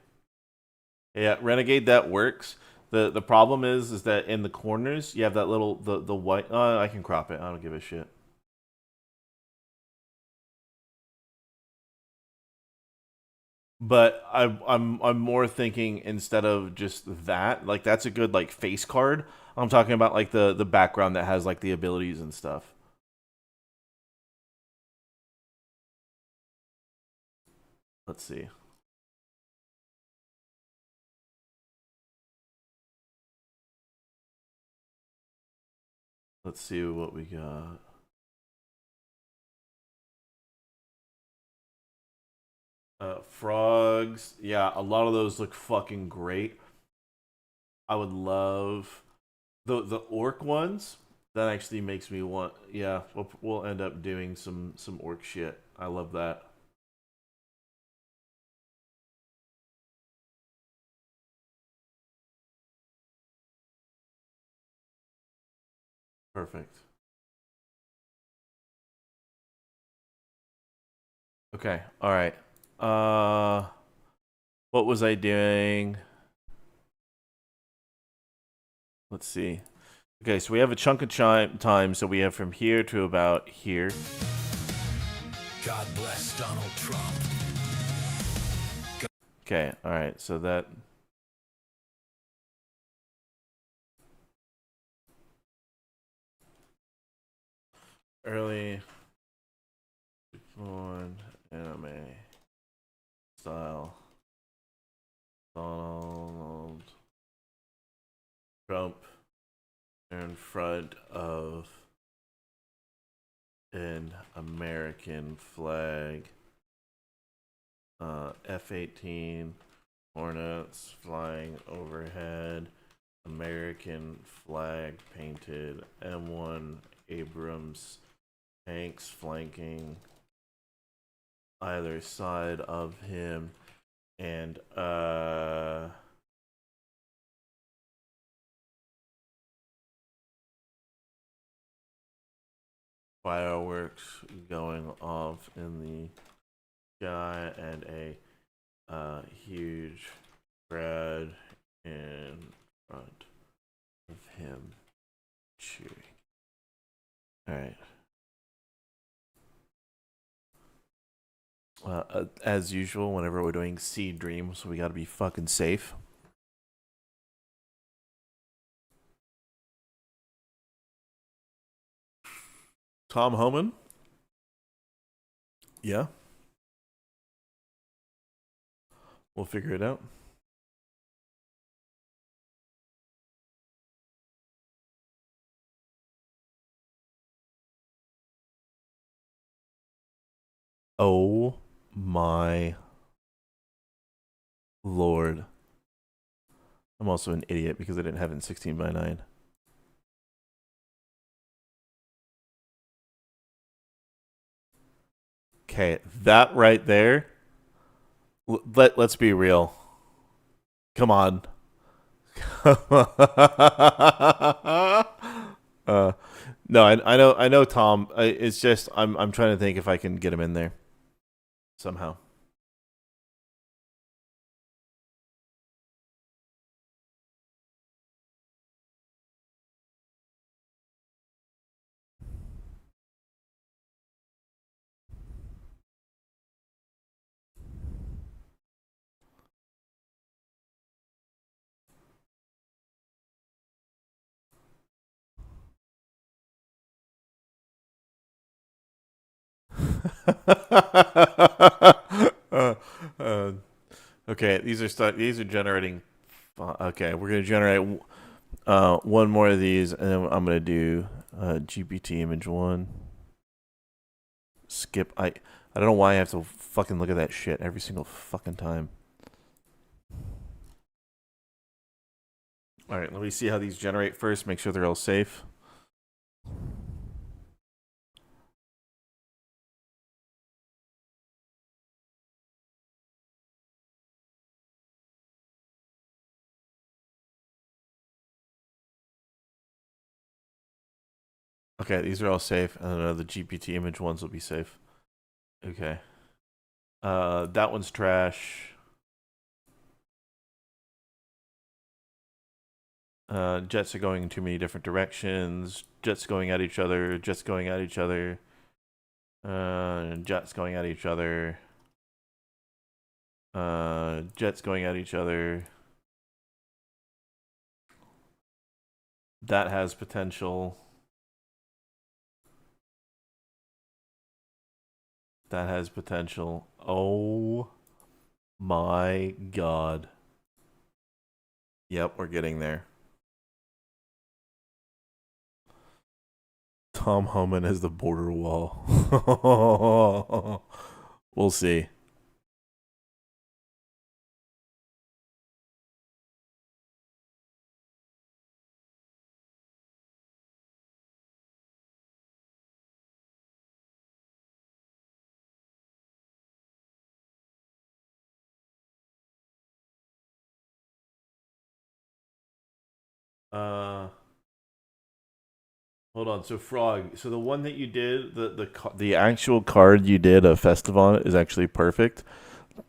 Yeah, Renegade, that works. The problem is that in the corners you have that little the white. I can crop it. I don't give a shit. But I'm more thinking instead of just that, like that's a good like face card. I'm talking about like the background that has like the abilities and stuff. Let's see. Let's see what we got. Frogs. Yeah, a lot of those look fucking great. I would love the orc ones. That actually makes me want. Yeah, we'll end up doing some orc shit. I love that. Perfect. Okay. All right. What was I doing? Let's see. Okay, so we have a chunk of time, so we have from here to about here. God bless Donald Trump. Okay, all right. So that early born anime style Donald Trump in front of an American flag. F-18 Hornets flying overhead. American flag painted. M1 Abrams tanks flanking either side of him, and fireworks going off in the sky, and a huge crowd in front of him cheering. All right. As usual, whenever we're doing Seed Dreams, we gotta be fucking safe. Tom Homan? Yeah. We'll figure it out. Oh my Lord. I'm also an idiot because I didn't have it in 16:9. Okay, that right there. Let's be real. Come on. No, I know Tom. It's just I'm trying to think if I can get him in there somehow. uh, uh, okay, these are generating. Okay, we're gonna generate one more of these, and then I'm gonna do GPT image 1. Skip. I don't know why I have to fucking look at that shit every single fucking time. All right, let me see how these generate first. Make sure they're all safe. Okay, these are all safe. And the GPT image ones will be safe. Okay. That one's trash. Jets are going in too many different directions. Jets going at each other. Jets going at each other. Jets going at each other. Jets going at each other. That has potential. That has potential. Oh my god. Yep, we're getting there. Tom Homan as the border wall. We'll see. Hold on. So Frog. So the one that you did, the actual card you did a Festivon is actually perfect.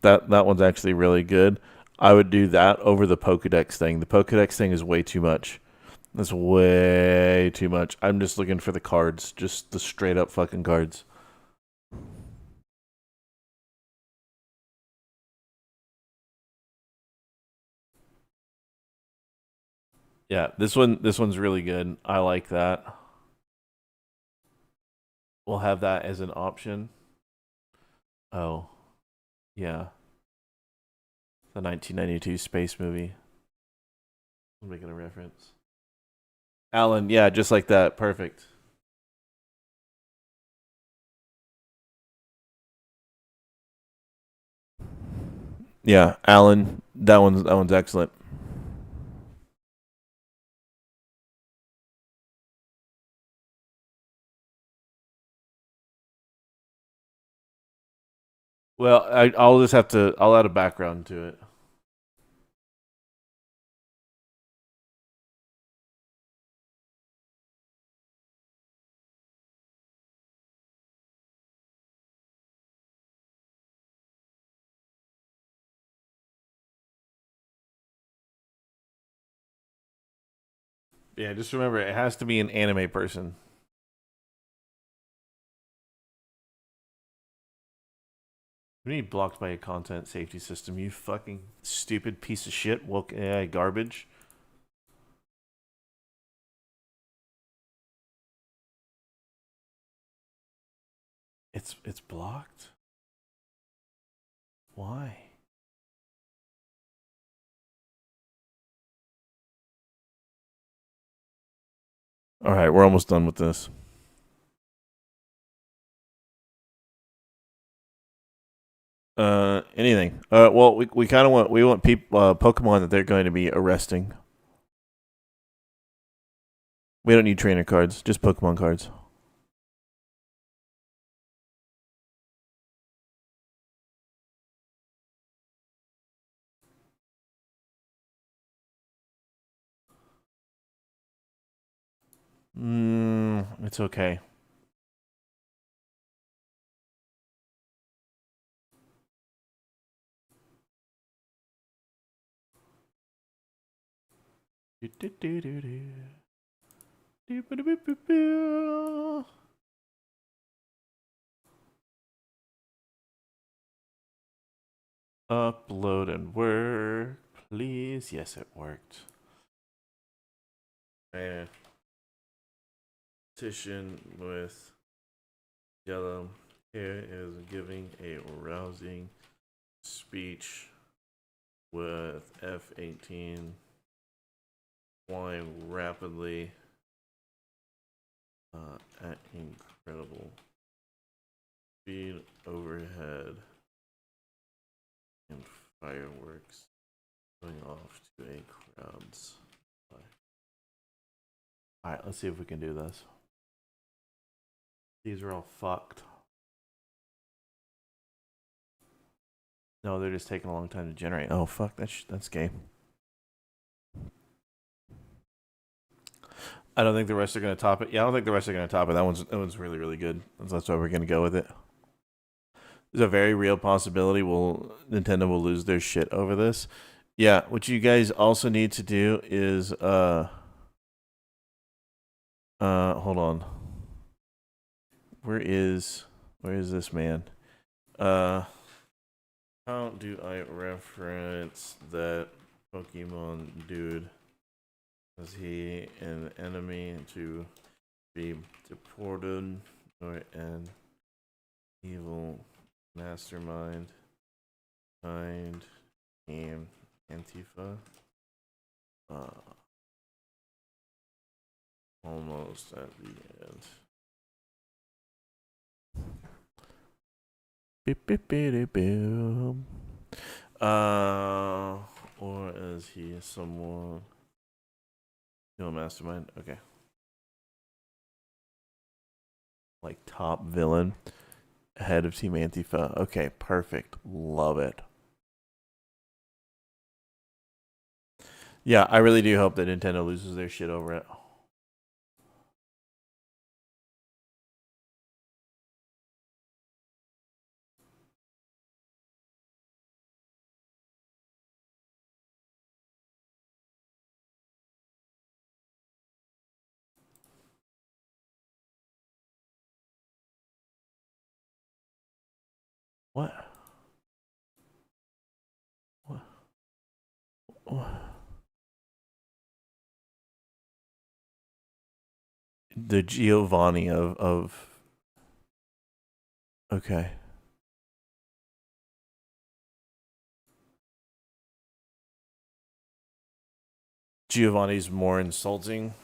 That one's actually really good. I would do that over the Pokedex thing. The Pokedex thing is way too much. That's way too much. I'm just looking for the cards, just the straight up fucking cards. Yeah, this one's really good. I like that. We'll have that as an option. Oh, yeah. The 1992 space movie. I'm making a reference. Alan, yeah, just like that. Perfect. Yeah, Alan, that one's excellent. Well, I'll just have to. I'll add a background to it. Yeah, just remember it has to be an anime person. We need blocked by a content safety system. You fucking stupid piece of shit. Woke AI garbage. It's blocked. Why? All right, we're almost done with this. Anything. Well, we kind of want people Pokemon that they're going to be arresting. We don't need trainer cards, just Pokemon cards. It's okay. Do, do, do, do, do. Do, ba, do, boo, boo, boo. Upload and work, please. Yes, it worked. And petition with yellow hair is giving a rousing speech with F-18 flying rapidly at incredible speed overhead and fireworks going off to a crowd's eye. Alright, let's see if we can do this. These are all fucked. No, they're just taking a long time to generate. Oh fuck, that's gay. I don't think the rest are gonna top it. Yeah, I don't think the rest are gonna top it. That one's really really good. That's why we're gonna go with it. There's a very real possibility Nintendo will lose their shit over this. Yeah, what you guys also need to do is hold on. Where is this man? How do I reference that Pokemon dude? Is he an enemy to be deported or an evil mastermind behind Team Antifa? Almost at the end. Beep, beep, beep, boom. Or is he someone? No mastermind. Okay. Like top villain, head of Team Antifa. Okay, perfect. Love it. Yeah, I really do hope that Nintendo loses their shit over it. What? What? What? the Giovanni of okay. Giovanni's more insulting.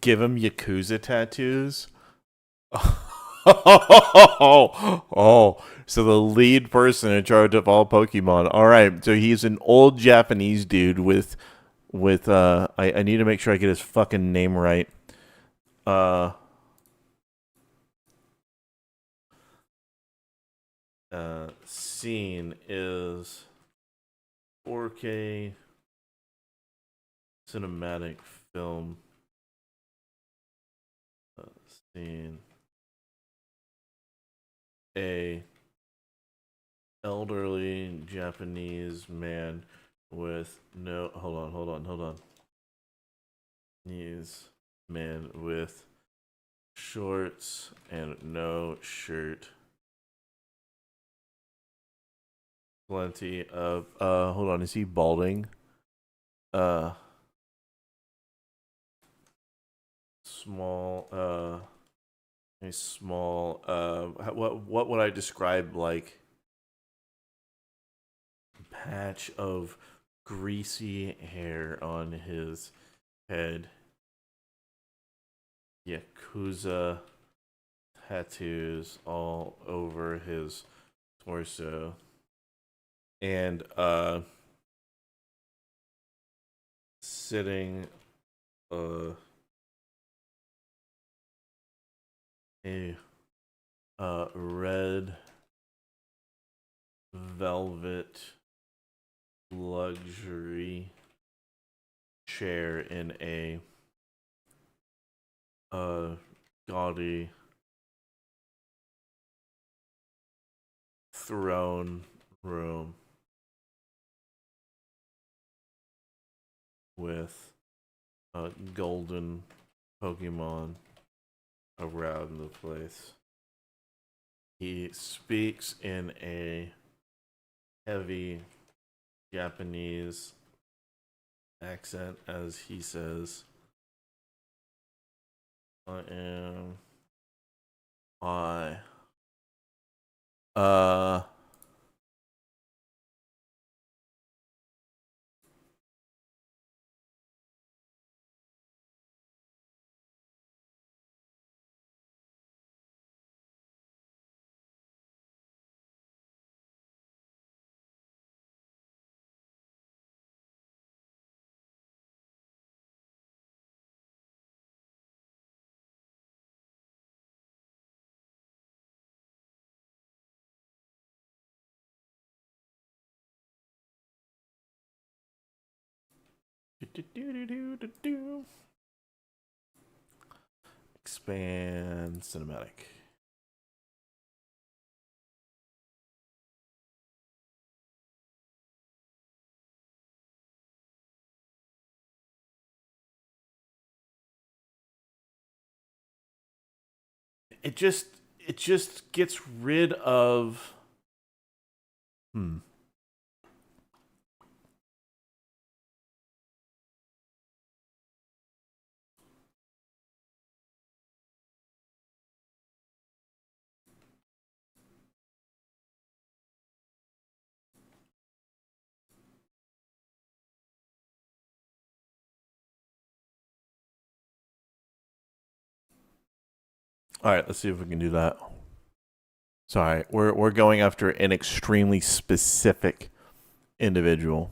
Give him Yakuza tattoos. Oh, so the lead person in charge of all Pokemon. All right, so he's an old Japanese dude with I need to make sure I get his fucking name right. Scene is 4K cinematic film. Scene. A elderly Japanese man with no hold on. Japanese man with shorts and no shirt. Plenty of hold on, is he balding? Small a small what would I describe, like patch of greasy hair on his head. Yakuza tattoos all over his torso. And sitting a red velvet luxury chair in a gaudy throne room with a golden Pokemon around the place. He speaks in a heavy Japanese accent as he says, I expand cinematic. It just gets rid of All right, let's see if we can do that. Sorry, we're going after an extremely specific individual.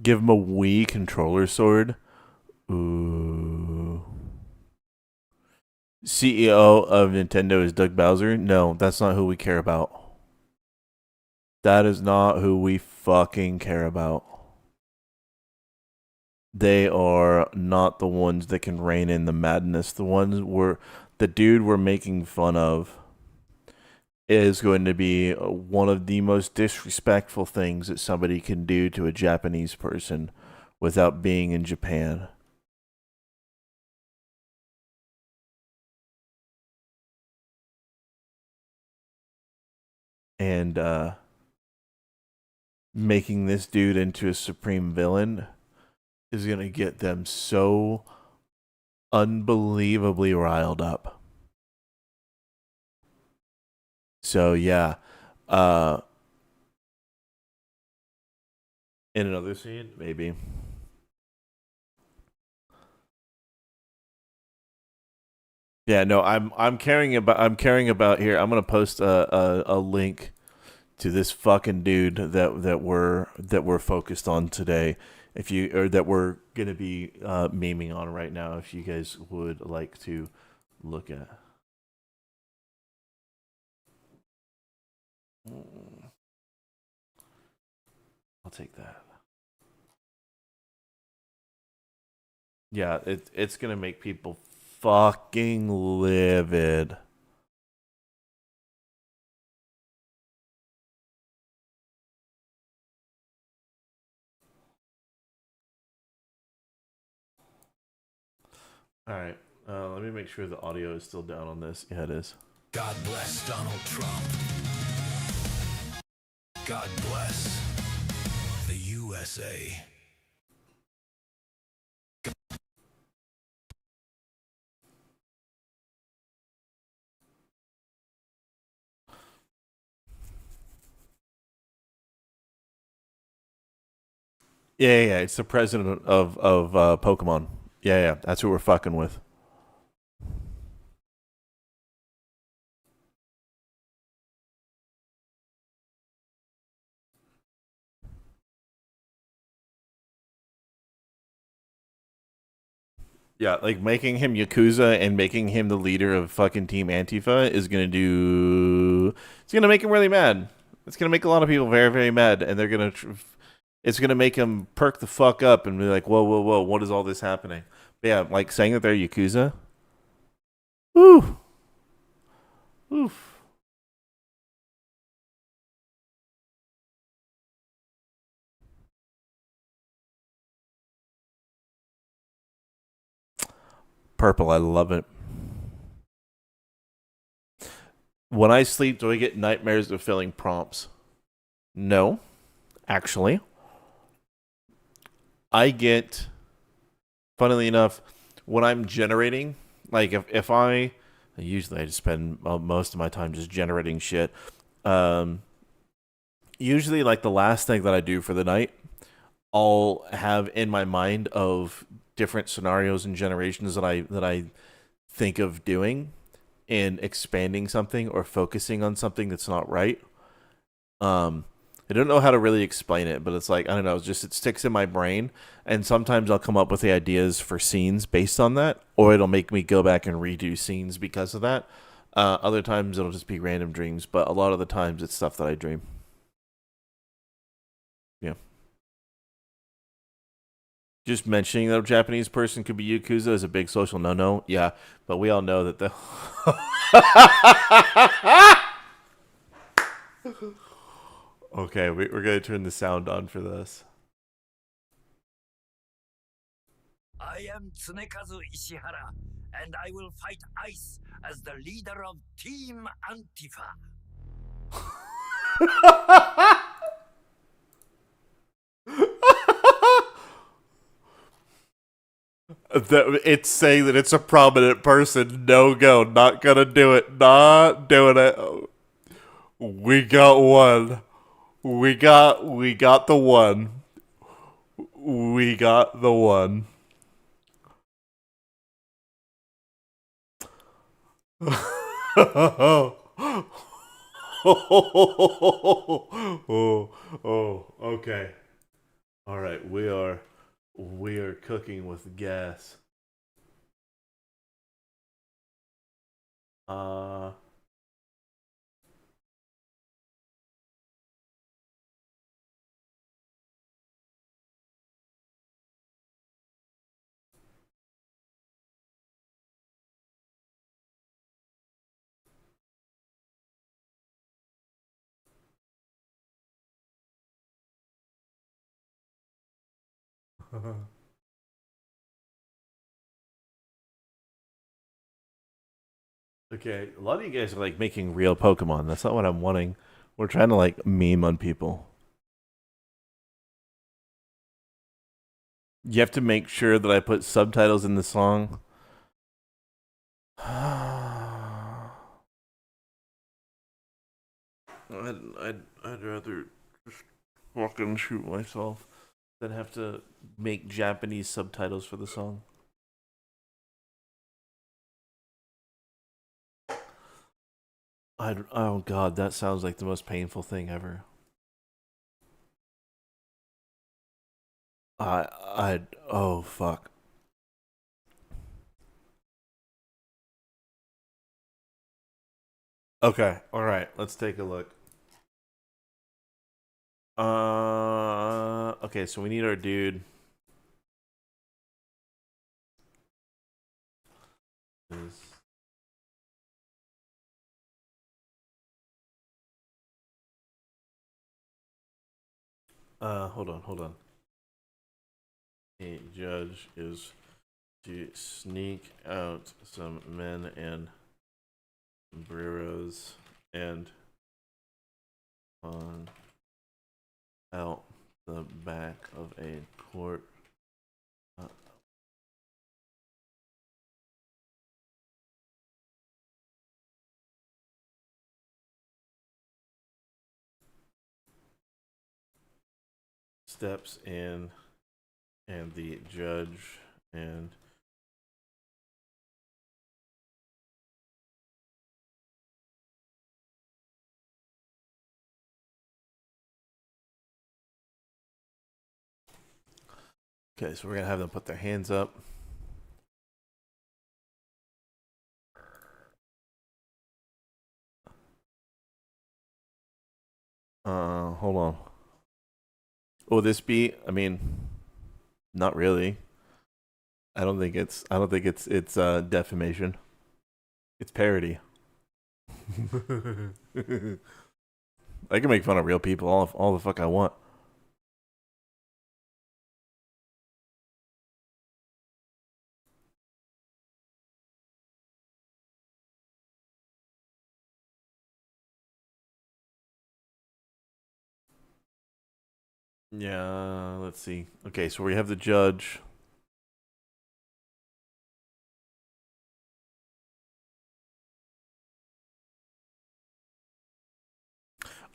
Give him a Wii controller sword. Ooh. CEO of Nintendo is Doug Bowser? No, that's not who we care about. That is not who we fucking care about. They are not the ones that can rein in the madness. The dude we're making fun of is going to be one of the most disrespectful things that somebody can do to a Japanese person without being in Japan. And making this dude into a supreme villain is going to get them so unbelievably riled up. So yeah, in another scene, maybe. Yeah, no, I'm caring about here. I'm gonna post a link to this fucking dude that we're focused on today. If you or that we're gonna be memeing on right now, if you guys would like to look at. I'll take that. Yeah, it's gonna make people fucking livid. All right, let me make sure the audio is still down on this. Yeah, it is. God bless Donald Trump. God bless the USA. Yeah, it's the president of Pokemon. Yeah, that's who we're fucking with. Yeah, like making him Yakuza and making him the leader of fucking Team Antifa is gonna do. It's gonna make him really mad. It's gonna make a lot of people very, very mad, and they're gonna. It's gonna make him perk the fuck up and be like, "Whoa, whoa, whoa! What is all this happening?" But yeah, like saying that they're Yakuza. Woo. Oof. Purple, I love it. When I sleep, do I get nightmares of filling prompts? No, actually. I get, funnily enough, when I'm generating, like if I, usually I just spend most of my time just generating shit. Usually, like the last thing that I do for the night, I'll have in my mind of different scenarios and generations that I think of doing and expanding something or focusing on something that's not right. I don't know how to really explain it, but it's like, I don't know, it's just it sticks in my brain, and sometimes I'll come up with the ideas for scenes based on that, or it'll make me go back and redo scenes because of that. Other times it'll just be random dreams, but a lot of the times it's stuff that I dream. Yeah. Just mentioning that a Japanese person could be Yakuza is a big social no-no. Yeah, but we all know that the... Okay, we're going to turn the sound on for this. I am Tsunekazu Ishihara, and I will fight Ice as the leader of Team Antifa. It's saying that it's a prominent person. No go. Not gonna do it. Not doing it. We got one. We got the one. We got the one. Okay. All right, we are cooking with gas. Okay, a lot of you guys are like making real Pokemon. That's not what I'm wanting. We're trying to like meme on people. You have to make sure that I put subtitles in the song I'd rather just fucking shoot myself than have to make Japanese subtitles for the song. Oh god, that sounds like the most painful thing ever. Oh fuck. Okay, all right, let's take a look. Okay, so we need our dude. Hold on. A judge is to sneak out some men and sombreros and on out the back of a court. Steps in, and the judge and okay, so we're gonna have them put their hands up. Hold on. Will this be? I mean, not really. I don't think it's defamation. It's parody. I can make fun of real people all the fuck I want. Yeah, let's see. Okay, so we have the judge.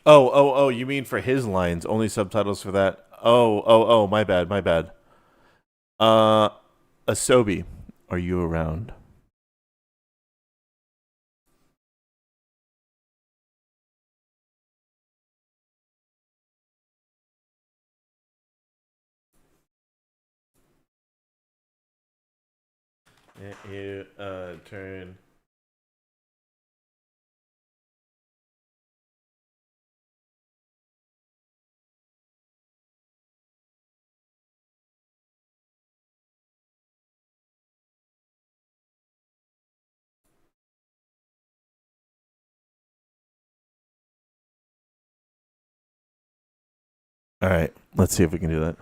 Oh, you mean for his lines, only subtitles for that? Oh, my bad. Asobi, are you around? You turn. All right, let's see if we can do that.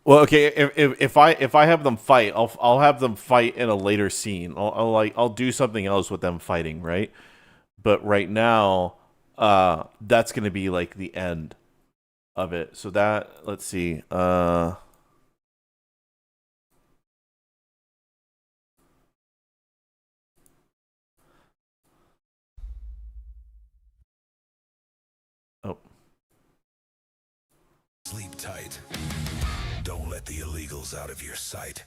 Well, okay. If I have them fight, I'll have them fight in a later scene. I'll do something else with them fighting, right? But right now, that's gonna be like the end of it. So that, let's see. Oh. Sleep tight. Don't let the illegals out of your sight.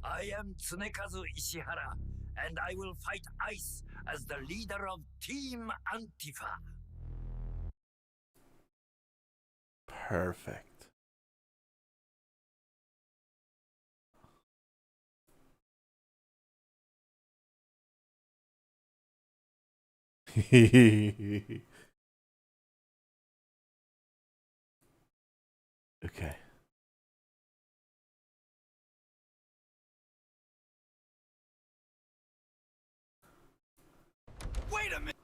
I am Tsunekazu Ishihara, and I will fight ICE as the leader of Team Antifa. Perfect. Okay. Wait a minute.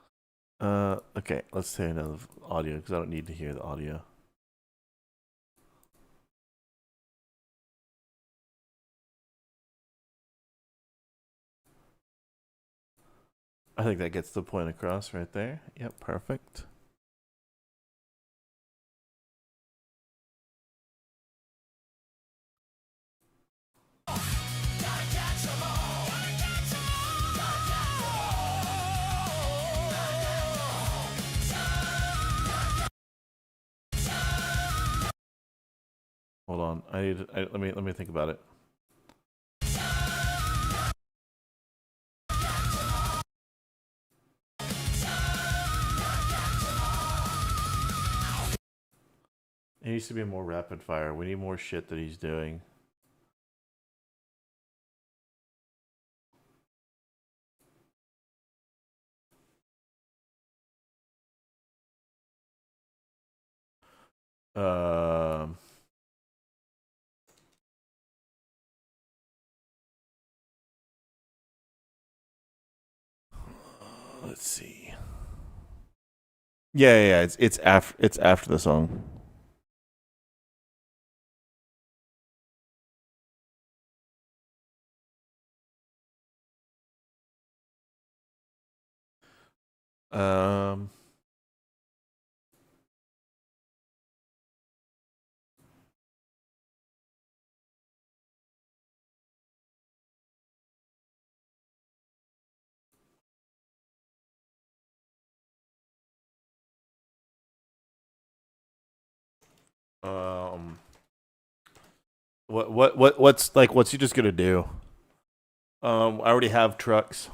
Okay, let's say another audio because I don't need to hear the audio. I think that gets the point across right there. Yep, perfect. on. Let me think about it. It needs to be more rapid fire. We need more shit that he's doing. Um, let's see. Yeah. It's after the song. Um. Um. What's he just gonna do? I already have trucks.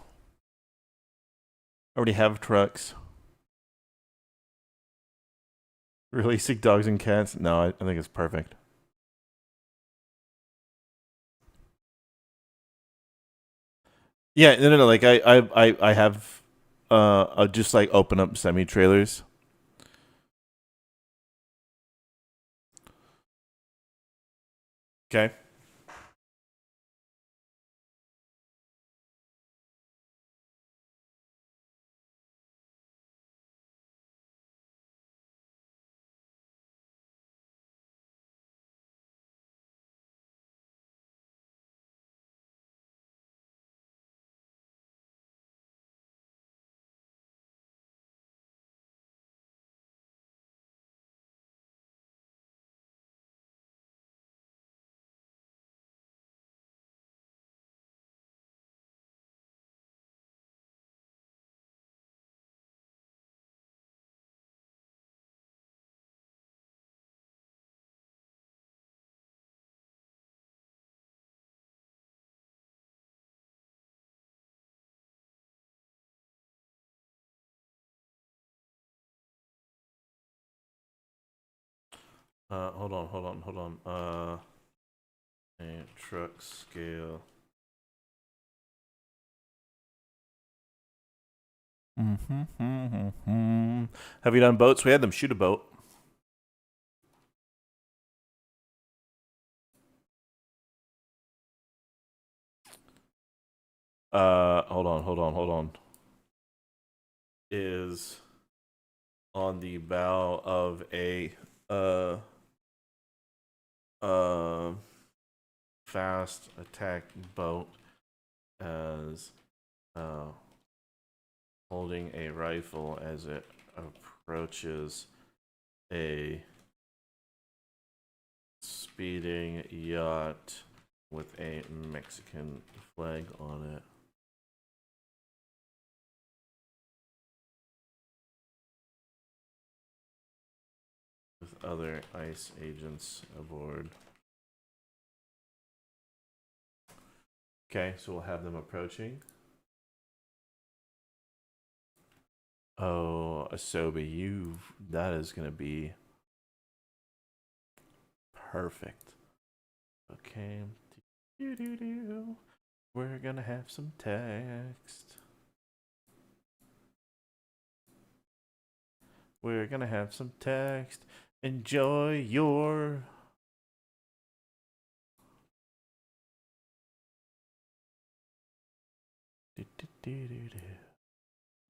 Releasing dogs and cats. No, I think it's perfect. Yeah, no. Like I have, I'll just like open up semi trailers. Okay. Hold on. And truck scale. Have you done boats? We had them shoot a boat. Hold on. Is on the bow of a fast attack boat as holding a rifle as it approaches a speeding yacht with a Mexican flag on it. With other ICE agents aboard. Okay, so we'll have them approaching. Oh, Asobi, that is gonna be perfect. Okay. We're gonna have some text. Enjoy your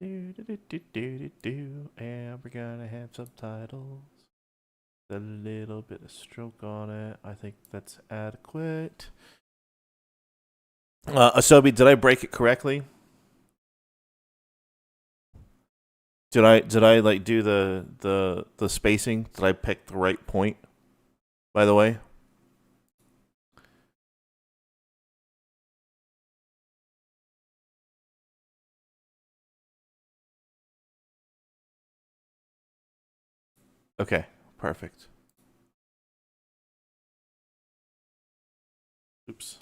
and we're gonna have subtitles. A little bit of stroke on it. I think that's adequate. Asobi, did I break it correctly? Did I like do the spacing? Did I pick the right point? By the way. Okay, perfect. Oops.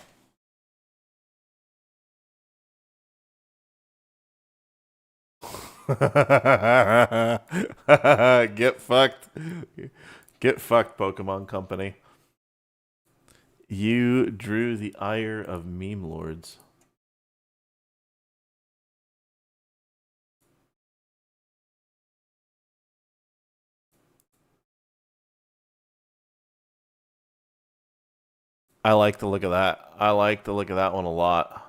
Get fucked. Get fucked, Pokemon Company. You drew the ire of meme lords. I like the look of that. I like the look of that one a lot.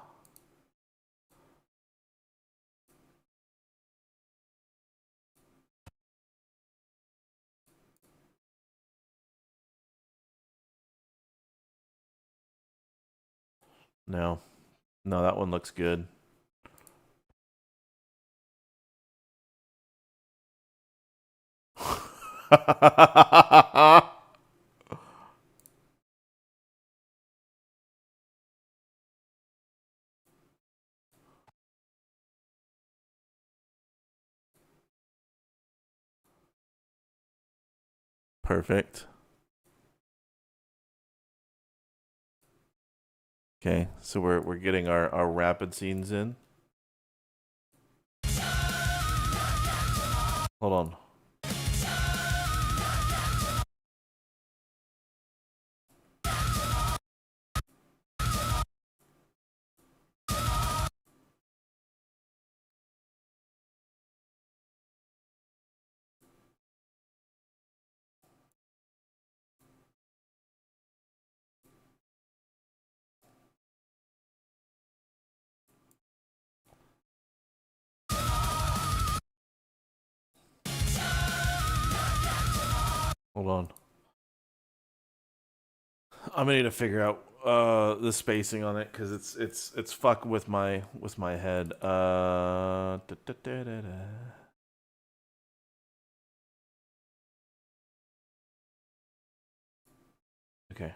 No. No, that one looks good. Perfect. Okay, so we're getting our rapid scenes in. Hold on. Hold on. I'm gonna need to figure out the spacing on it because it's fucking with my head. Okay.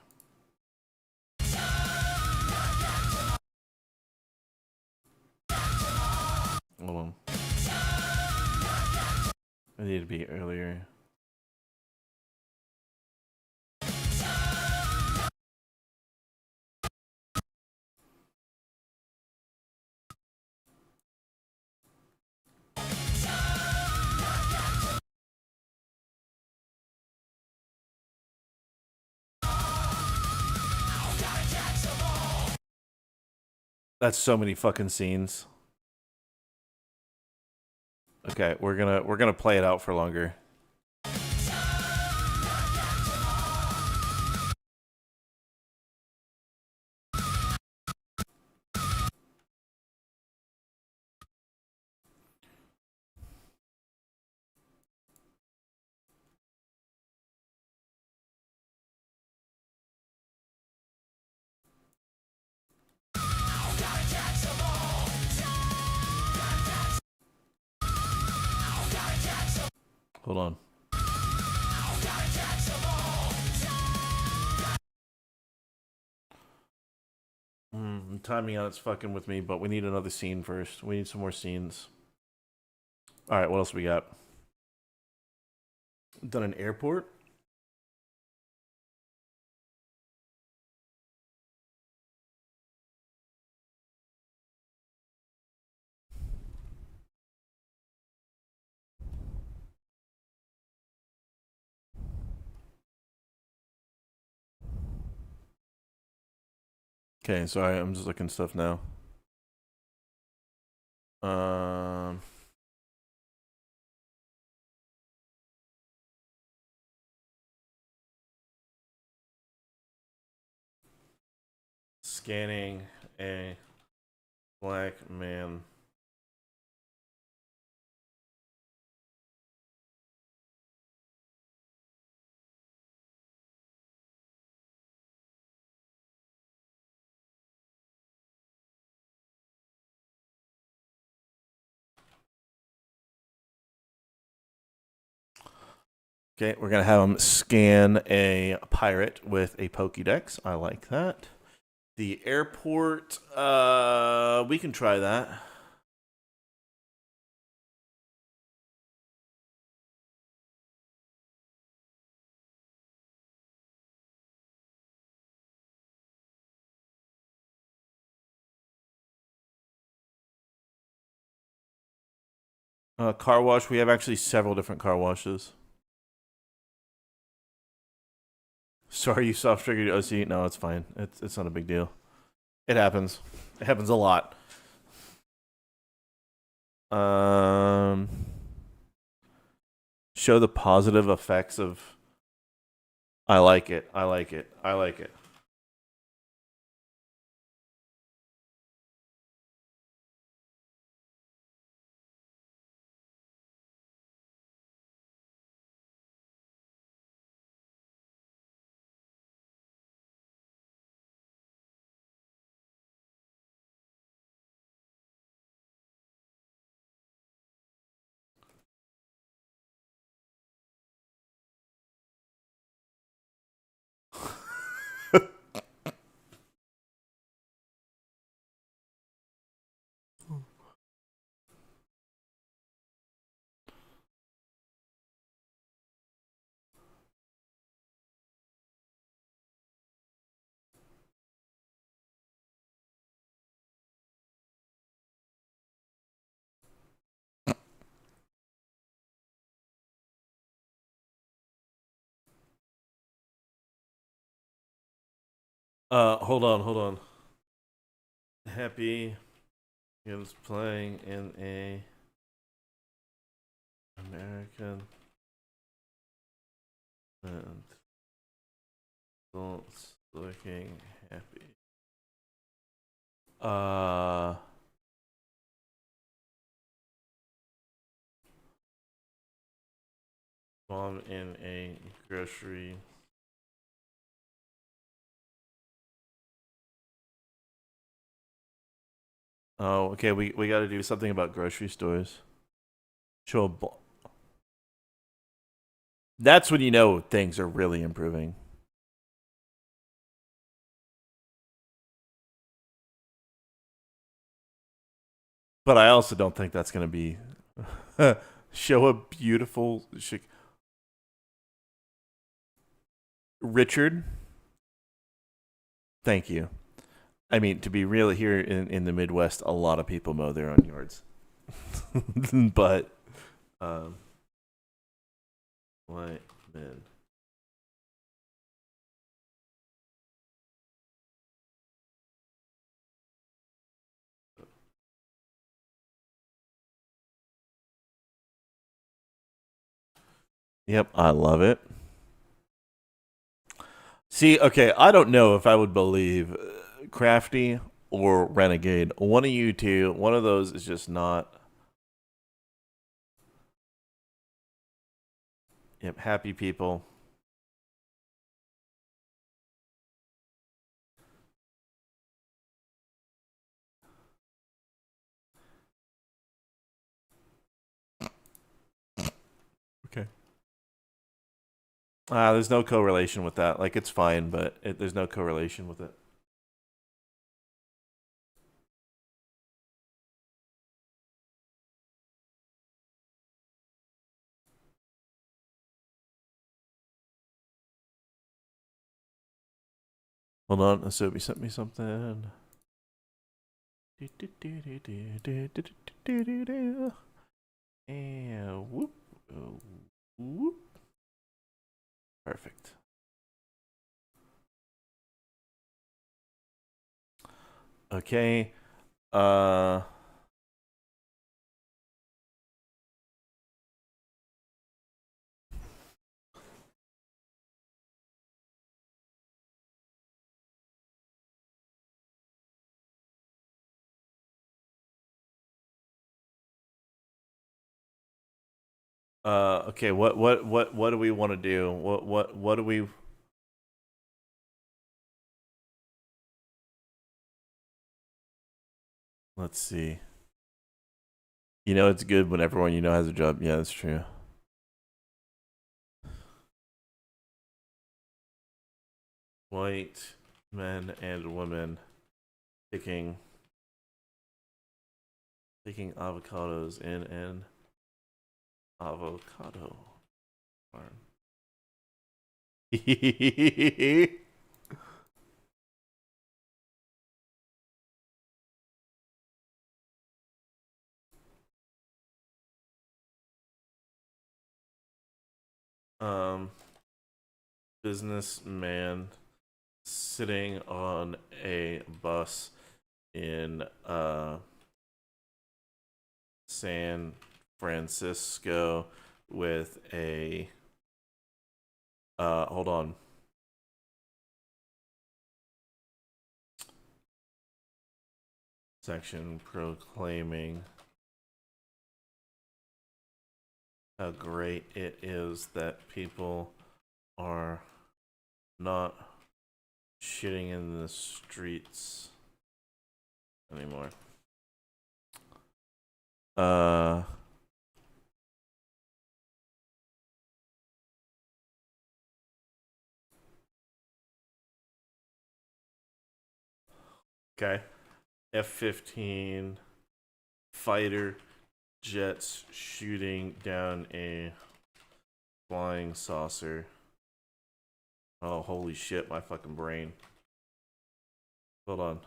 Hold on. I need to be earlier. That's so many fucking scenes. Okay, we're gonna play it out for longer. Hold on. Timing on it's fucking with me, but we need another scene first. We need some more scenes. All right, what else we got? Done an airport. Okay, sorry, I'm just looking stuff now. Scanning a black man. Okay, we're gonna have him scan a pirate with a Pokédex. I like that. The airport, we can try that. Car wash. We have actually several different car washes. Sorry, you soft triggered OC. No, it's fine. It's not a big deal. It happens. It happens a lot. Show the positive effects of. I like it. I like it. I like it. Hold on, hold on. Happy is playing in a American and adults looking happy. Mom in a grocery. Oh, okay. We got to do something about grocery stores. Show a That's when you know things are really improving. But I also don't think that's going to be show a beautiful Richard. Thank you. I mean, to be real, here in the Midwest, a lot of people mow their own yards. But white men. Yep, I love it. See, okay, I don't know if I would believe Crafty or Renegade. One of you two, one of those is just not. Yep, happy people. Okay. There's no correlation with that. Like, it's fine, but there's no correlation with it. Hold on, Asobi sent me something. And whoop, whoop. Perfect. Okay. Okay, what do we want to do? What do we Let's see. You know it's good when everyone you know has a job. Yeah, that's true. White men and women picking avocados in an avocado farm. businessman sitting on a bus in San Francisco with a hold on. Section proclaiming how great it is that people are not shitting in the streets anymore. Okay. F-15 fighter jets shooting down a flying saucer. Oh, holy shit, my fucking brain. Hold on.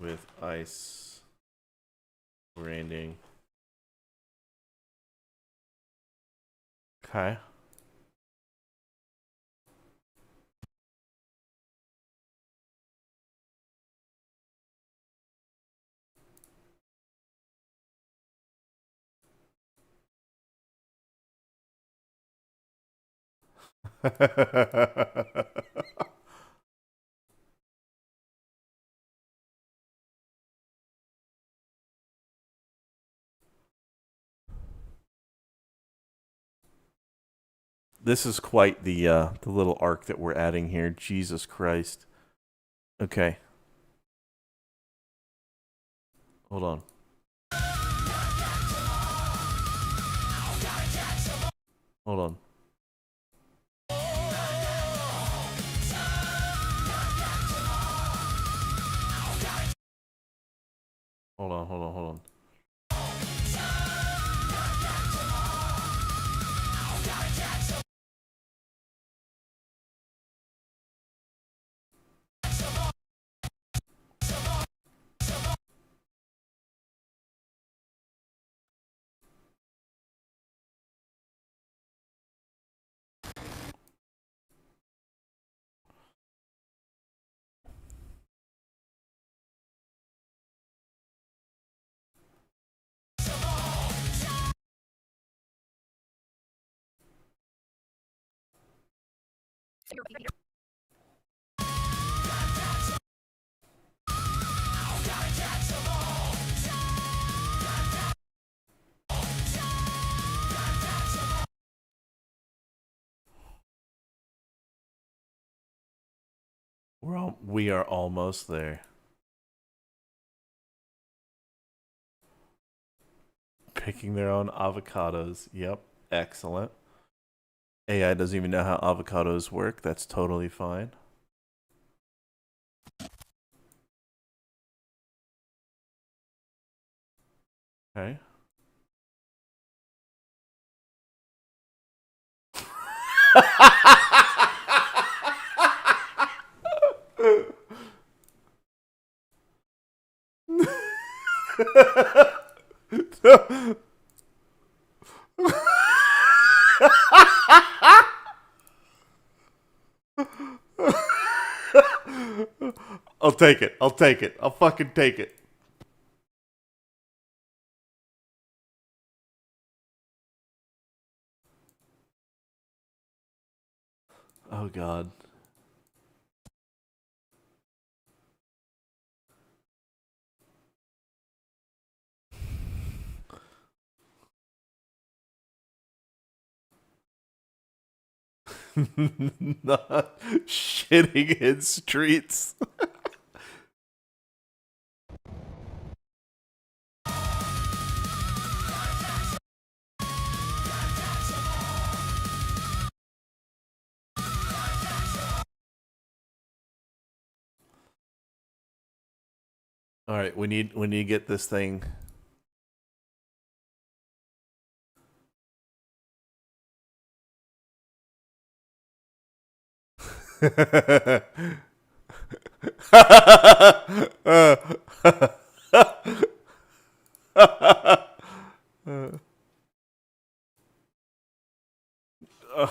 With ice landing. Okay. This is quite the little arc that we're adding here. Jesus Christ. Okay. Hold on. Hold on. Hold on, hold on, hold on. We are almost there. Picking their own avocados. Yep. Excellent. AI doesn't even know how avocados work. That's totally fine. Okay. I'll take it. I'll take it. I'll fucking take it. Oh God. Not shitting in streets. All right, we need to get this thing. Uh,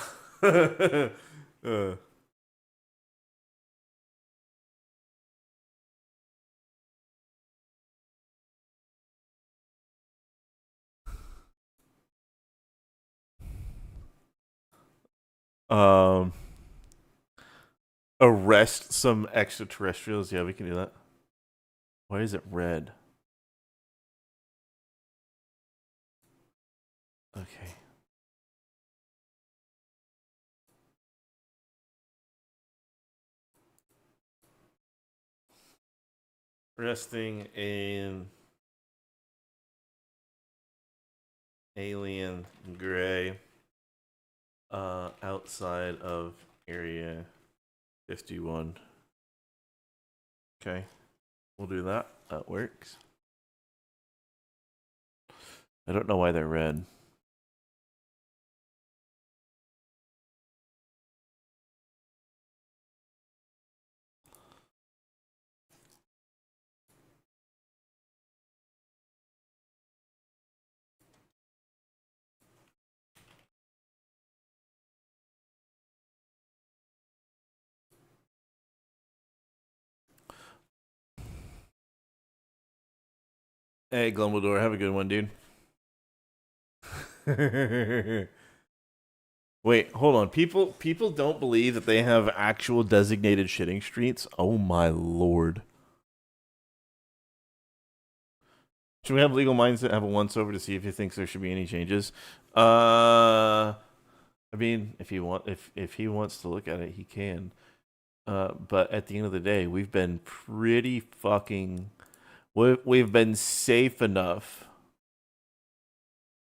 um, arrest some extraterrestrials. Yeah, we can do that. Why is it red? Okay. Resting in alien gray outside of area 51. Okay. We'll do that. That works. I don't know why they're red. Hey, Glumbledore, have a good one, dude. Wait, hold on. People don't believe that they have actual designated shitting streets. Oh my lord. Should we have legal minds that have a once over to see if he thinks there should be any changes? I mean, if he wants to look at it, he can. But at the end of the day, we've been pretty fucking. We've been safe enough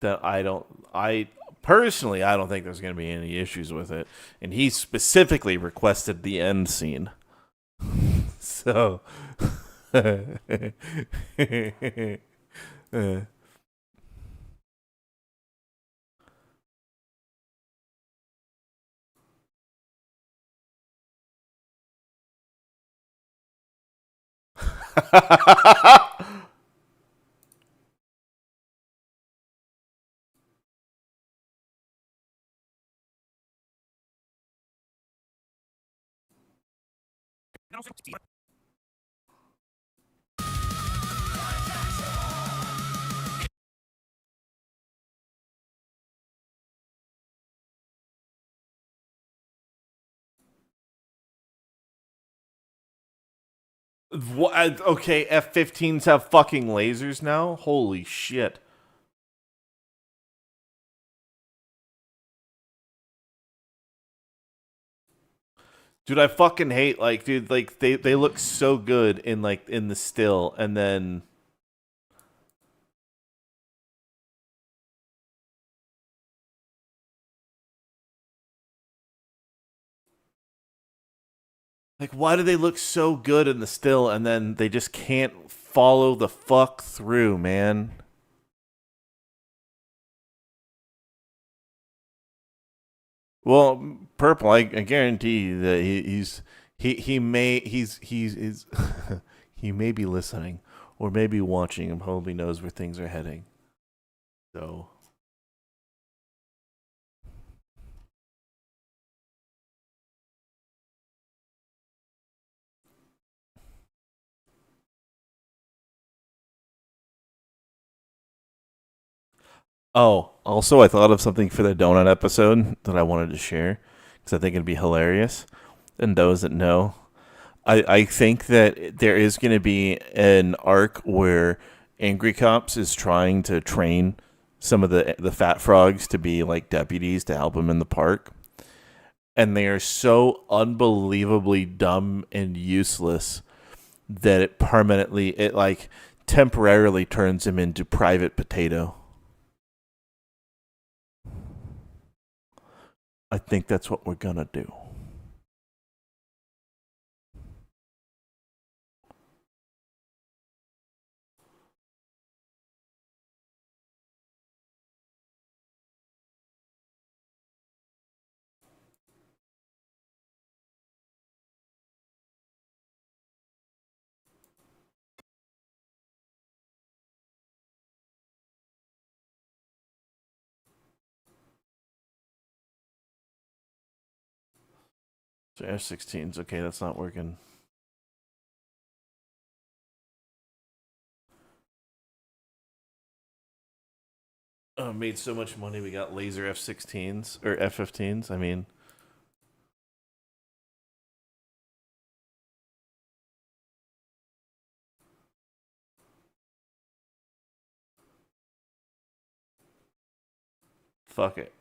that I personally I don't think there's going to be any issues with it. And he specifically requested the end scene. So. What? Okay, F-15s have fucking lasers now? Holy shit. Dude, I fucking hate dude, they look so good in in the still and then why do they look so good in the still and then they just can't follow the fuck through, man? Well, Purple, I guarantee you that he's he may be listening or maybe watching and probably knows where things are heading. So oh, also I thought of something for the donut episode that I wanted to share because I think it'd be hilarious. And those that know, I think that there is going to be an arc where Angry Cops is trying to train some of the fat frogs to be like deputies to help him in the park. And they are so unbelievably dumb and useless that it like temporarily turns him into Private Potato. I think that's what we're gonna do. So F-16s. Okay, that's not working. Oh, made so much money. We got laser F-16s or F-15s. I mean, fuck it.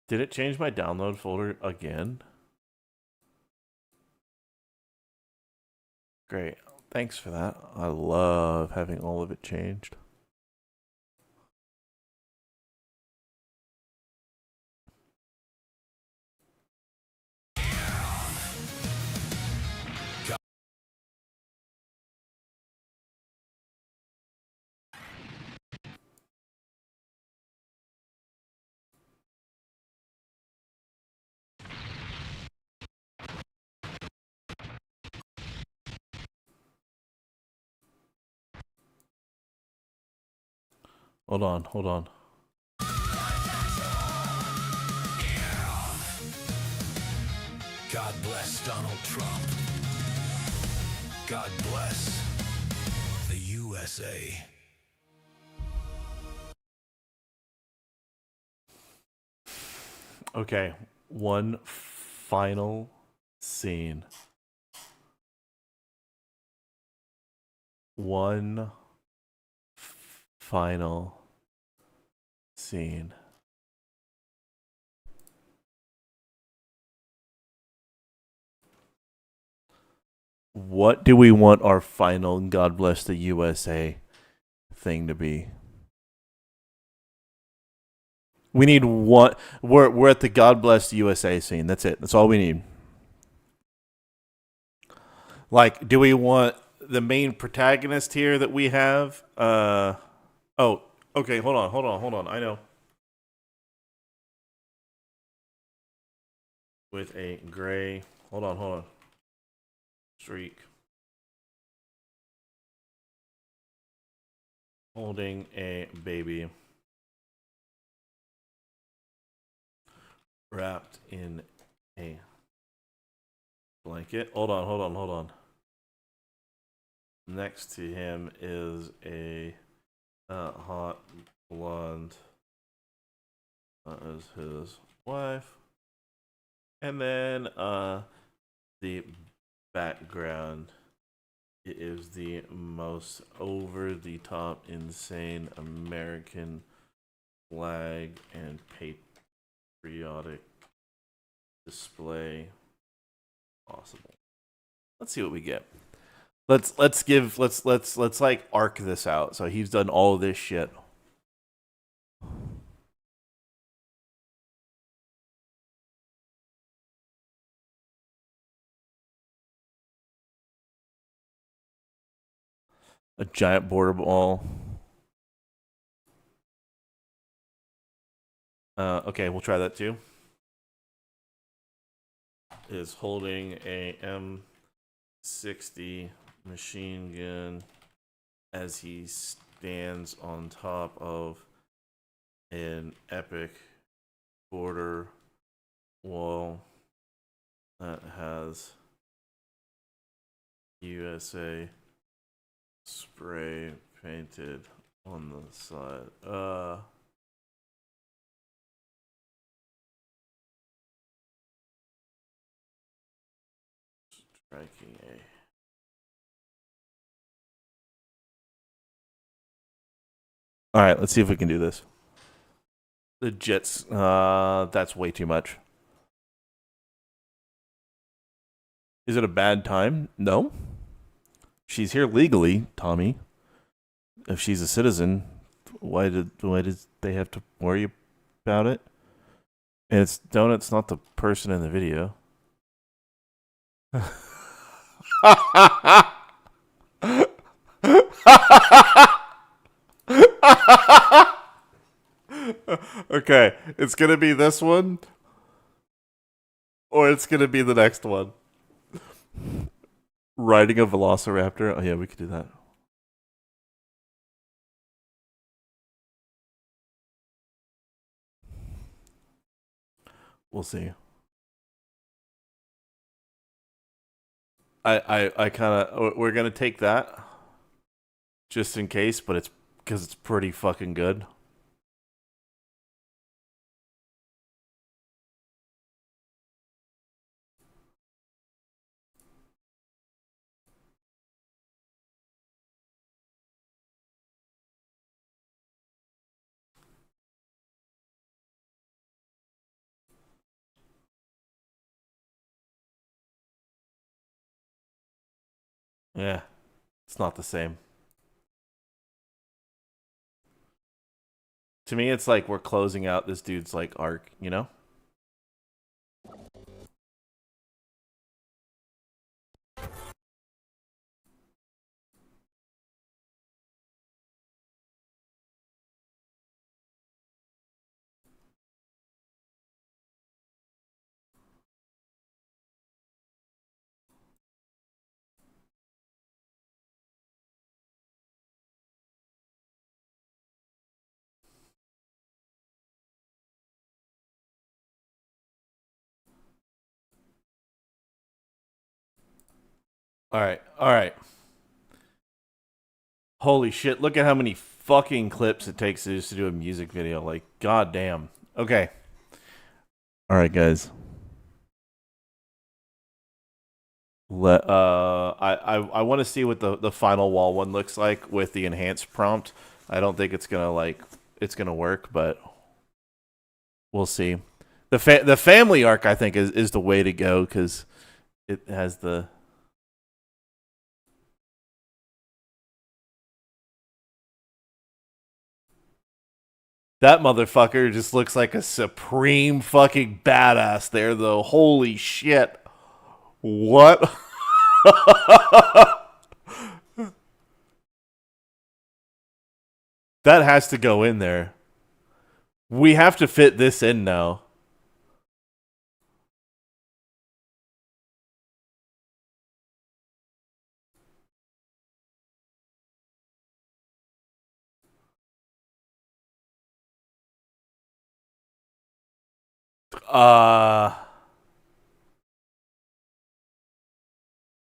Did it change my download folder again? Great. Thanks for that. I love having all of it changed. Hold on, hold on. God bless Donald Trump. God bless the USA. Okay, one final scene. One final scene. What do we want our final God bless the USA thing to be? We need one. We're at the God bless the USA scene. That's it. That's all we need. Like, do we want the main protagonist here that we have? Oh, okay. Hold on. I know. With a gray. Hold on. Streak. Holding a baby. Wrapped in a blanket. Hold on. Next to him is a hot blonde. That is his wife. And then the background is the most over the top insane American flag and patriotic display possible. Let's see what we get. Let's like arc this out. So he's done all this shit. A giant border ball. Okay, we'll try that too. Is holding a M60 machine gun as he stands on top of an epic border wall that has USA spray painted on the side. Striking a All right, let's see if we can do this. The Jets, that's way too much. Is it a bad time? No. She's here legally, Tommy. If she's a citizen, why did they have to worry about it? And it's Donut's not the person in the video. Okay, it's gonna be this one, or it's gonna be the next one. Riding a velociraptor. Oh yeah, we could do that. We'll see. I kind of we're gonna take that just in case, but it's because it's pretty fucking good. Yeah, it's not the same. To me, it's like we're closing out this dude's like arc, you know? All right, all right. Holy shit, look at how many fucking clips it takes just to do a music video. Like, goddamn. Okay. All right, guys. I want to see what the final wall one looks like with the enhanced prompt. I don't think it's gonna work, but we'll see. The family arc, I think, is the way to go because it has the. That motherfucker just looks like a supreme fucking badass there, though. Holy shit. What? That has to go in there. We have to fit this in now.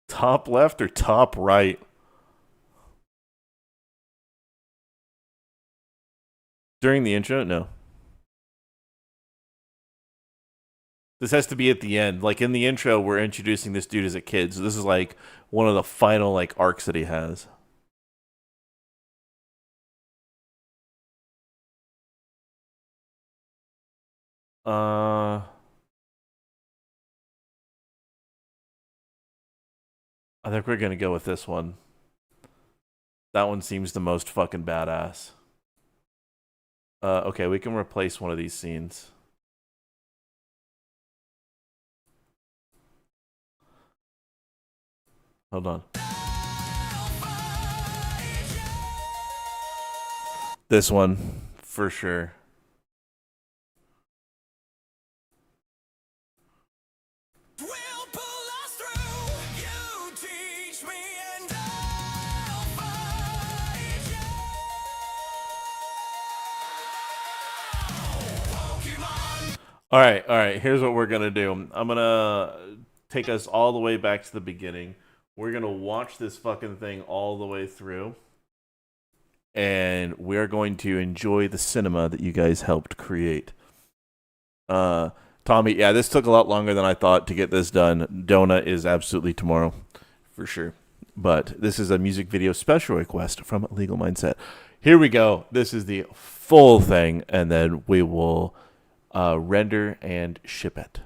Top left or top right? During the intro? No. This has to be at the end. Like in the intro, we're introducing this dude as a kid. So this is like one of the final like arcs that he has. I think we're gonna go with this one. That one seems the most fucking badass. Okay, we can replace one of these scenes. Hold on. This one, for sure. All right. Here's what we're gonna do. I'm gonna take us all the way back to the beginning. We're gonna watch this fucking thing all the way through, and we're going to enjoy the cinema that you guys helped create. Tommy, yeah, this took a lot longer than I thought to get this done. Donut is absolutely tomorrow, for sure. But this is a music video special request from Legal Mindset. Here we go. This is the full thing, and then we will render and ship it.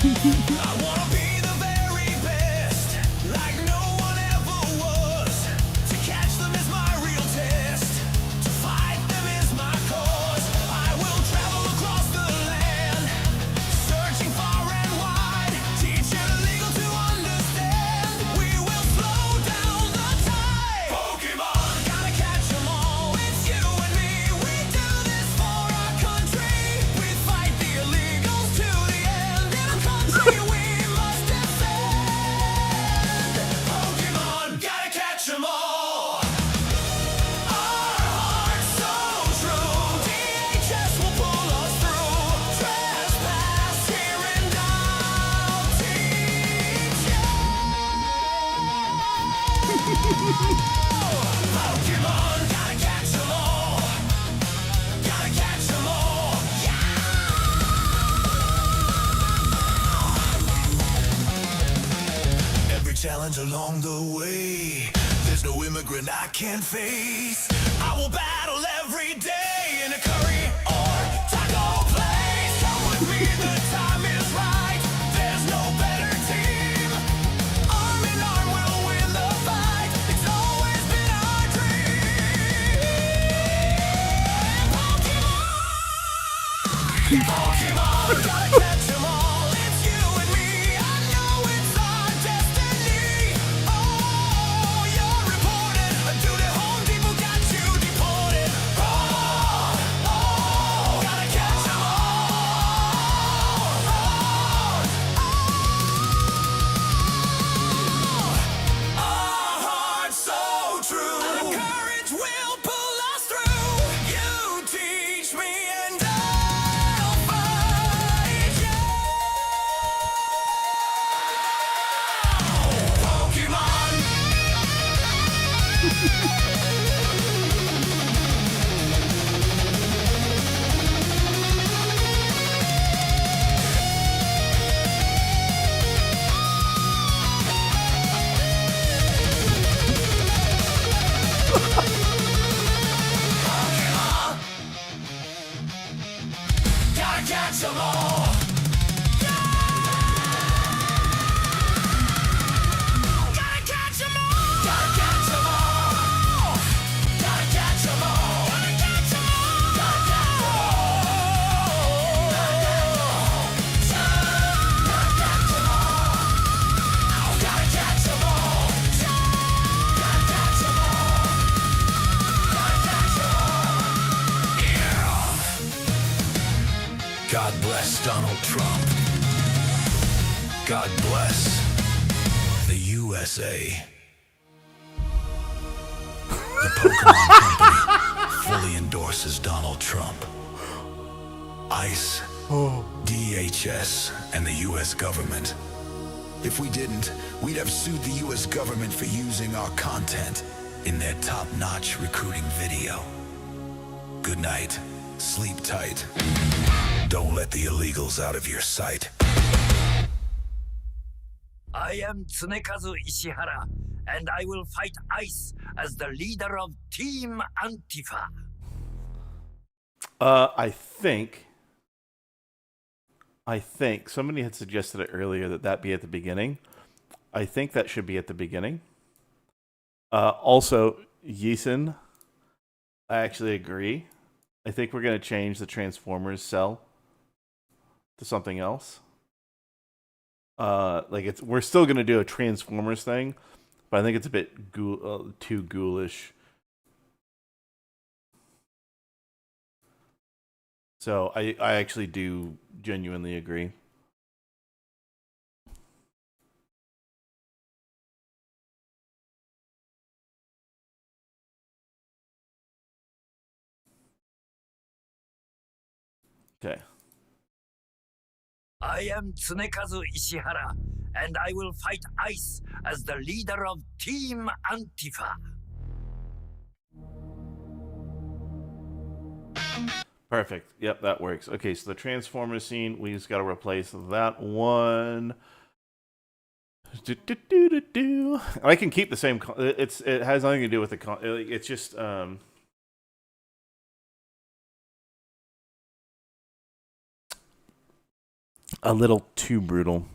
I wanna be the very best, like no one ever was. To catch them is my real test, to fight them is my cause. I will travel along the way. There's no immigrant I can't face. I will battle every day in a curry or taco place. Come with me, the time is right. There's no better team. Arm in arm, we'll win the fight. It's always been our dream. Pokemon, gotta catch 'em all. It's you and me. I know it's our destiny. Oh, you're reported. To the home people got you deported. Oh, gotta catch 'em all. Our hearts so true. Our courage will pull us through. You teach me and I'll fight you. Pokemon. Gotta catch 'em all. Gotta catch 'em all. Gotta catch 'em all. Gotta catch 'em all. Gotta catch 'em all. Gotta catch 'em all. Gotta catch 'em all. Gotta catch 'em all. Gotta catch 'em all. Gotta catch 'em all. Yeah. God bless Donald Trump. God bless the USA. The Pokemon Company fully endorses Donald Trump. ICE, DHS, and the US government. If we didn't, we'd have sued the US government for using our content in their top-notch recruiting video. Good night. Sleep tight. Don't let the illegals out of your sight. I am Tsunekazu Ishihara, and I will fight ICE as the leader of Team Antifa. I think somebody had suggested it earlier that be at the beginning. I think that should be at the beginning. Also, Yeeson, I actually agree. I think we're going to change the Transformers cell to something else. We're still going to do a Transformers thing, but I think it's a bit too ghoulish. So I actually do genuinely agree. Okay. I am Tsunekazu Ishihara, and I will fight ICE as the leader of Team Antifa. Perfect. Yep, that works. Okay, so the Transformers scene, we just got to replace that one. I can keep the same. It has nothing to do with the. It's just. A little too brutal.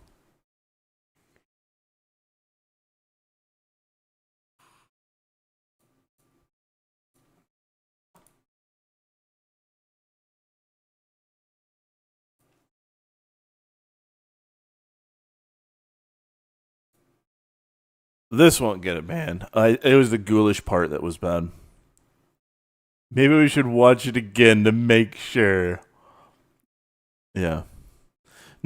This won't get it banned. It was the ghoulish part that was bad. Maybe we should watch it again to make sure. Yeah.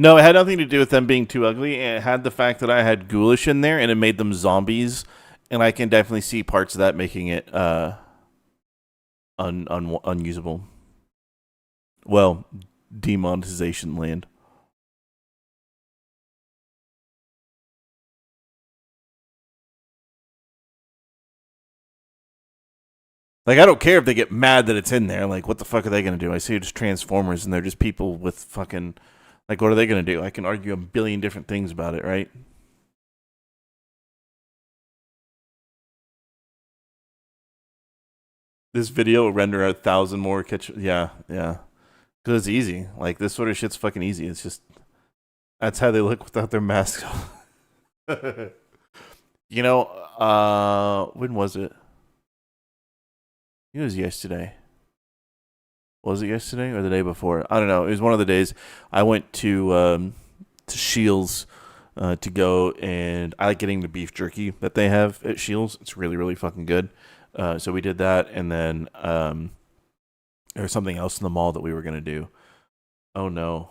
No, it had nothing to do with them being too ugly. It had the fact that I had ghoulish in there and it made them zombies. And I can definitely see parts of that making it unusable. Well, demonetization land. Like, I don't care if they get mad that it's in there. Like, what the fuck are they going to do? I see it's Transformers, and they're just people with fucking... Like, what are they going to do? I can argue a billion different things about it, right? this video will render 1,000 more catch. Yeah, yeah. Because it's easy. Like, this sort of shit's fucking easy. It's just, that's how they look without their masks on. You know, when was it? It was yesterday. Was it yesterday or the day before? I don't know. It was one of the days. I went to Shields to go, and I like getting the beef jerky that they have at Shields. It's really, really fucking good. So we did that, and then there was something else in the mall that we were gonna do. Oh no,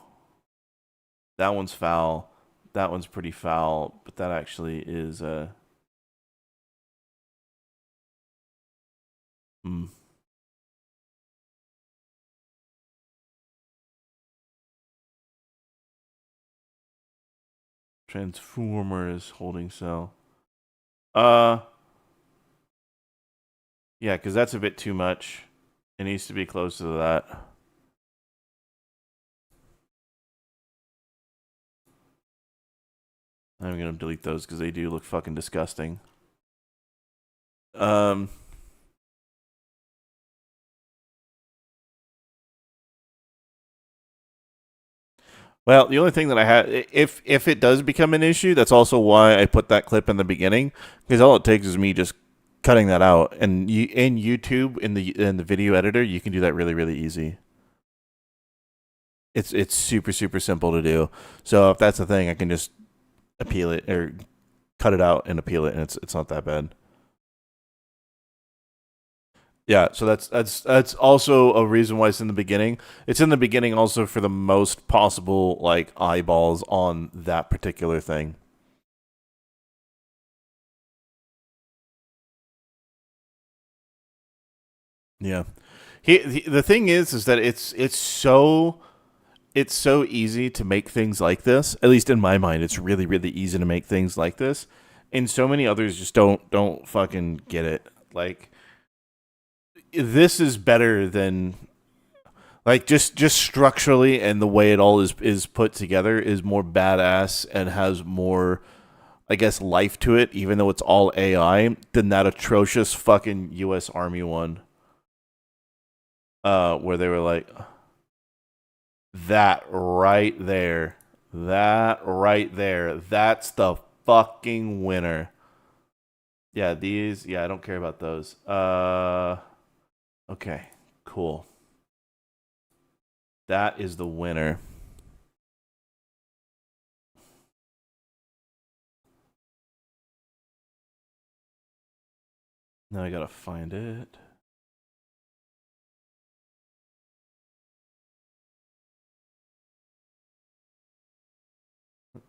that one's foul. That one's pretty foul, but that actually is Transformers holding cell. Yeah, because that's a bit too much. It needs to be closer to that. I'm gonna delete those because they do look fucking disgusting. Well, the only thing that I had, if it does become an issue, that's also why I put that clip in the beginning, because all it takes is me just cutting that out, and in YouTube in the video editor, you can do that really, really easy. It's super, super simple to do. So if that's the thing, I can just appeal it or cut it out and appeal it, and it's not that bad. Yeah, so that's also a reason why it's in the beginning. It's in the beginning also for the most possible like eyeballs on that particular thing. Yeah. The thing is that it's so easy to make things like this. At least in my mind, it's really, really easy to make things like this. And so many others just don't fucking get it. Like, this is better than, like, just structurally, and the way it all is put together is more badass and has more, I guess, life to it, even though it's all AI, than that atrocious fucking U.S. Army one. Where they were like, that right there, that's the fucking winner. Yeah, these, yeah, I don't care about those. Okay, cool. That is the winner. Now I gotta find it.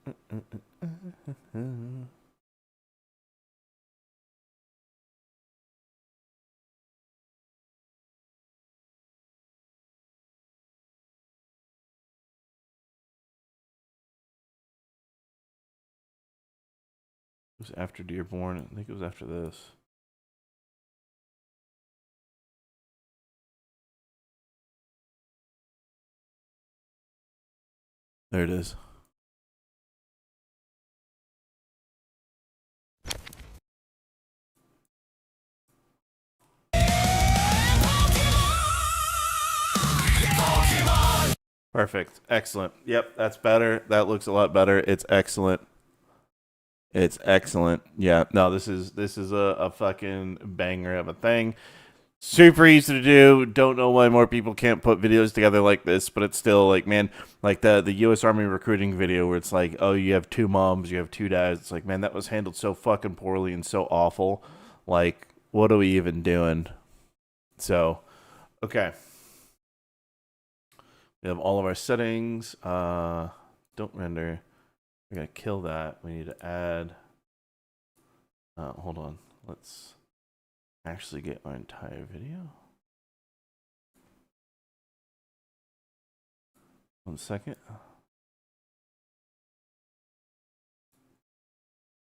It was after Dearborn. I think it was after this. There it is. Perfect. Excellent. Yep, that's better. That looks a lot better. It's excellent. It's excellent. Yeah. No, this is a fucking banger of a thing. Super easy to do. Don't know why more people can't put videos together like this, but it's still like, man, like the U.S. Army recruiting video where it's like, oh, you have two moms, you have two dads. It's like, man, that was handled so fucking poorly and so awful. Like, what are we even doing? So, okay. We have all of our settings. Don't render. We're going to kill that. We need to add. Hold on. Let's actually get our entire video. 1 second.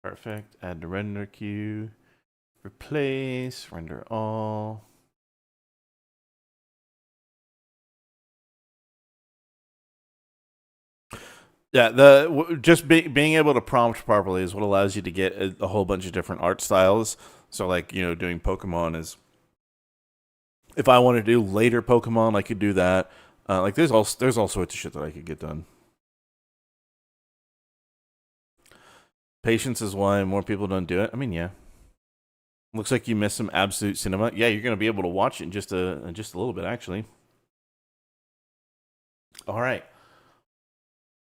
Perfect. Add the render queue. Replace. Render all. Yeah, just being able to prompt properly is what allows you to get a whole bunch of different art styles. So, like, you know, doing Pokemon is If I want to do later Pokemon, I could do that. Like there's all sorts of shit that I could get done. Patience is why more people don't do it. I mean, yeah. Looks like you missed some Absolute Cinema. Yeah, you're gonna be able to watch it in just a little bit, actually. All right.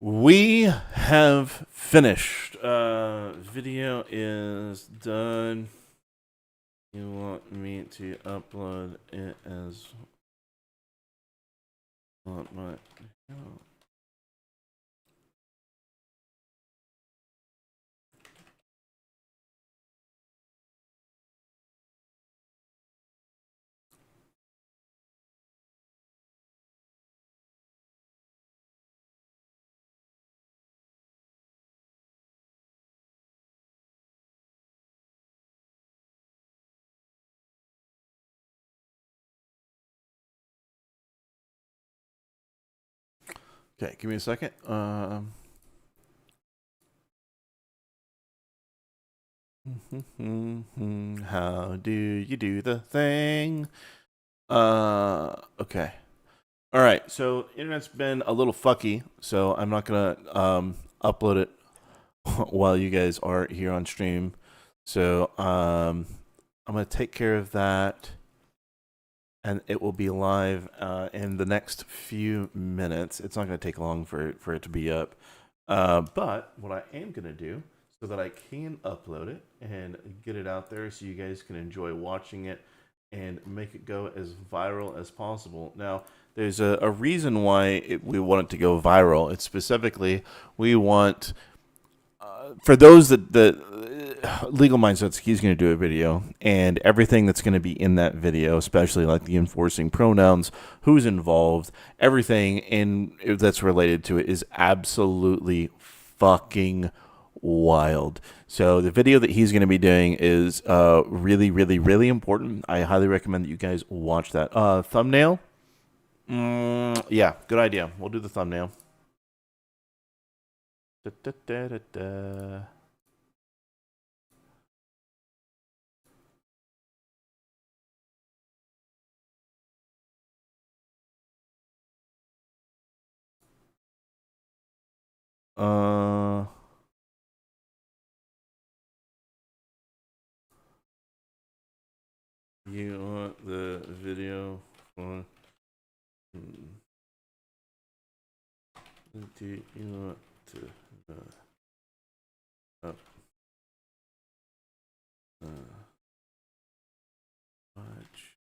We have finished. Video is done. You want me to upload it as what my Okay, give me a second. How do you do the thing? Okay. All right. So internet's been a little fucky, so I'm not gonna upload it while you guys are here on stream. So I'm gonna take care of that, and it will be live in the next few minutes. It's not gonna take long for it to be up. But what I am gonna do, so that I can upload it and get it out there, so you guys can enjoy watching it and make it go as viral as possible. Now, there's a reason why we want it to go viral. It's specifically we want for those that Legal Mindsets, he's going to do a video, and everything that's going to be in that video, especially like the enforcing pronouns, who's involved, everything that's related to it is absolutely fucking wild. So the video that he's going to be doing is really, really, really important. I highly recommend that you guys watch that. Thumbnail? Yeah, good idea. We'll do the thumbnail. Da, da, da, da, da. You want the video for? Do you want to up? Watch.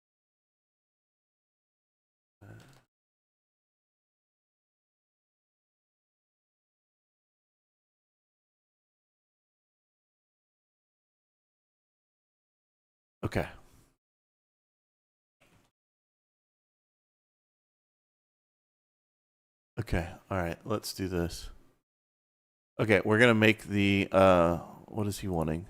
Okay. Okay. All right. Let's do this. Okay, we're gonna make the what is he wanting?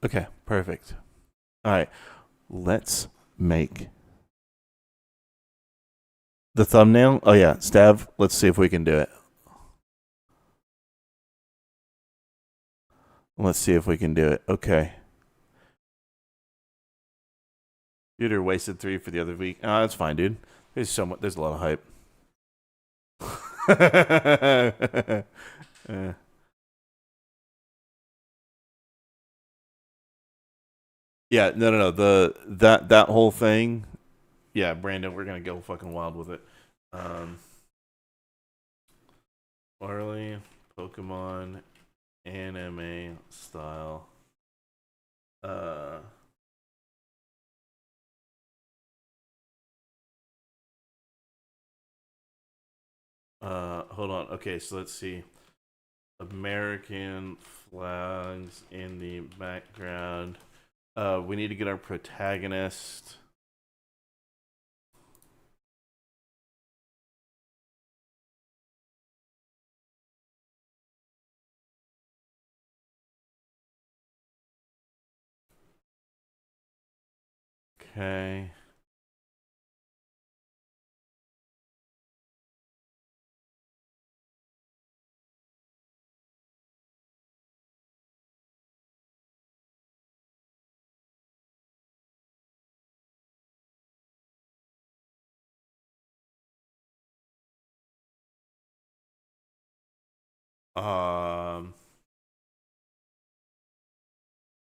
Okay, perfect. All right. Let's make the thumbnail. Oh yeah, Stav, let's see if we can do it. Let's see if we can do it. Okay. Computer wasted 3 for the other week. Oh, that's fine, dude. There's a lot of hype. Yeah, no. That whole thing. Yeah, Brandon, we're gonna go fucking wild with it. Barley, Pokemon, anime style. Hold on. Okay, so let's see. American flags in the background. We need to get our protagonist. Okay.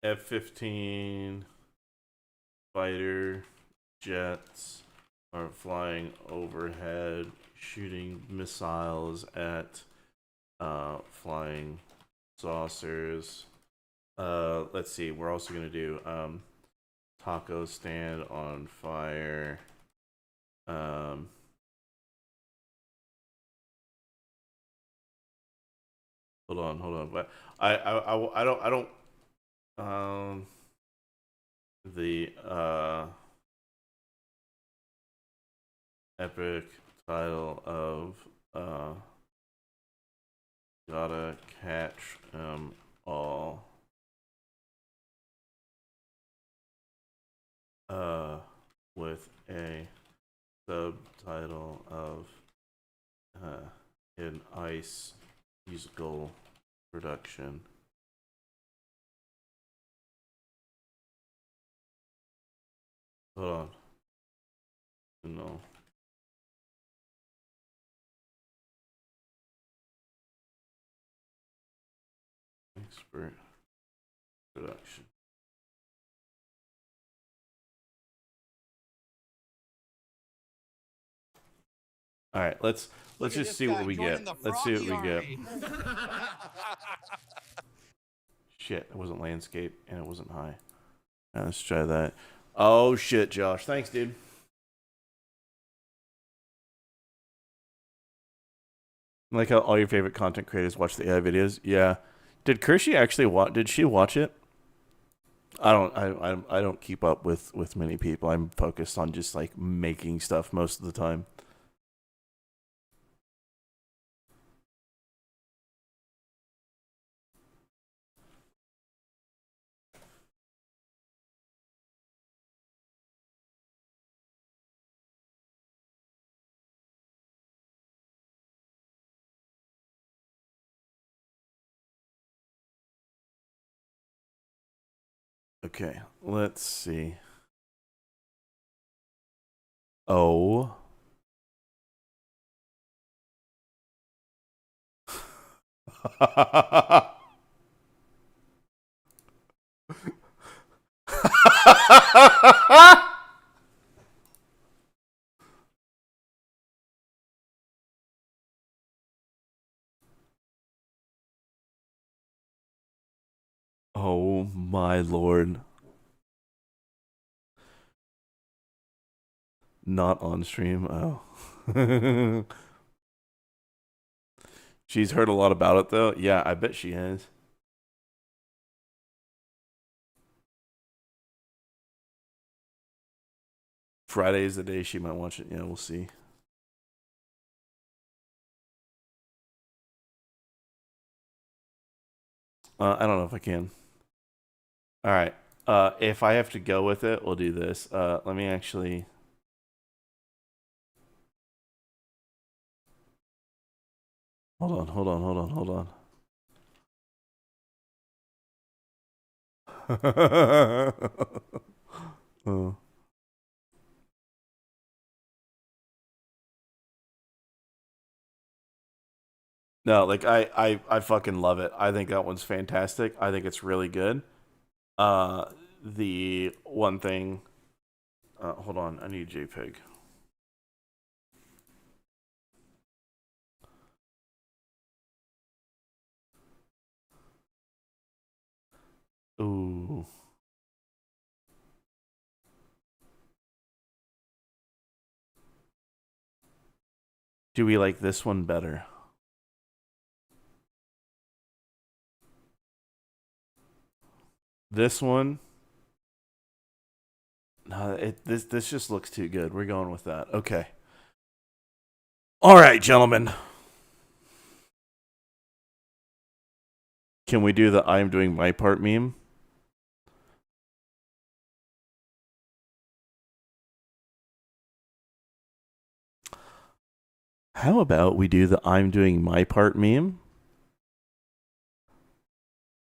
F-15 fighter jets are flying overhead, shooting missiles at flying saucers. Let's see. We're also gonna do taco stand on fire. Hold on. But I don't. The epic title of gotta catch 'em all. With a subtitle of an ice musical production. Hold on. No. Expert production. All right, let's just see what we get. Let's see what we get. Shit, it wasn't landscape and it wasn't high. Now let's try that. Oh shit, Josh. Thanks, dude. Like how all your favorite content creators watch the AI videos. Yeah. Did Kershey actually watch? Did she watch it? I don't keep up with many people. I'm focused on just like making stuff most of the time. Okay, let's see. Oh. Oh my lord. Not on stream. Oh. She's heard a lot about it though. Yeah, I bet she has. Friday is the day she might watch it. Yeah, we'll see. I don't know if I can. All right. If I have to go with it, we'll do this. Let me actually. Hold on. Oh. No, like I fucking love it. I think that one's fantastic. I think it's really good. The one thing. Hold on, I need JPEG. Ooh. Do we like this one better? This one? No, this just looks too good. We're going with that. Okay. All right, gentlemen. Can we do the I'm doing my part meme? How about we do the I'm doing my part meme?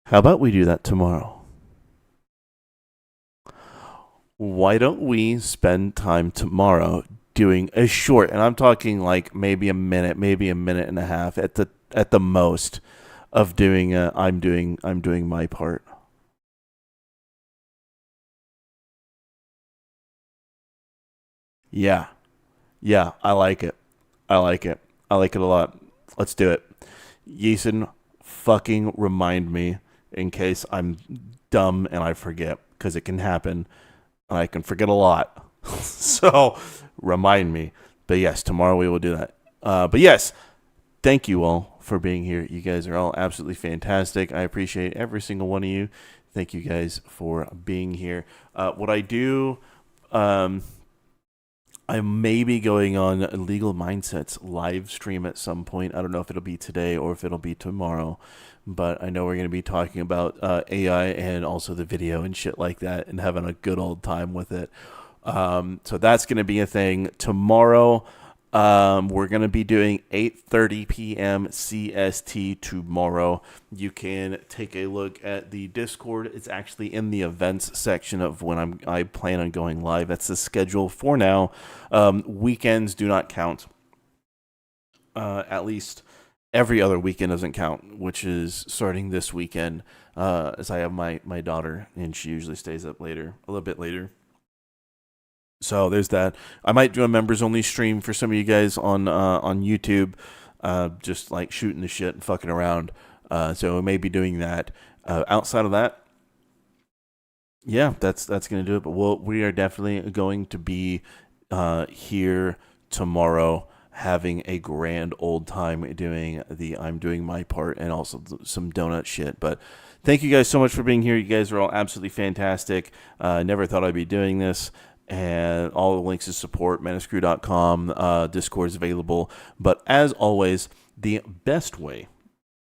How about we do that tomorrow? Why don't we spend time tomorrow doing a short, and I'm talking like maybe a minute and a half at the at the most of doing I'm doing my part. Yeah. Yeah, I like it. I like it. I like it a lot. Let's do it. Yeeson, fucking remind me in case I'm dumb and I forget, because it can happen and I can forget a lot. So remind me. But yes, tomorrow we will do that. But yes, thank you all for being here. You guys are all absolutely fantastic. I appreciate every single one of you. Thank you guys for being here. What I do, I may be going on Legal Mindsets live stream at some point. I don't know if it'll be today or if it'll be tomorrow, but I know we're going to be talking about AI and also the video and shit like that and having a good old time with it. So that's going to be a thing tomorrow. We're going to be doing 8:30 p.m. CST tomorrow. You can take a look at the Discord. It's actually in the events section of when I plan on going live. That's the schedule for now. Weekends do not count. At least every other weekend doesn't count, which is starting this weekend, as I have my daughter, and she usually stays up later, a little bit later. So there's that. I might do a members only stream for some of you guys on YouTube, just like shooting the shit and fucking around. So we may be doing that. Outside of that, yeah, that's gonna do it. But we are definitely going to be here tomorrow, having a grand old time doing the I'm doing my part and also some donut shit. But thank you guys so much for being here. You guys are all absolutely fantastic. Never thought I'd be doing this. And all the links to support, manascrew.com, Discord is available. But as always, the best way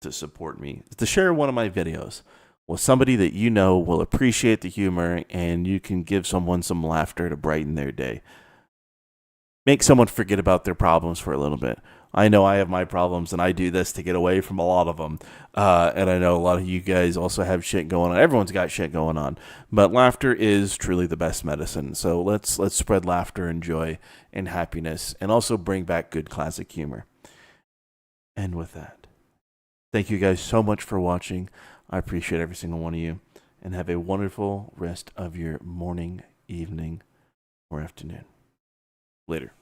to support me is to share one of my videos with somebody that you know will appreciate the humor, and you can give someone some laughter to brighten their day. Make someone forget about their problems for a little bit. I know I have my problems, and I do this to get away from a lot of them. And I know a lot of you guys also have shit going on. Everyone's got shit going on. But laughter is truly the best medicine. So let's spread laughter and joy and happiness, and also bring back good classic humor. And with that, thank you guys so much for watching. I appreciate every single one of you. And have a wonderful rest of your morning, evening, or afternoon. Later.